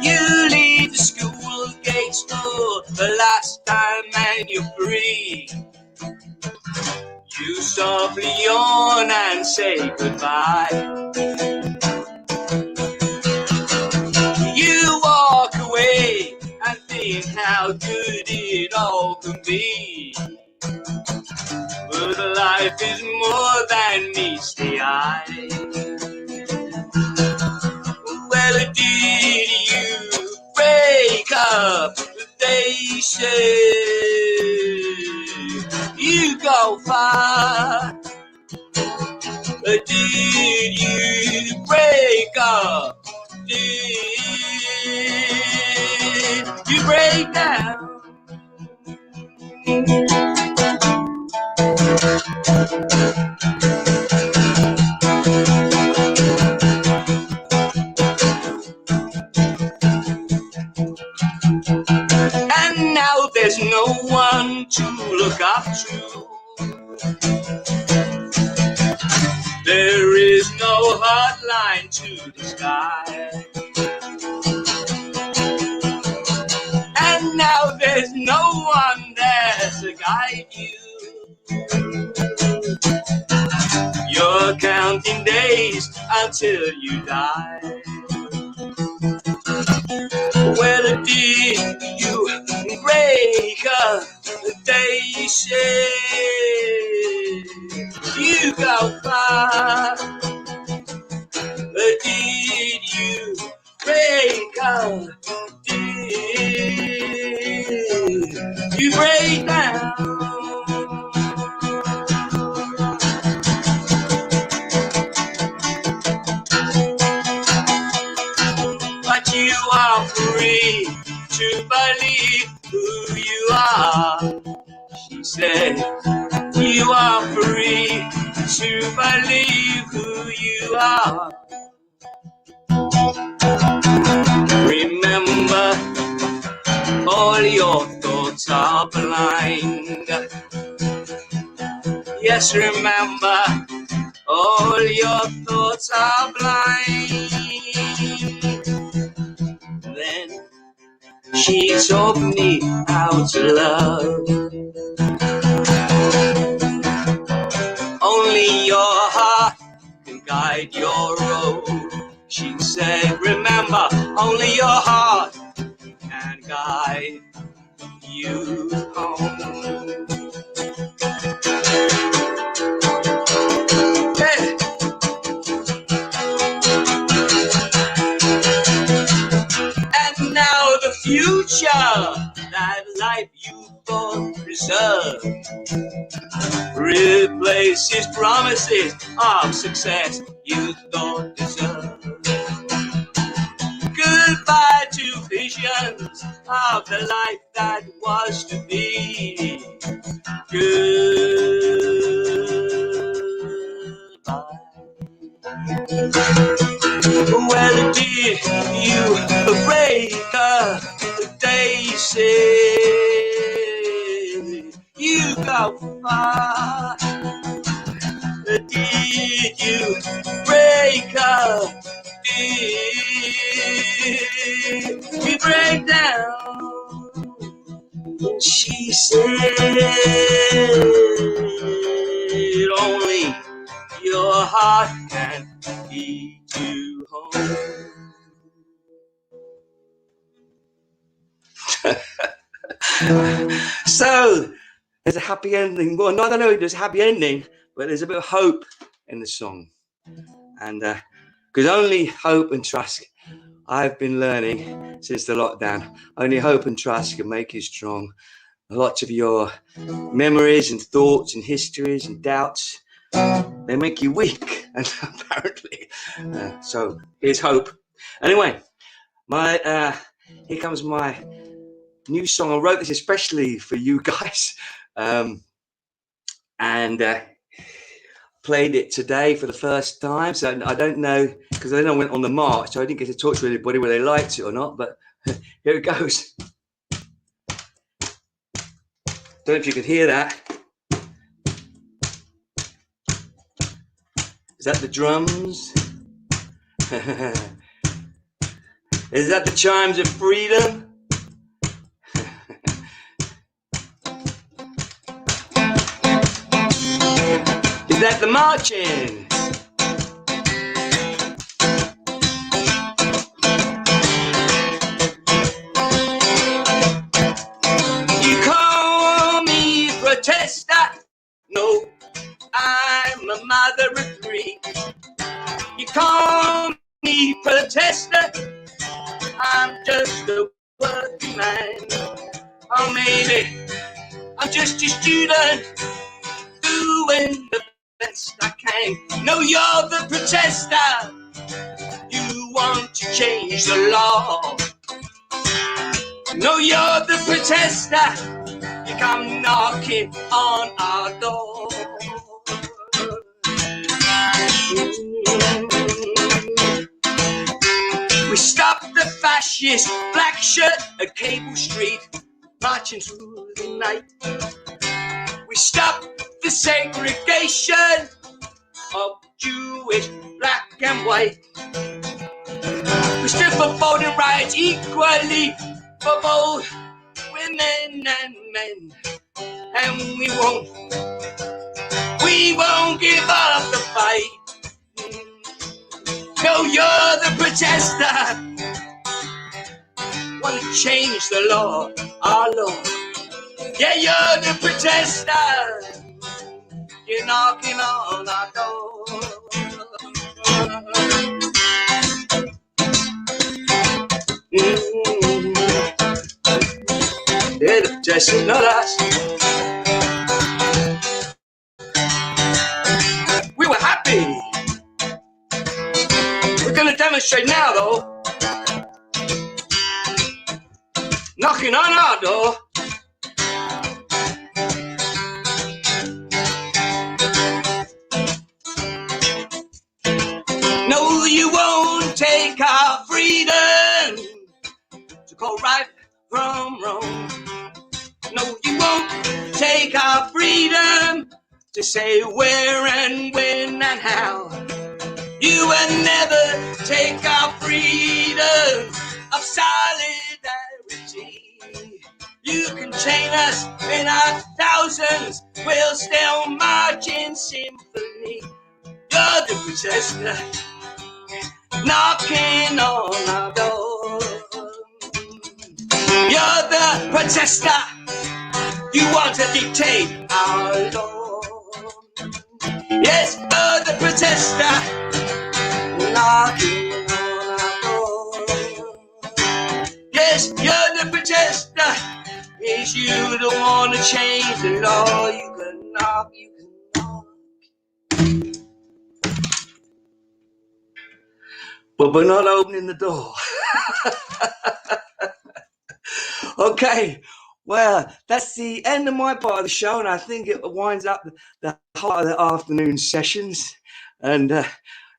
You leave the school gates for the last time and you're free. You softly yawn and say goodbye. You walk away and think how good it all can be. But life is more than meets the eye. Well, did you break up? They say you go far. Did you break up? Did you break down? And now there's no one to look up to. There is no hotline to the sky. And now there's no one there to guide you. You're counting days until you die. Well, did you break up the day you said you go far? Did you break up? Did you break down? But you are free to believe who you are. She said, you are free to believe who you are. Remember, all your thoughts are blind. Yes, remember, all your thoughts are blind. Then she taught me how to love. Only your heart can guide your road. She said, remember, only your heart can guide you home. Hey. And now the future, that life you thought preserved, replaces promises of success you thought deserved. Goodbye to visions of the life that was to be. Goodbye. Well, did you break up the day you said you go far? Did you break up? Did you break down? She said, only your heart can lead you home. So there's a happy ending. Well, no, I don't know if there's a happy ending, but there's a bit of hope in the song. And because only hope and trust, I've been learning since the lockdown, only hope and trust can make you strong. Lots of your memories and thoughts and histories and doubts, they make you weak, and apparently. So here's hope. Anyway, here comes my new song. I wrote this especially for you guys, and played it today for the first time. So I don't know, because then I went on the march, so I didn't get to talk to anybody whether they liked it or not. But here it goes. Don't know if you could hear that. Is that the drums? Is that the chimes of freedom? Is that the marching? You call me protester? No, I'm a mother of three. You call me protester? I'm just a working man. Or maybe I'm just a student doing the best I can. No, you're the protester. You want to change the law. No, you're the protester. You come knocking on our door. We stopped the fascist black shirt at Cable Street, marching through the night. We stopped the segregation of Jewish, black and white. We stood for voting rights equally for both women and men. And we won't give up the fight. No, you're the protester. Want to change the law, our law. Yeah, you're the protester. You're knocking on our door. They're the protester, not us. We were happy. We're gonna demonstrate now, though. Knocking on our door. No, you won't take our freedom to call right from wrong. No, you won't take our freedom to say where and when and how. You will never take our freedom of solidarity. You can chain us in our thousands, we'll still march in symphony. You're the protester, knocking on our door. You're the protester, you want to dictate our law. Yes, you're the protester, knocking on our door. Yes, you're the protester, yes, you don't want to change the law. You can knock, you can knock, but we're not opening the door. Okay, well, that's the end of my part of the show, and I think it winds up the whole of the afternoon sessions. And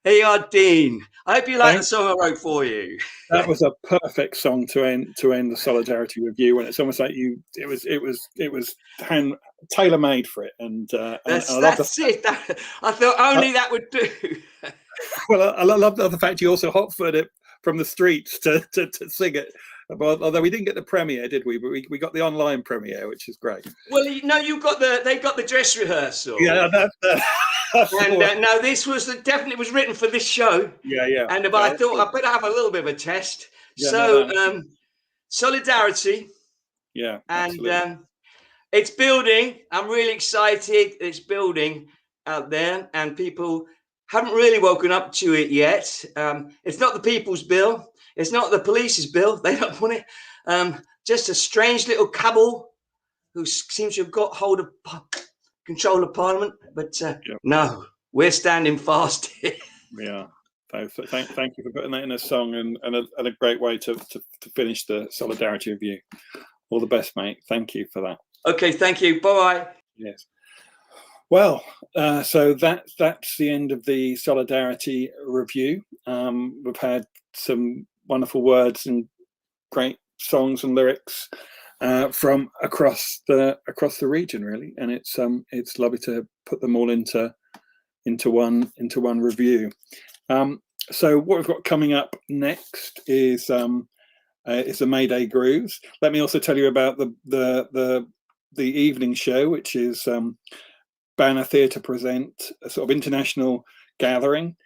here you are, Dean. I hope you like the song I wrote for you. That was a perfect song to end the Solidarity Review, and it's almost like it was tailor made for it. And that's it. I thought only that would do. Well, I love the fact you also hotfooted it from the streets to sing it. Well, although we didn't get the premiere, did we? But we got the online premiere, which is great. Well, they got the dress rehearsal. Yeah, and no, this was definitely was written for this show. Yeah. And but I thought I'd better have a little bit of a test. Yeah, so solidarity. Yeah, and it's building. I'm really excited. It's building out there, and people haven't really woken up to it yet. It's not the people's bill. It's not the police's bill. They don't want it. Just a strange little cabal who seems to have got hold of control of Parliament. But no, we're standing fast here. Yeah. So thank you for putting that in a song and a great way to finish the Solidarity Review. All the best, mate. Thank you for that. Okay, thank you. Bye-bye. Yes. Well, so that's the end of the Solidarity Review. We've had some wonderful words and great songs and lyrics from across the region, really, and it's lovely to put them all into one review. So what we've got coming up next is the May Day Grooves. Let me also tell you about the evening show, which is Banner Theatre present a sort of international gathering,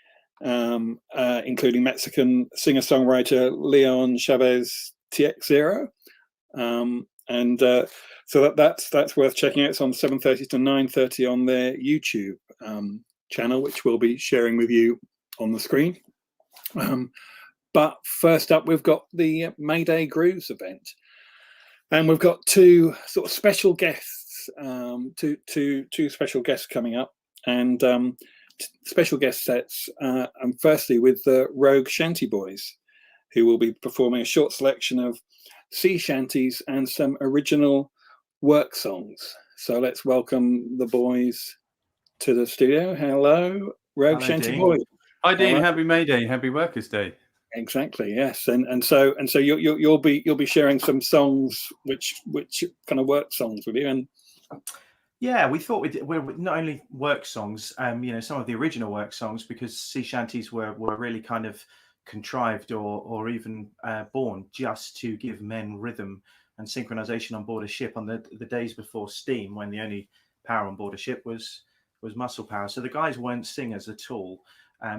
including Mexican singer-songwriter Leon Chavez TX0, and so that's worth checking out. It's on 7:30 to 9:30 on their YouTube channel, which we'll be sharing with you on the screen. But first up, we've got the May Day Grooves event, and we've got two sort of special guests, two special guests coming up, and special guest sets. And firstly, with the Rogue Shanty Boys, who will be performing a short selection of sea shanties and some original work songs. So let's welcome the boys to the studio. Hello, Rogue Hello, Shanty Dean. boys. Hi, Dean. Hello. Happy May Day. Happy Workers' Day. Exactly. Yes. And so you'll be sharing some songs which kind of work songs with you. And yeah, we thought we're not only work songs, some of the original work songs, because sea shanties were really kind of contrived or even born just to give men rhythm and synchronization on board a ship on the days before steam, when the only power on board a ship was muscle power. So the guys weren't singers at all,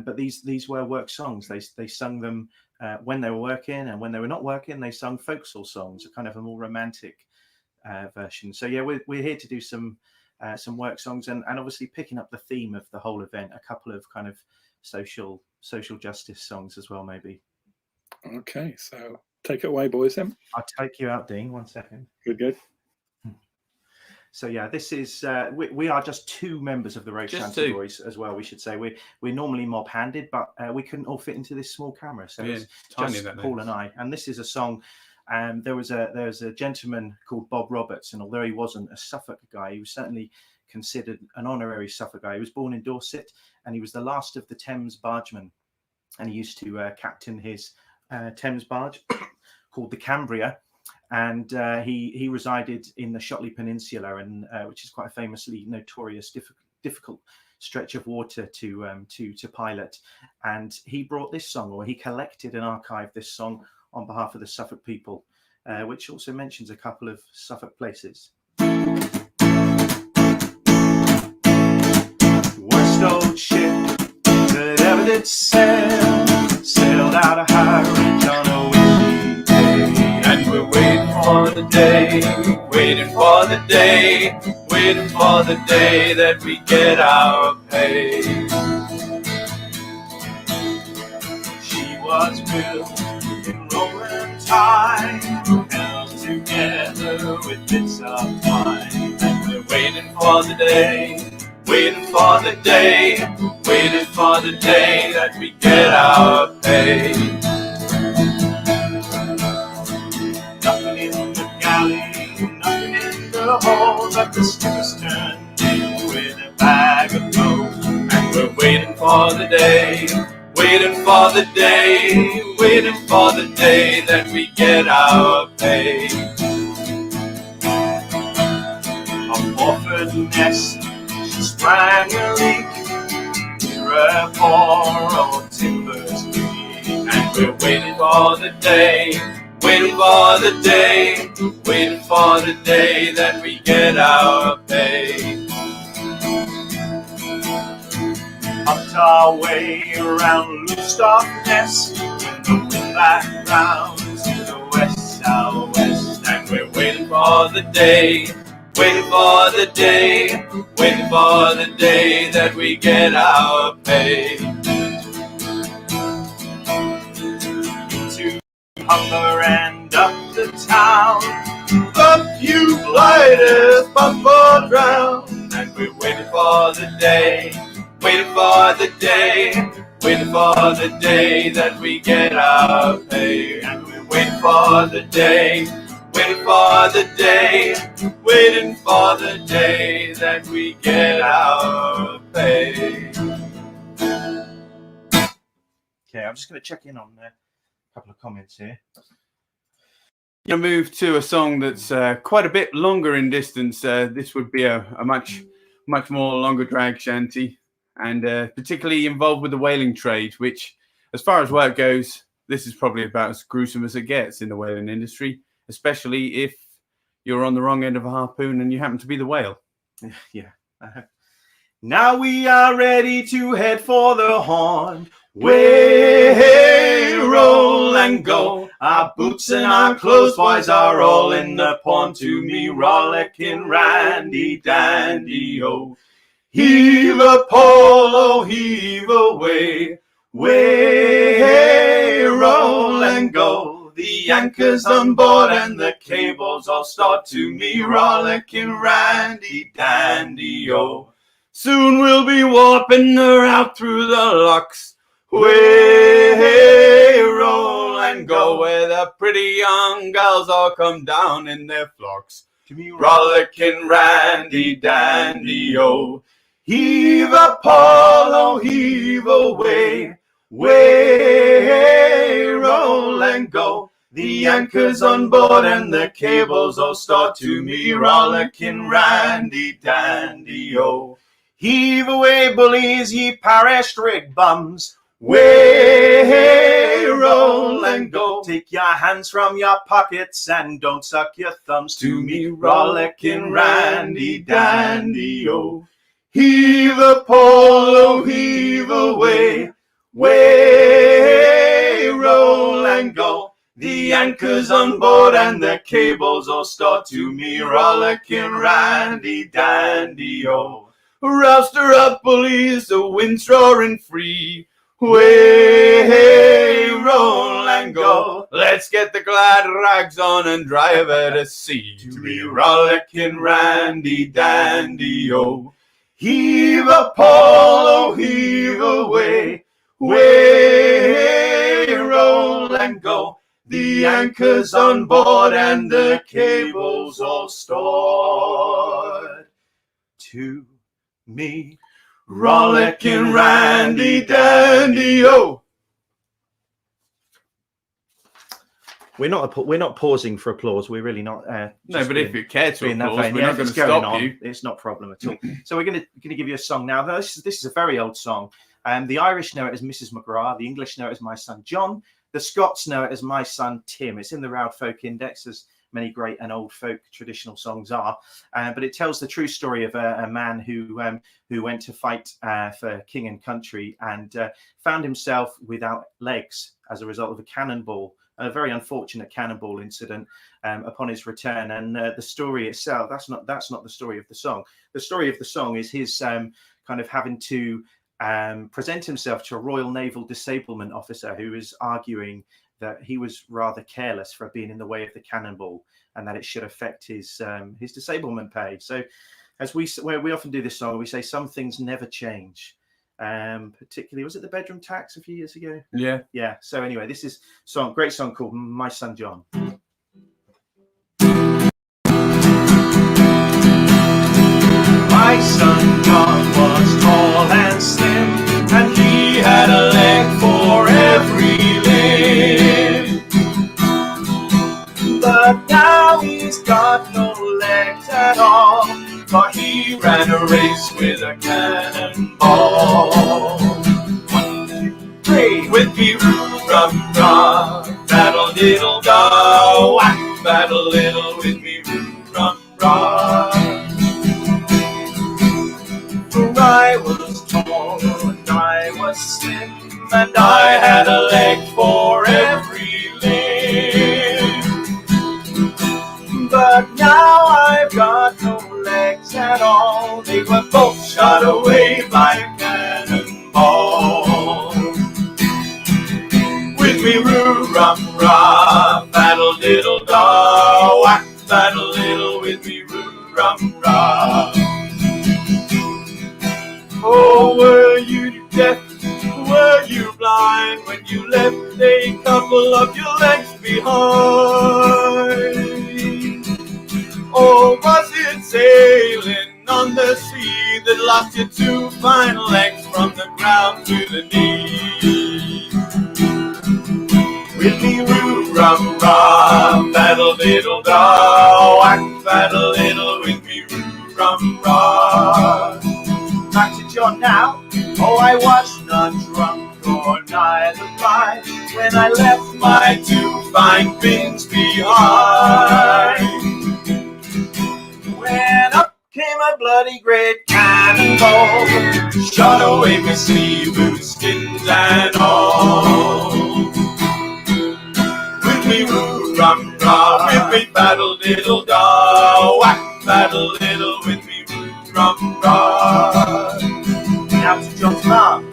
but these were work songs. They sung them when they were working, and when they were not working, they sung folksal songs, a kind of a more romantic version. So yeah, we're here to do some work songs, and obviously picking up the theme of the whole event, a couple of kind of social justice songs as well, maybe. Okay, so take it away, boys. Then I'll take you out, Dean. 1 second. Good. So yeah, this is we are just two members of the Rogue Shanty Boys as well. We should say we're normally mob-handed, but we couldn't all fit into this small camera, so it's just Paul and I. And this is a song. There was a gentleman called Bob Roberts, and although he wasn't a Suffolk guy, he was certainly considered an honorary Suffolk guy. He was born in Dorset, and he was the last of the Thames bargemen, and he used to captain his Thames barge called the Cambria. And he resided in the Shotley Peninsula, and which is quite a famously notorious difficult stretch of water to pilot. And he brought this song, or he collected and archived this song on behalf of the Suffolk people, which also mentions a couple of Suffolk places. Worst old ship that ever did sail, sailed out of High Ridge on a windy day, and we're waiting for the day, waiting for the day, waiting for the day that we get our pay. She was built in Roman time, held together with bits of pine, and we're waiting for the day, waiting for the day, waiting for the day that we get our pay. Nothing in the galley, nothing in the hold, but the skipper's turned in with a bag of gold, and we're waiting for the day, waiting for the day, waiting for the day that we get our pay. A forward nest, she sprang a leak, we're a poor old timber's creek, and we're waiting for the day, waiting for the day, waiting for the day that we get our pay. Upped our way around Lowestoft Ness, looking back round to the west southwest, and we're waiting for the day, waiting for the day, waiting for the day that we get our pay. Into Humber and up the town, up you gliders, bump or drown, and we're waiting for the day, waiting for the day, waiting for the day that we get our pay. And we're waiting for the day, waiting for the day, waiting for the day that we get our pay. Okay, I'm just going to check in on a couple of comments here. You move to a song that's quite a bit longer in distance. This would be a much more longer drag shanty, and particularly involved with the whaling trade, which, as far as work goes, this is probably about as gruesome as it gets in the whaling industry, especially if you're on the wrong end of a harpoon and you happen to be the whale. Yeah. Now we are ready to head for the Horn. Way, roll and go. Our boots and our clothes, boys, are all in the pond. To me, rollicking, randy dandy, oh. Heave a pole, oh, heave away. Way, roll and go. The anchor's on board and the cables all start. To me, rollicking, randy dandy, oh. Soon we'll be warping her out through the locks. Way, roll and go, where the pretty young girls all come down in their flocks. to me rollicking randy dandy-o. Heave a Paul, oh heave away, way, roll and go. The anchor's on board and the cables all start to me rollicking randy dandy-o. Heave away, bullies, ye parish rig bums, way, roll and go. Take your hands from your pockets and don't suck your thumbs to me rollicking randy dandy-o. Heave a Paul, oh heave away, way, roll and go. The anchor's on board and the cables all start to me rollicking randy dandy-o. Roust her up, bullies, the wind's roaring free, way, roll and go. Let's get the glad rags on and drive her to sea, to me rollicking randy dandy-o. Heave a Paul, oh heave away, way, roll and go. The anchor's on board and the cables all stored to me rollicking randy dandy-o. We're not pausing for applause. We're really not. No, but if you care to applause, vein, we're not going to stop you. It's not a problem at all. So we're going to give you a song now. This is a very old song. The Irish know it as Mrs. McGrath. The English know it as My Son John. The Scots know it as My Son Tim. It's in the Roud Folk Index, as many great and old folk traditional songs are. But it tells the true story of a man who went to fight for king and country and found himself without legs as a result of a cannonball, a very unfortunate cannonball incident upon his return. And the story itself, that's not the story of the song. The story of the song is his kind of having to present himself to a Royal Naval disablement officer who was arguing that he was rather careless for being in the way of the cannonball and that it should affect his disablement pay. So as we often do this song, we say some things never change. Particularly, was it the bedroom tax a few years ago? Yeah. So anyway, this is great song called My Son John. My son John was tall and slim, and he had a leg for every limb. But now he's got no legs at all, for he ran a race with a cannonball. 1, 2, 3, with me, rum-rum, battle-diddle-da, whack, battle-diddle, with me, rum-rum. For I was tall and I was slim, and I had a leg for every limb. But now I've got no legs at all, they were both shot away by a cannonball. With me, roo-rum-ra, battle-diddle-da, whack, battle-diddle, with me, roo-rum-ra. Oh, were you deaf, were you blind, when you left a couple of your legs behind? Or was it sailing on the sea that lost your 2 fine legs from the ground to the knee? With me, roo-rum-ra, battle-diddle-da, whack, battle-diddle, with me, roo-rum-ra. Back to John now. Oh, I was not drunk or neither blind when I left my 2 fine fins behind. When up came a bloody great cannonball, shot away my sea boots, skins and all. With me, roo-rum-ra, with me, battle-diddle-da, whack, battle-diddle, with me, roo-rum-ra. Now to John's mom,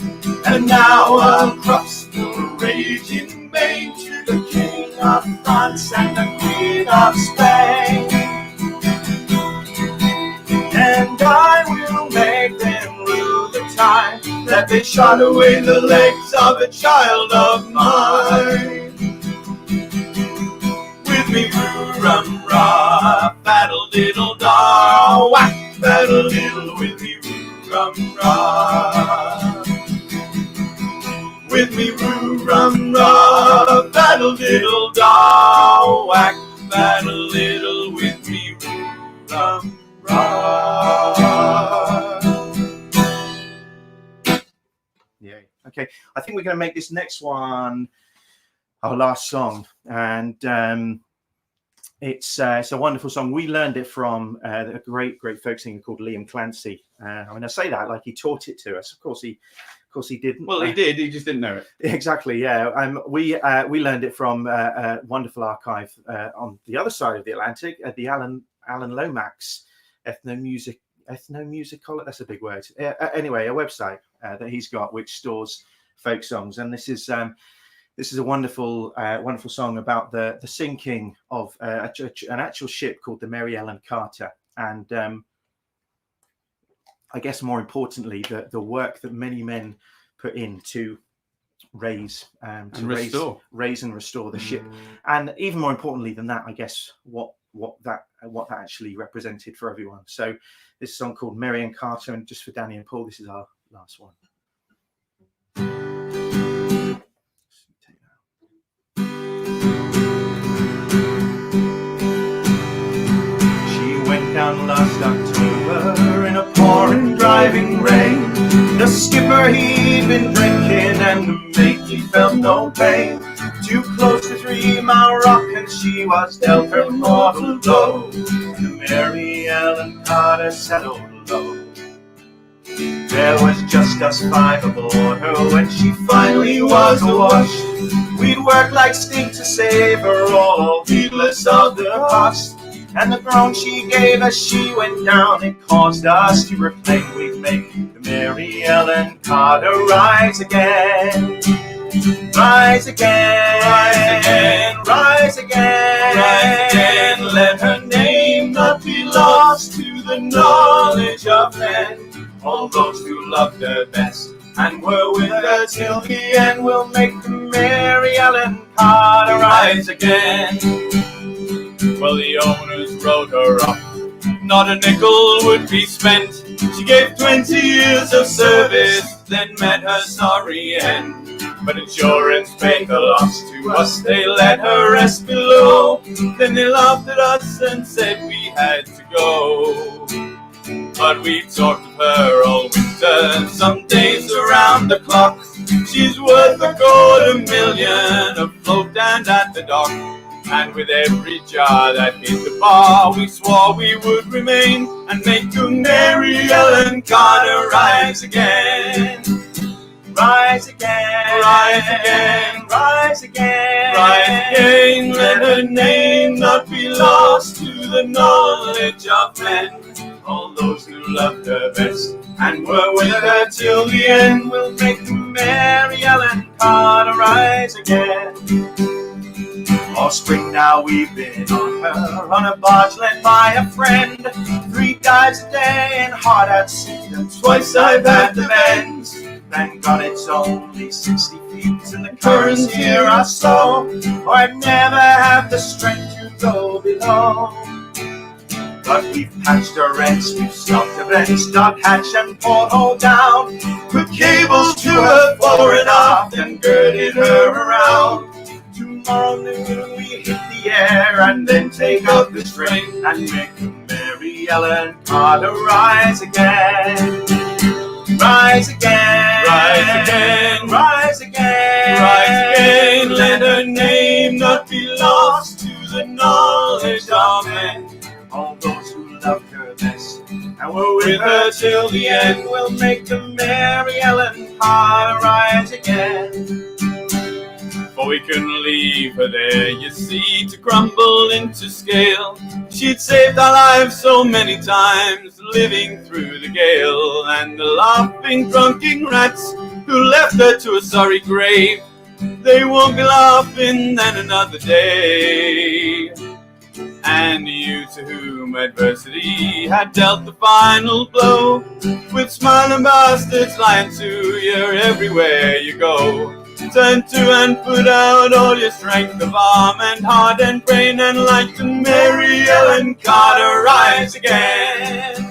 and now across the raging main to the King of France and the Queen of Spain. And I will make them rue the time that they shot away the legs of a child of mine. With me, roo-rum-ra, faddle diddle da, whack faddle diddle with me roo rum rah. With me roo rum rah, faddle diddle da, whack faddle diddle with me roo rum rah. Yeah. Okay. I think we're going to make this next one our last song, and it's a wonderful song. We learned it from a great folk singer called Liam Clancy. I mean, I say that like he taught it to us. Of course he didn't. Well, he did. He just didn't know it. Exactly. Yeah. We learned it from a wonderful archive on the other side of the Atlantic at the Alan Lomax ethnomusic. That's a big word. Anyway, a website that he's got which stores folk songs, and this is a wonderful song about the sinking of an actual ship called the Mary Ellen Carter, and I guess more importantly the work that many men put in to raise and restore the ship, and even more importantly than that, I guess what that actually represented for everyone. So this is a song called Mary Ellen Carter, and just for Danny and Paul, this is our last one. She went down last October in a pouring driving rain. The skipper he'd been drinking and the mate he felt no pain. Too close to 3 Mile Rock and she was dealt her mortal blow. The Mary Ellen Carter settled low. There was just us 5 aboard her when she finally was awash. We'd worked like stink to save her, all heedless of the cost. And the groan she gave as she went down, it caused us to proclaim we'd make the Mary Ellen Carter rise again. Rise again, rise again, rise again, rise again. Let her name not be lost to the knowledge of men. All those who loved her best and were with her till the end will make the Mary Ellen Carter rise again. Well, the owners wrote her up, not a nickel would be spent. She gave 20 years of service, then met her sorry end. But insurance paid the loss to us, they let her rest below. Then they laughed at us and said we had to go. But we talked of her all winter, some days around the clock. She's worth $250,000 afloat and at the dock. And with every jar that hit the bar, we swore we would remain and make the Mary Ellen Carter rise again. Rise again, rise again, rise again, rise again. Let her name not be lost to the knowledge of men. All those who loved her best and were with her till the end will make the Mary Ellen Carter rise again. All spring now we've been on her, on a barge led by a friend. 3 dives a day and hard at sea, and twice I've had the bends. Thank God it's only 60 feet and the currents here are slow, or I'd never have the strength to go below. But we've patched her rents, we've stopped her vents, dog hatch and porthole down, put cables to her fore and aft and girded her around. Tomorrow noon we hit the air and then take out the string and make the Mary Ellen Carter rise again. Rise again, rise again, rise again, rise again. Let her name not be lost to the knowledge of men. All those who loved her best and were with her till the end will make the Mary Ellen Carter rise again. For we couldn't leave her there, you see, to crumble into scale. She'd saved our lives so many times, living through the gale. And the laughing, drunken rats who left her to a sorry grave, they won't be laughing then another day. And you to whom adversity had dealt the final blow, with smiling bastards lying to you everywhere you go. turn to and put out all your strength of arm and heart and brain, and like the Mary Ellen Carter, rise again.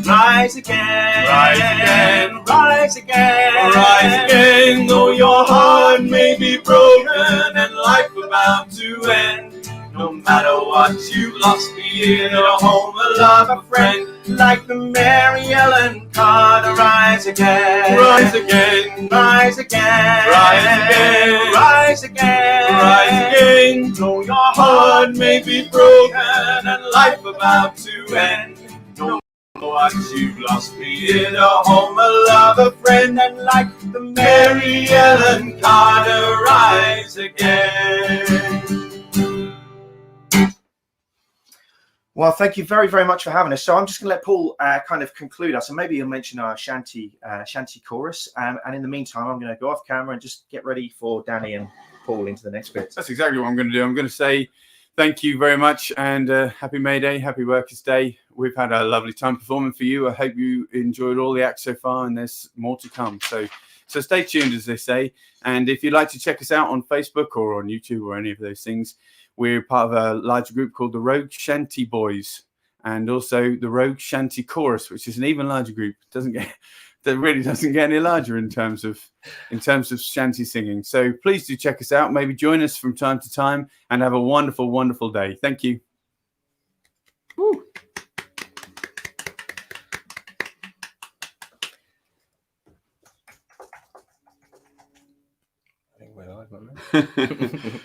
Rise again, rise again, rise again, rise again. Though your heart may be broken and life about to end, no matter what you've lost, be it a home, a love, a friend, like the Mary Ellen Carter, rise again, rise again, rise again, rise again, rise again, rise again. Though your heart may be broken and life about to end, no what you've lost, be it a home, a love, a friend, and like the Mary Ellen Carter, rise again. Well, thank you very, very much for having us. So I'm just going to let Paul kind of conclude us, and maybe he'll mention our shanty chorus. And in the meantime, I'm going to go off camera and just get ready for Danny and Paul into the next bit. That's exactly what I'm going to do. I'm going to say thank you very much, and happy May Day, happy Workers' Day. We've had a lovely time performing for you. I hope you enjoyed all the acts so far, and there's more to come. So stay tuned, as they say. And if you'd like to check us out on Facebook or on YouTube or any of those things, we're part of a larger group called the Rogue Shanty Boys, and also the Rogue Shanty Chorus, which is an even larger group. That really doesn't get any larger in terms of shanty singing. So please do check us out. Maybe join us from time to time, and have a wonderful, wonderful day. Thank you. Woo.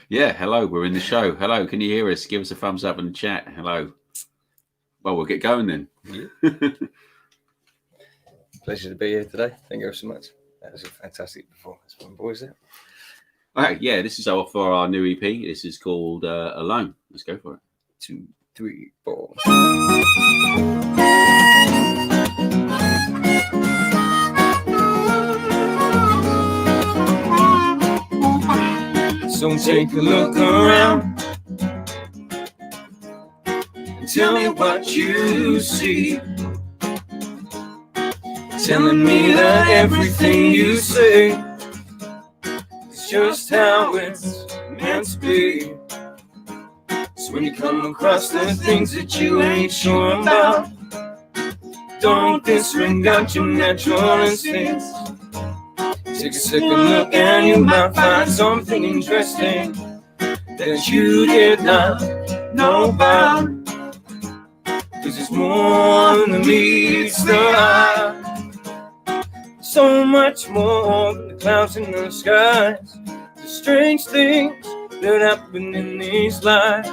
Yeah, hello, we're in the show. Hello, can you hear us? Give us a thumbs up in the chat. Hello. Well, we'll get going then. Yeah. Pleasure to be here today. Thank you so much. That was a fantastic performance from boys there. All right, yeah, this is for our new EP. This is called Alone. Let's go for it. 2, 3, 4. So take a look around and tell me what you see. Telling me that everything you say is just how it's meant to be. So when you come across the things that you ain't sure about, don't disregard your natural instincts. Take a second look and you might find something interesting that you did not know about. 'Cause it's more than meets the eye. So much more than the clouds in the skies. The strange things that happen in these lives.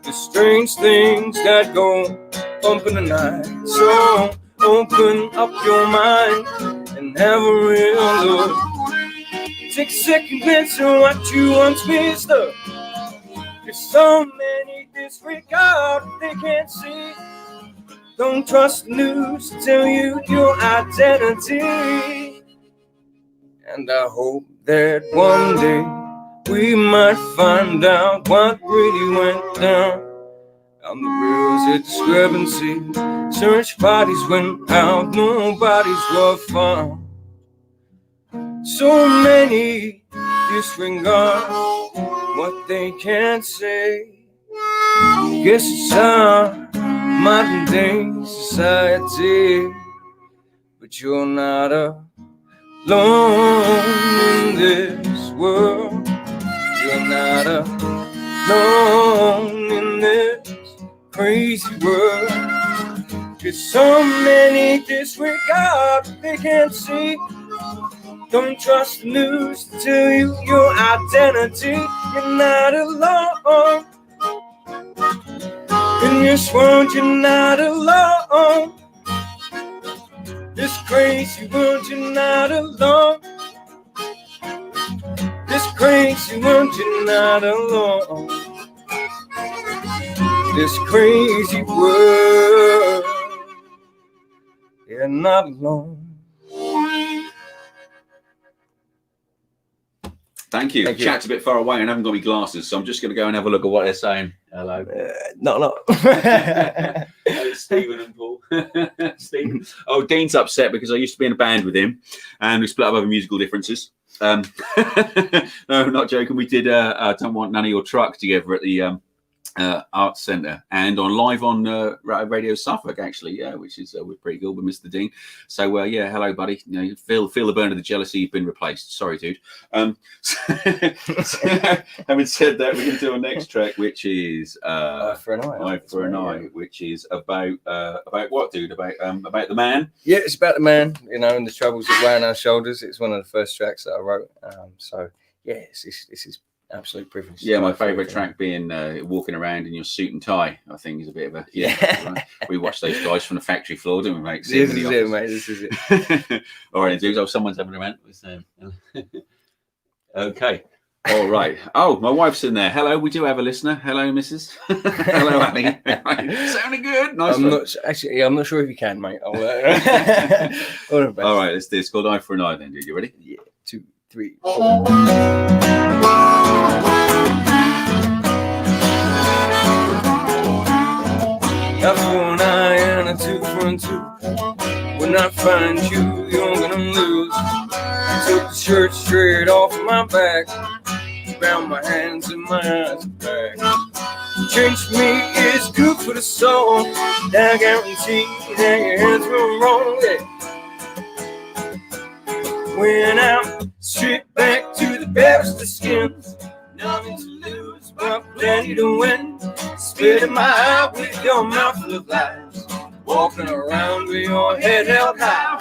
The strange things that go bump in the night. So open up your mind and have a real look. Take a second glance at what you once missed up. There's so many disregard they can't see. Don't trust the news to tell you your identity. And I hope that one day we might find out what really went down. On the rails of discrepancy, search parties went out, nobody's were found. So many disregard what they can't say. Guess it's our modern day society. But you're not alone in this world. You're not alone in this crazy world. There's so many disregard they can't see. Don't trust the news to tell you your identity. You're not alone. In this world, you're not alone. This crazy world, you're not alone. This crazy world, you're not alone. This crazy world, you're not alone. Thank you. Chat's a bit far away and I haven't got my glasses, so I'm just going to go and have a look at what they're saying. Hello. Not a lot. Stephen and Paul. Stephen. Oh, Dean's upset because I used to be in a band with him, and we split up over musical differences. No, not joking. We did "Don't Want None of Your Truck" together at the Arts Centre and live on Radio Suffolk, actually, which is pretty cool with Mr. Dean. So yeah, hello, buddy. You know, feel the burn of the jealousy. You've been replaced. Sorry, dude. Having said that, we're going to do our next track, which is Eye for an Eye. Eye for an Eye, which is about what, dude? About the man. Yeah, it's about the man, you know, and the troubles that weigh on our shoulders. It's one of the first tracks that I wrote. So yeah, this is absolute privilege. Yeah, my favourite track being walking around in your suit and tie. I think is a bit of a Right? We watched those guys from the factory floor, didn't we, mate? This is it, mate. This is it. All right, dudes. Oh, someone's having a rant. Okay. All right. Oh, my wife's in there. Hello. We do have a listener. Hello, Mrs. Hello, Ali. Sounding good. Nice. I'm not sure if you can, mate. All right. Let's do it. It's called Eye for an Eye. Then, dude. You ready? Yeah. 2, 3, 4. Eye for an eye and a tooth for a tooth. When I find you, you're gonna lose. Took the shirt straight off my back, bound my hands and my eyes back. Change for me is good for the soul. I guarantee that your hands were wrong. Yeah. When I'm stripped back to the barest of skins, nothing to lose but plenty to win. Spitting my eye with your mouth full of lies, walking around with your head held high.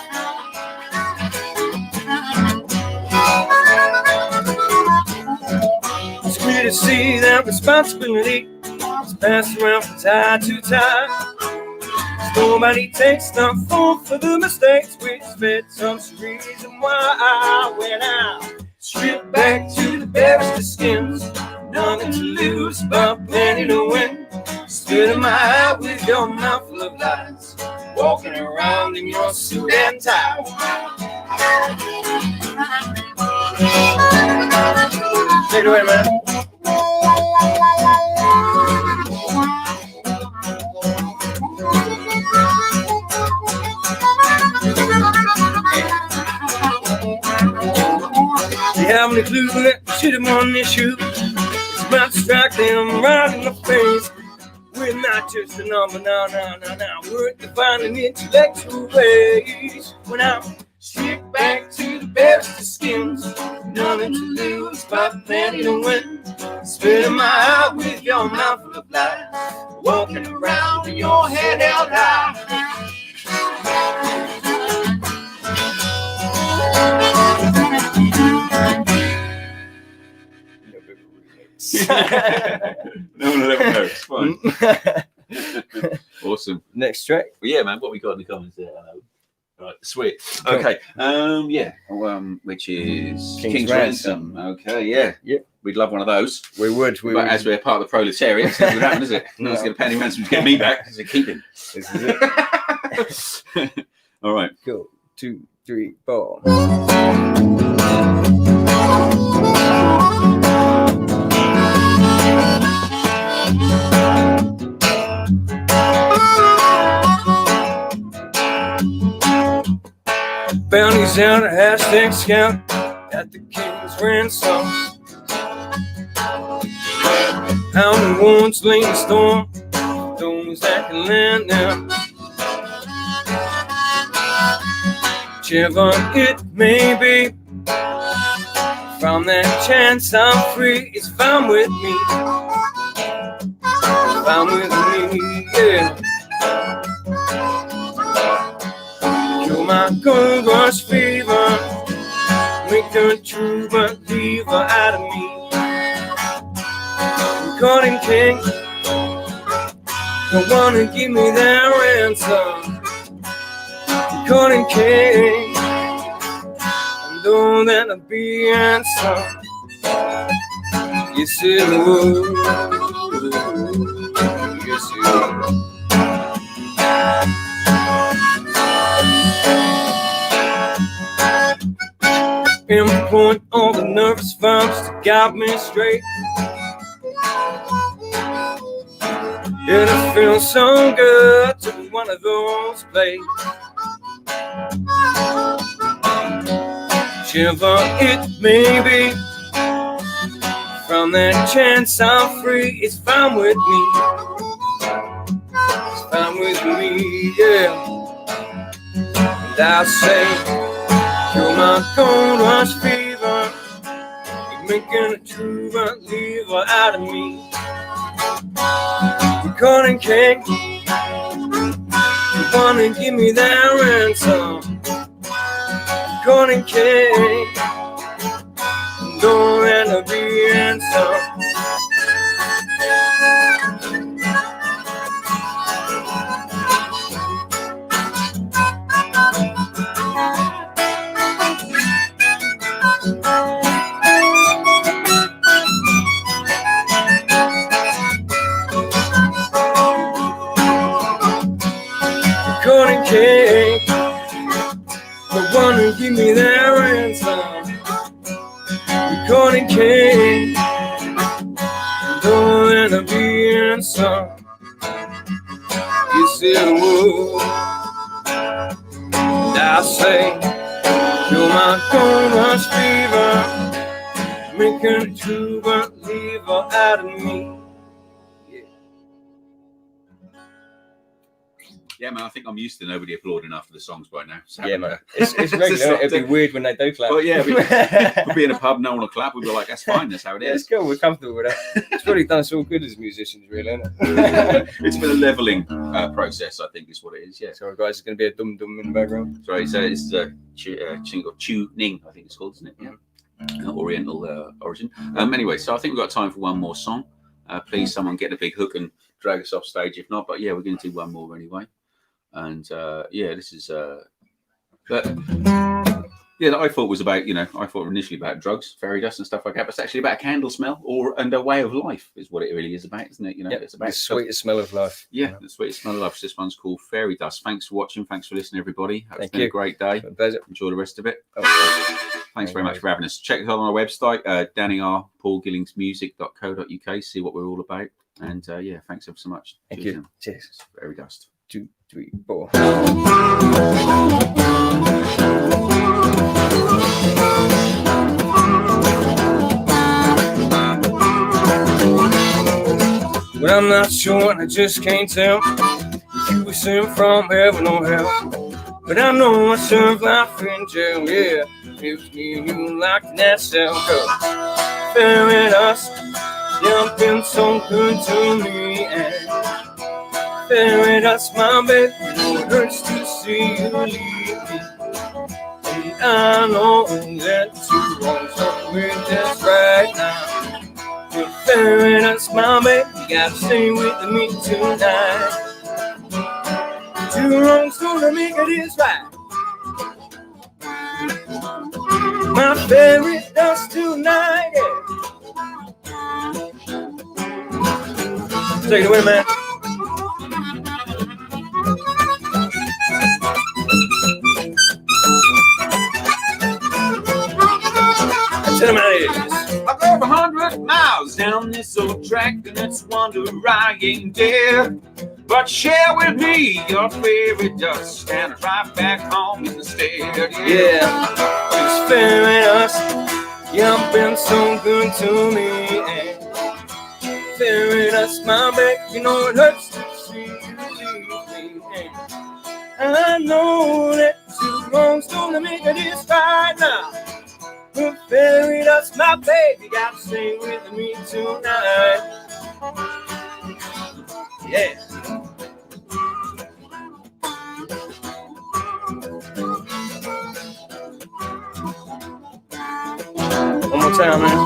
It's clear to see that responsibility is passed around from tie to tie. Nobody takes the fall for the mistakes we spent. Some reason why when I strip back to the barest of skins, nothing to lose but plenty to win. Spitting my eye with your mouth full of lies, walking around in your suit and tie. Take it away, man. You haven't a clue that shit I'm on this shoe. It's about to strike them right in the face. We're not just a number, no. We're defining intellectual ways. When I'm stripped back to the barest of skins, nothing to lose but plenty to win. Spitting my eye with your mouth full of lies, walking around with your head held high. No one will ever know. It's fine. Awesome. Next track. Well, yeah, man. What we got in the comments there? Right, sweet. Okay. Yeah. Which is King's Ransom. Okay. Yeah. Yep. We'd love one of those. We would. But as we're part of the proletariat, it's not going to happen, is it? No one's going to pay any ransom to get me back. So keep him. This is it. All right. Go. 2, 3, 4. Bounties out, hashtag scout at the King's Ransom. Pounding wounds, laying storm, those that can land now. Whichever it may be, from that chance I'm free, it's fine with me. Fine with me, yeah. Cure my gold rush fever, make a true believer out of me. Recording king, don't wanna give me that ransom. Recording king, I know that I'll be handsome. Yes it would, yes it would. Pinpoint all the nervous vibes to guide me straight. And it feels so good to be one of those plays. Shiver it maybe. From that chance I'm free, it's fine with me. It's fine with me, yeah. And I say, you're my cold rush fever. You're making a true believer out of me. You're calling cake. You wanna give me that ransom. You're calling cake. Don't let her be handsome. Cutting cake, the one who give me that ransom. You cutting cake, don't let her be handsome. You said would, and I say, you're my cold rush fever, making a true believer out of me. Yeah, man, I think I'm used to nobody applauding after the songs by now. So, yeah, man. It's regular. It'd be weird when they do clap. But yeah, we'd be in a pub, no one will clap. We'd be like, that's fine, that's how it is. It's cool, we're comfortable with that. It's really done us all good as musicians, really, isn't it? It's been a levelling process, I think, is what it is, yeah. Sorry, guys, it's going to be a dum-dum in the background. Sorry, so it's tuning, I think it's called, isn't it? Yeah. Oriental origin. Anyway, so I think we've got time for one more song. Please, someone get a big hook and drag us off stage. If not, but yeah, we're going to do one more anyway. And yeah, this is but yeah, that I thought was about, I thought initially about drugs, fairy dust and stuff like that, but it's actually about a candle smell and a way of life is what it really is about, isn't it? It's about the sweetest smell of life. Yeah, the sweetest smell of life. This one's called Fairy Dust. Thanks for watching. Thanks for listening, everybody. It's been a great day. Enjoy the rest of it. Thanks very much for having us. Check us out on our website, DannyRPaulGillingsmusic.co.uk. See what we're all about. And yeah, thanks ever so much. Thank you. Cheers. Fairy Dust. 2, 3, 4. But I'm not sure and I just can't tell if you were sent from heaven or hell. But I know I serve life in jail, yeah. If me and you locked in that cell, cause fairy dust, you've been so good to me. And fairy dust, my baby, it hurts to see you leave me. And I know that you won't stop with this right now. But fairy dust, my baby, you gotta stay with me tonight. 2 wrongs gonna make it is right. My fairy dust tonight, yeah. Take it away, man. I drove 100 miles down this old track, and it's wonder I ain't dead. But share with me your fairy dust, and I drive back home instead. Yeah, it's fairy dust. You've been so good to me. And fairy dust, my baby, you know it hurts to see you leave me. And I know that 2 wrongs gonna make it this right now. But fairy dust, my baby, gotta stay with me tonight. Yeah. One more time, man.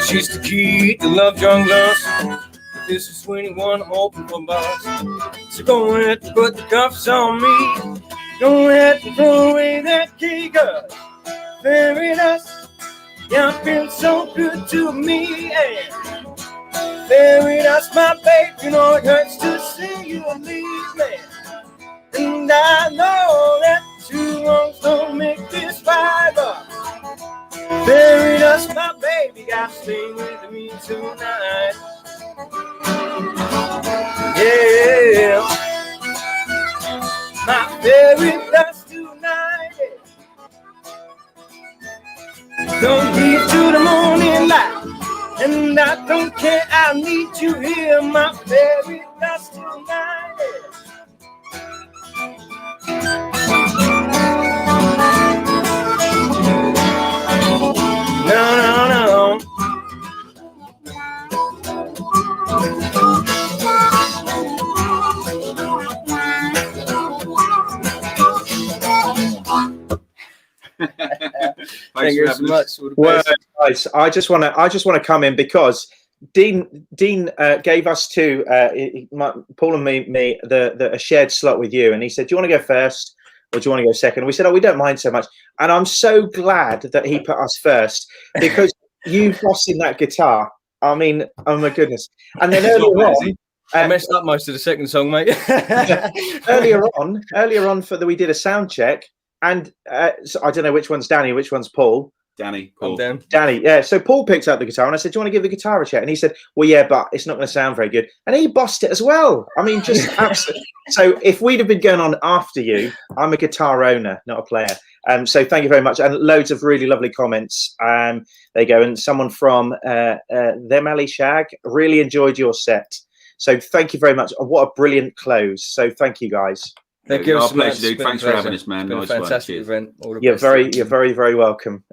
She's the key to love young lust. This is 21, I'm open for bus. So go ahead and put the cuffs on me. Go ahead and throw away that key, cause fairy dust, you've been so good to me. And fairy dust, my babe, you know it hurts to see you leave me. And I know that 2 wrongs don't make this right, but fairy dust, my baby, got to stay with me tonight. Yeah, my fairy dust tonight. Don't leave to the morning light, and I don't care, I need you here, my fairy dust tonight. No, no, no. Thank you so much. Well, guys, I just want to come in because Dean gave us two, Paul and me a shared slot with you, and he said, "Do you want to go first, or do you want to go second?" And we said, "Oh, we don't mind so much." And I'm so glad that he put us first because you bossing that guitar. I mean, oh my goodness! And then earlier on, I messed up most of the second song, mate. earlier on, we did a sound check, and so I don't know which one's Danny, which one's Paul. Danny, Paul. Danny, yeah. So Paul picked up the guitar, and I said, "Do you want to give the guitar a check?" And he said, "Well, yeah, but it's not going to sound very good." And he bossed it as well. I mean, just absolutely. So if we'd have been going on after you, I'm a guitar owner, not a player. So thank you very much, and loads of really lovely comments. There you go, and someone from them Ali Shag really enjoyed your set. So thank you very much. What a brilliant close. So thank you guys. Thank you. Our pleasure, dude. Thanks for having us, man. Nice fantastic event. You're very, very welcome.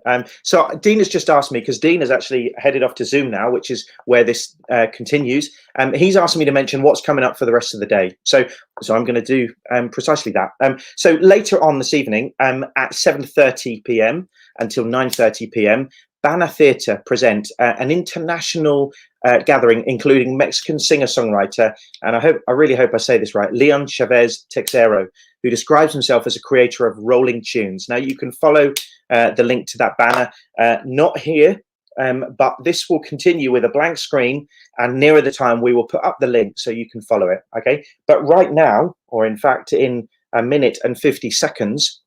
So Dean has just asked me, because Dean has actually headed off to Zoom now, which is where this continues. He's asked me to mention what's coming up for the rest of the day. So I'm going to do precisely that. So later on this evening, at 7:30 p.m. until 9:30 p.m., Banner Theatre present an international gathering, including Mexican singer-songwriter, and I really hope I say this right, Leon Chavez Texero, who describes himself as a creator of rolling tunes. Now you can follow the link to that banner, not here, but this will continue with a blank screen, and nearer the time we will put up the link so you can follow it. Okay, but right now, or in fact in a minute and 50 seconds,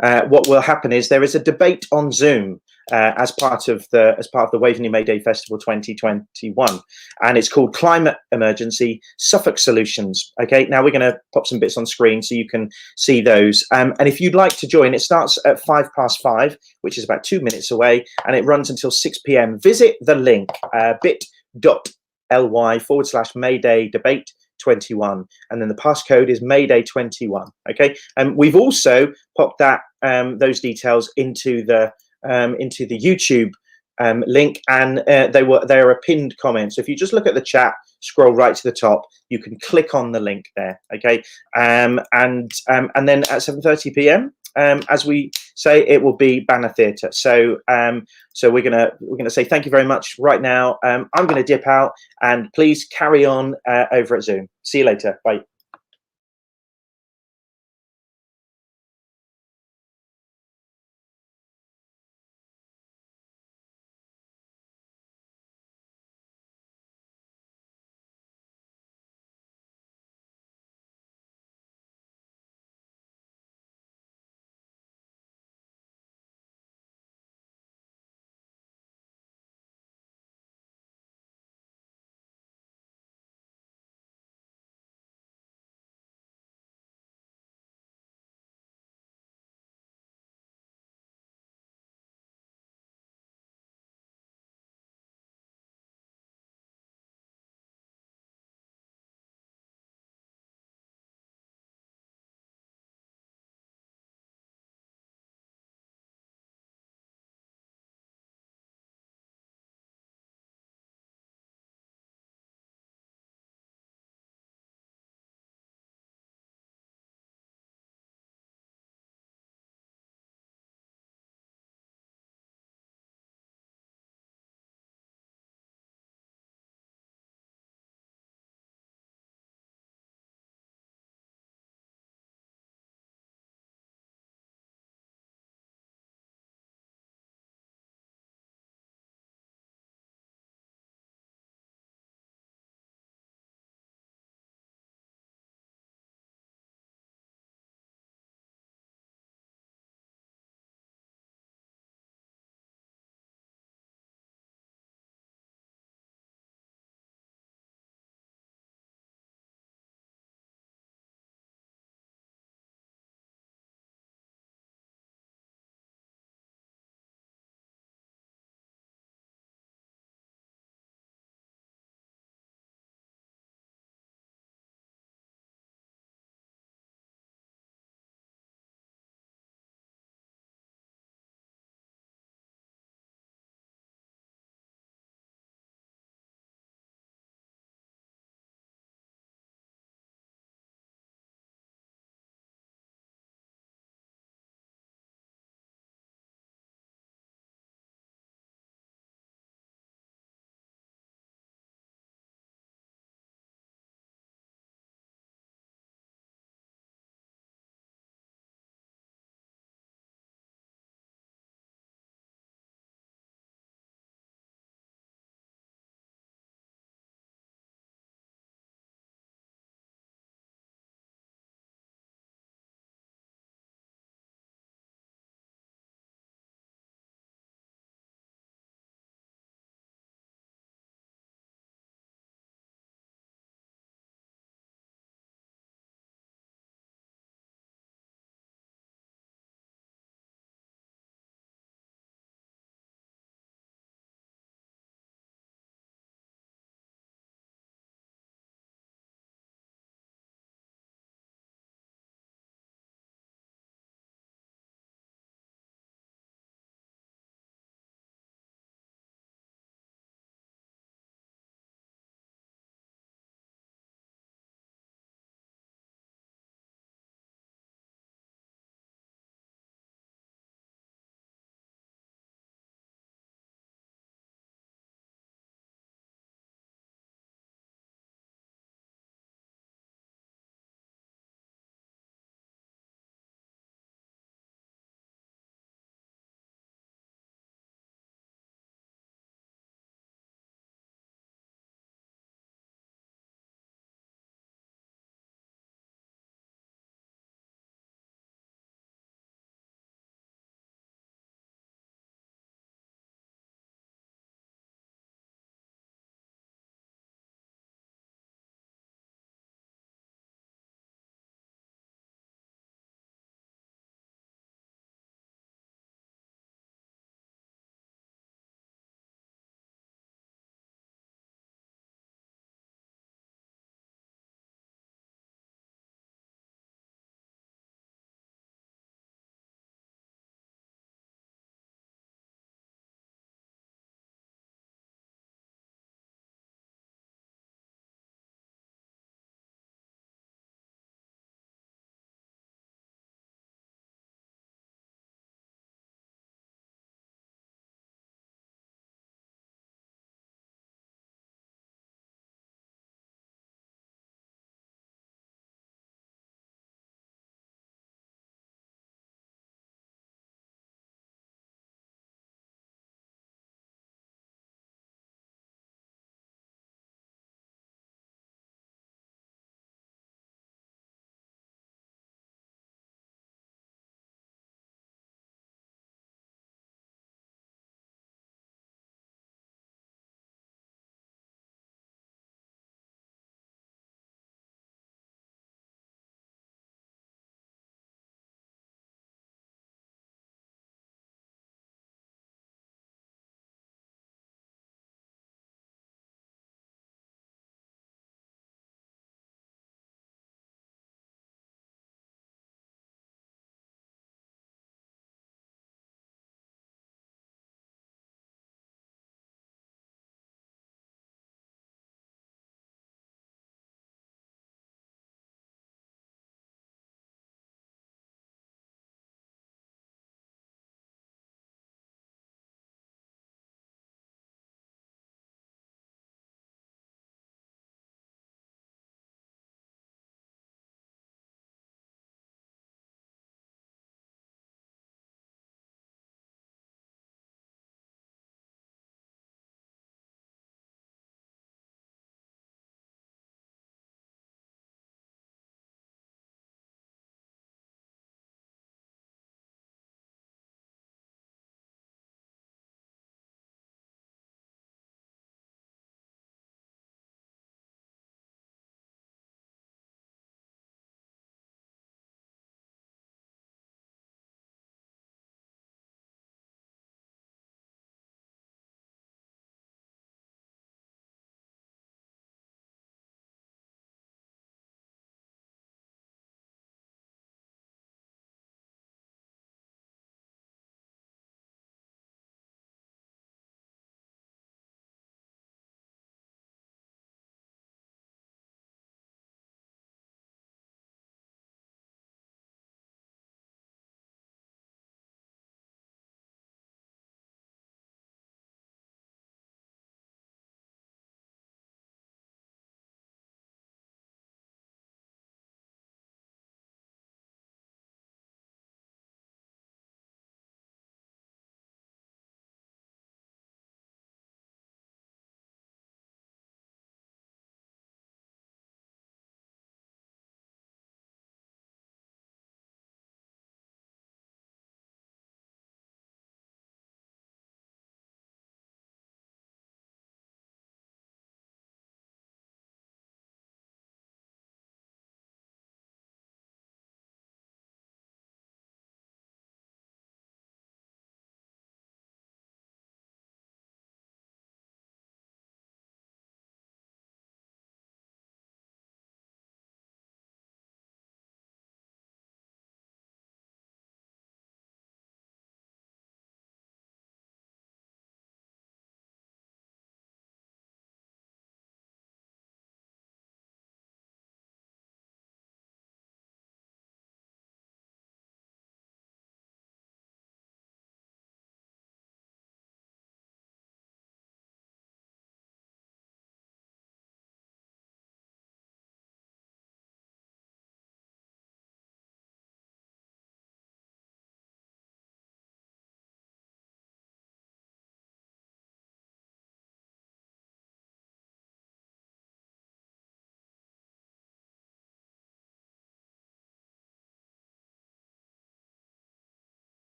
what will happen is there is a debate on Zoom as part of the Waveney May Day Festival 2021, and it's called Climate Emergency Suffolk Solutions. Okay, now we're going to pop some bits on screen so you can see those. And if you'd like to join, it starts at 5:05, which is about 2 minutes away, and it runs until 6 p.m. Visit the link bit.ly/Mayday Debate 21, and then the passcode is Mayday 21. Okay, and we've also popped that those details into the YouTube link, and they are a pinned comment. So if you just look at the chat, scroll right to the top, you can click on the link there. Okay, and then at 7:30 p.m. As we say, it will be Banner Theatre. So we're gonna say thank you very much right now. I'm gonna dip out, and please carry on over at Zoom. See you later. Bye.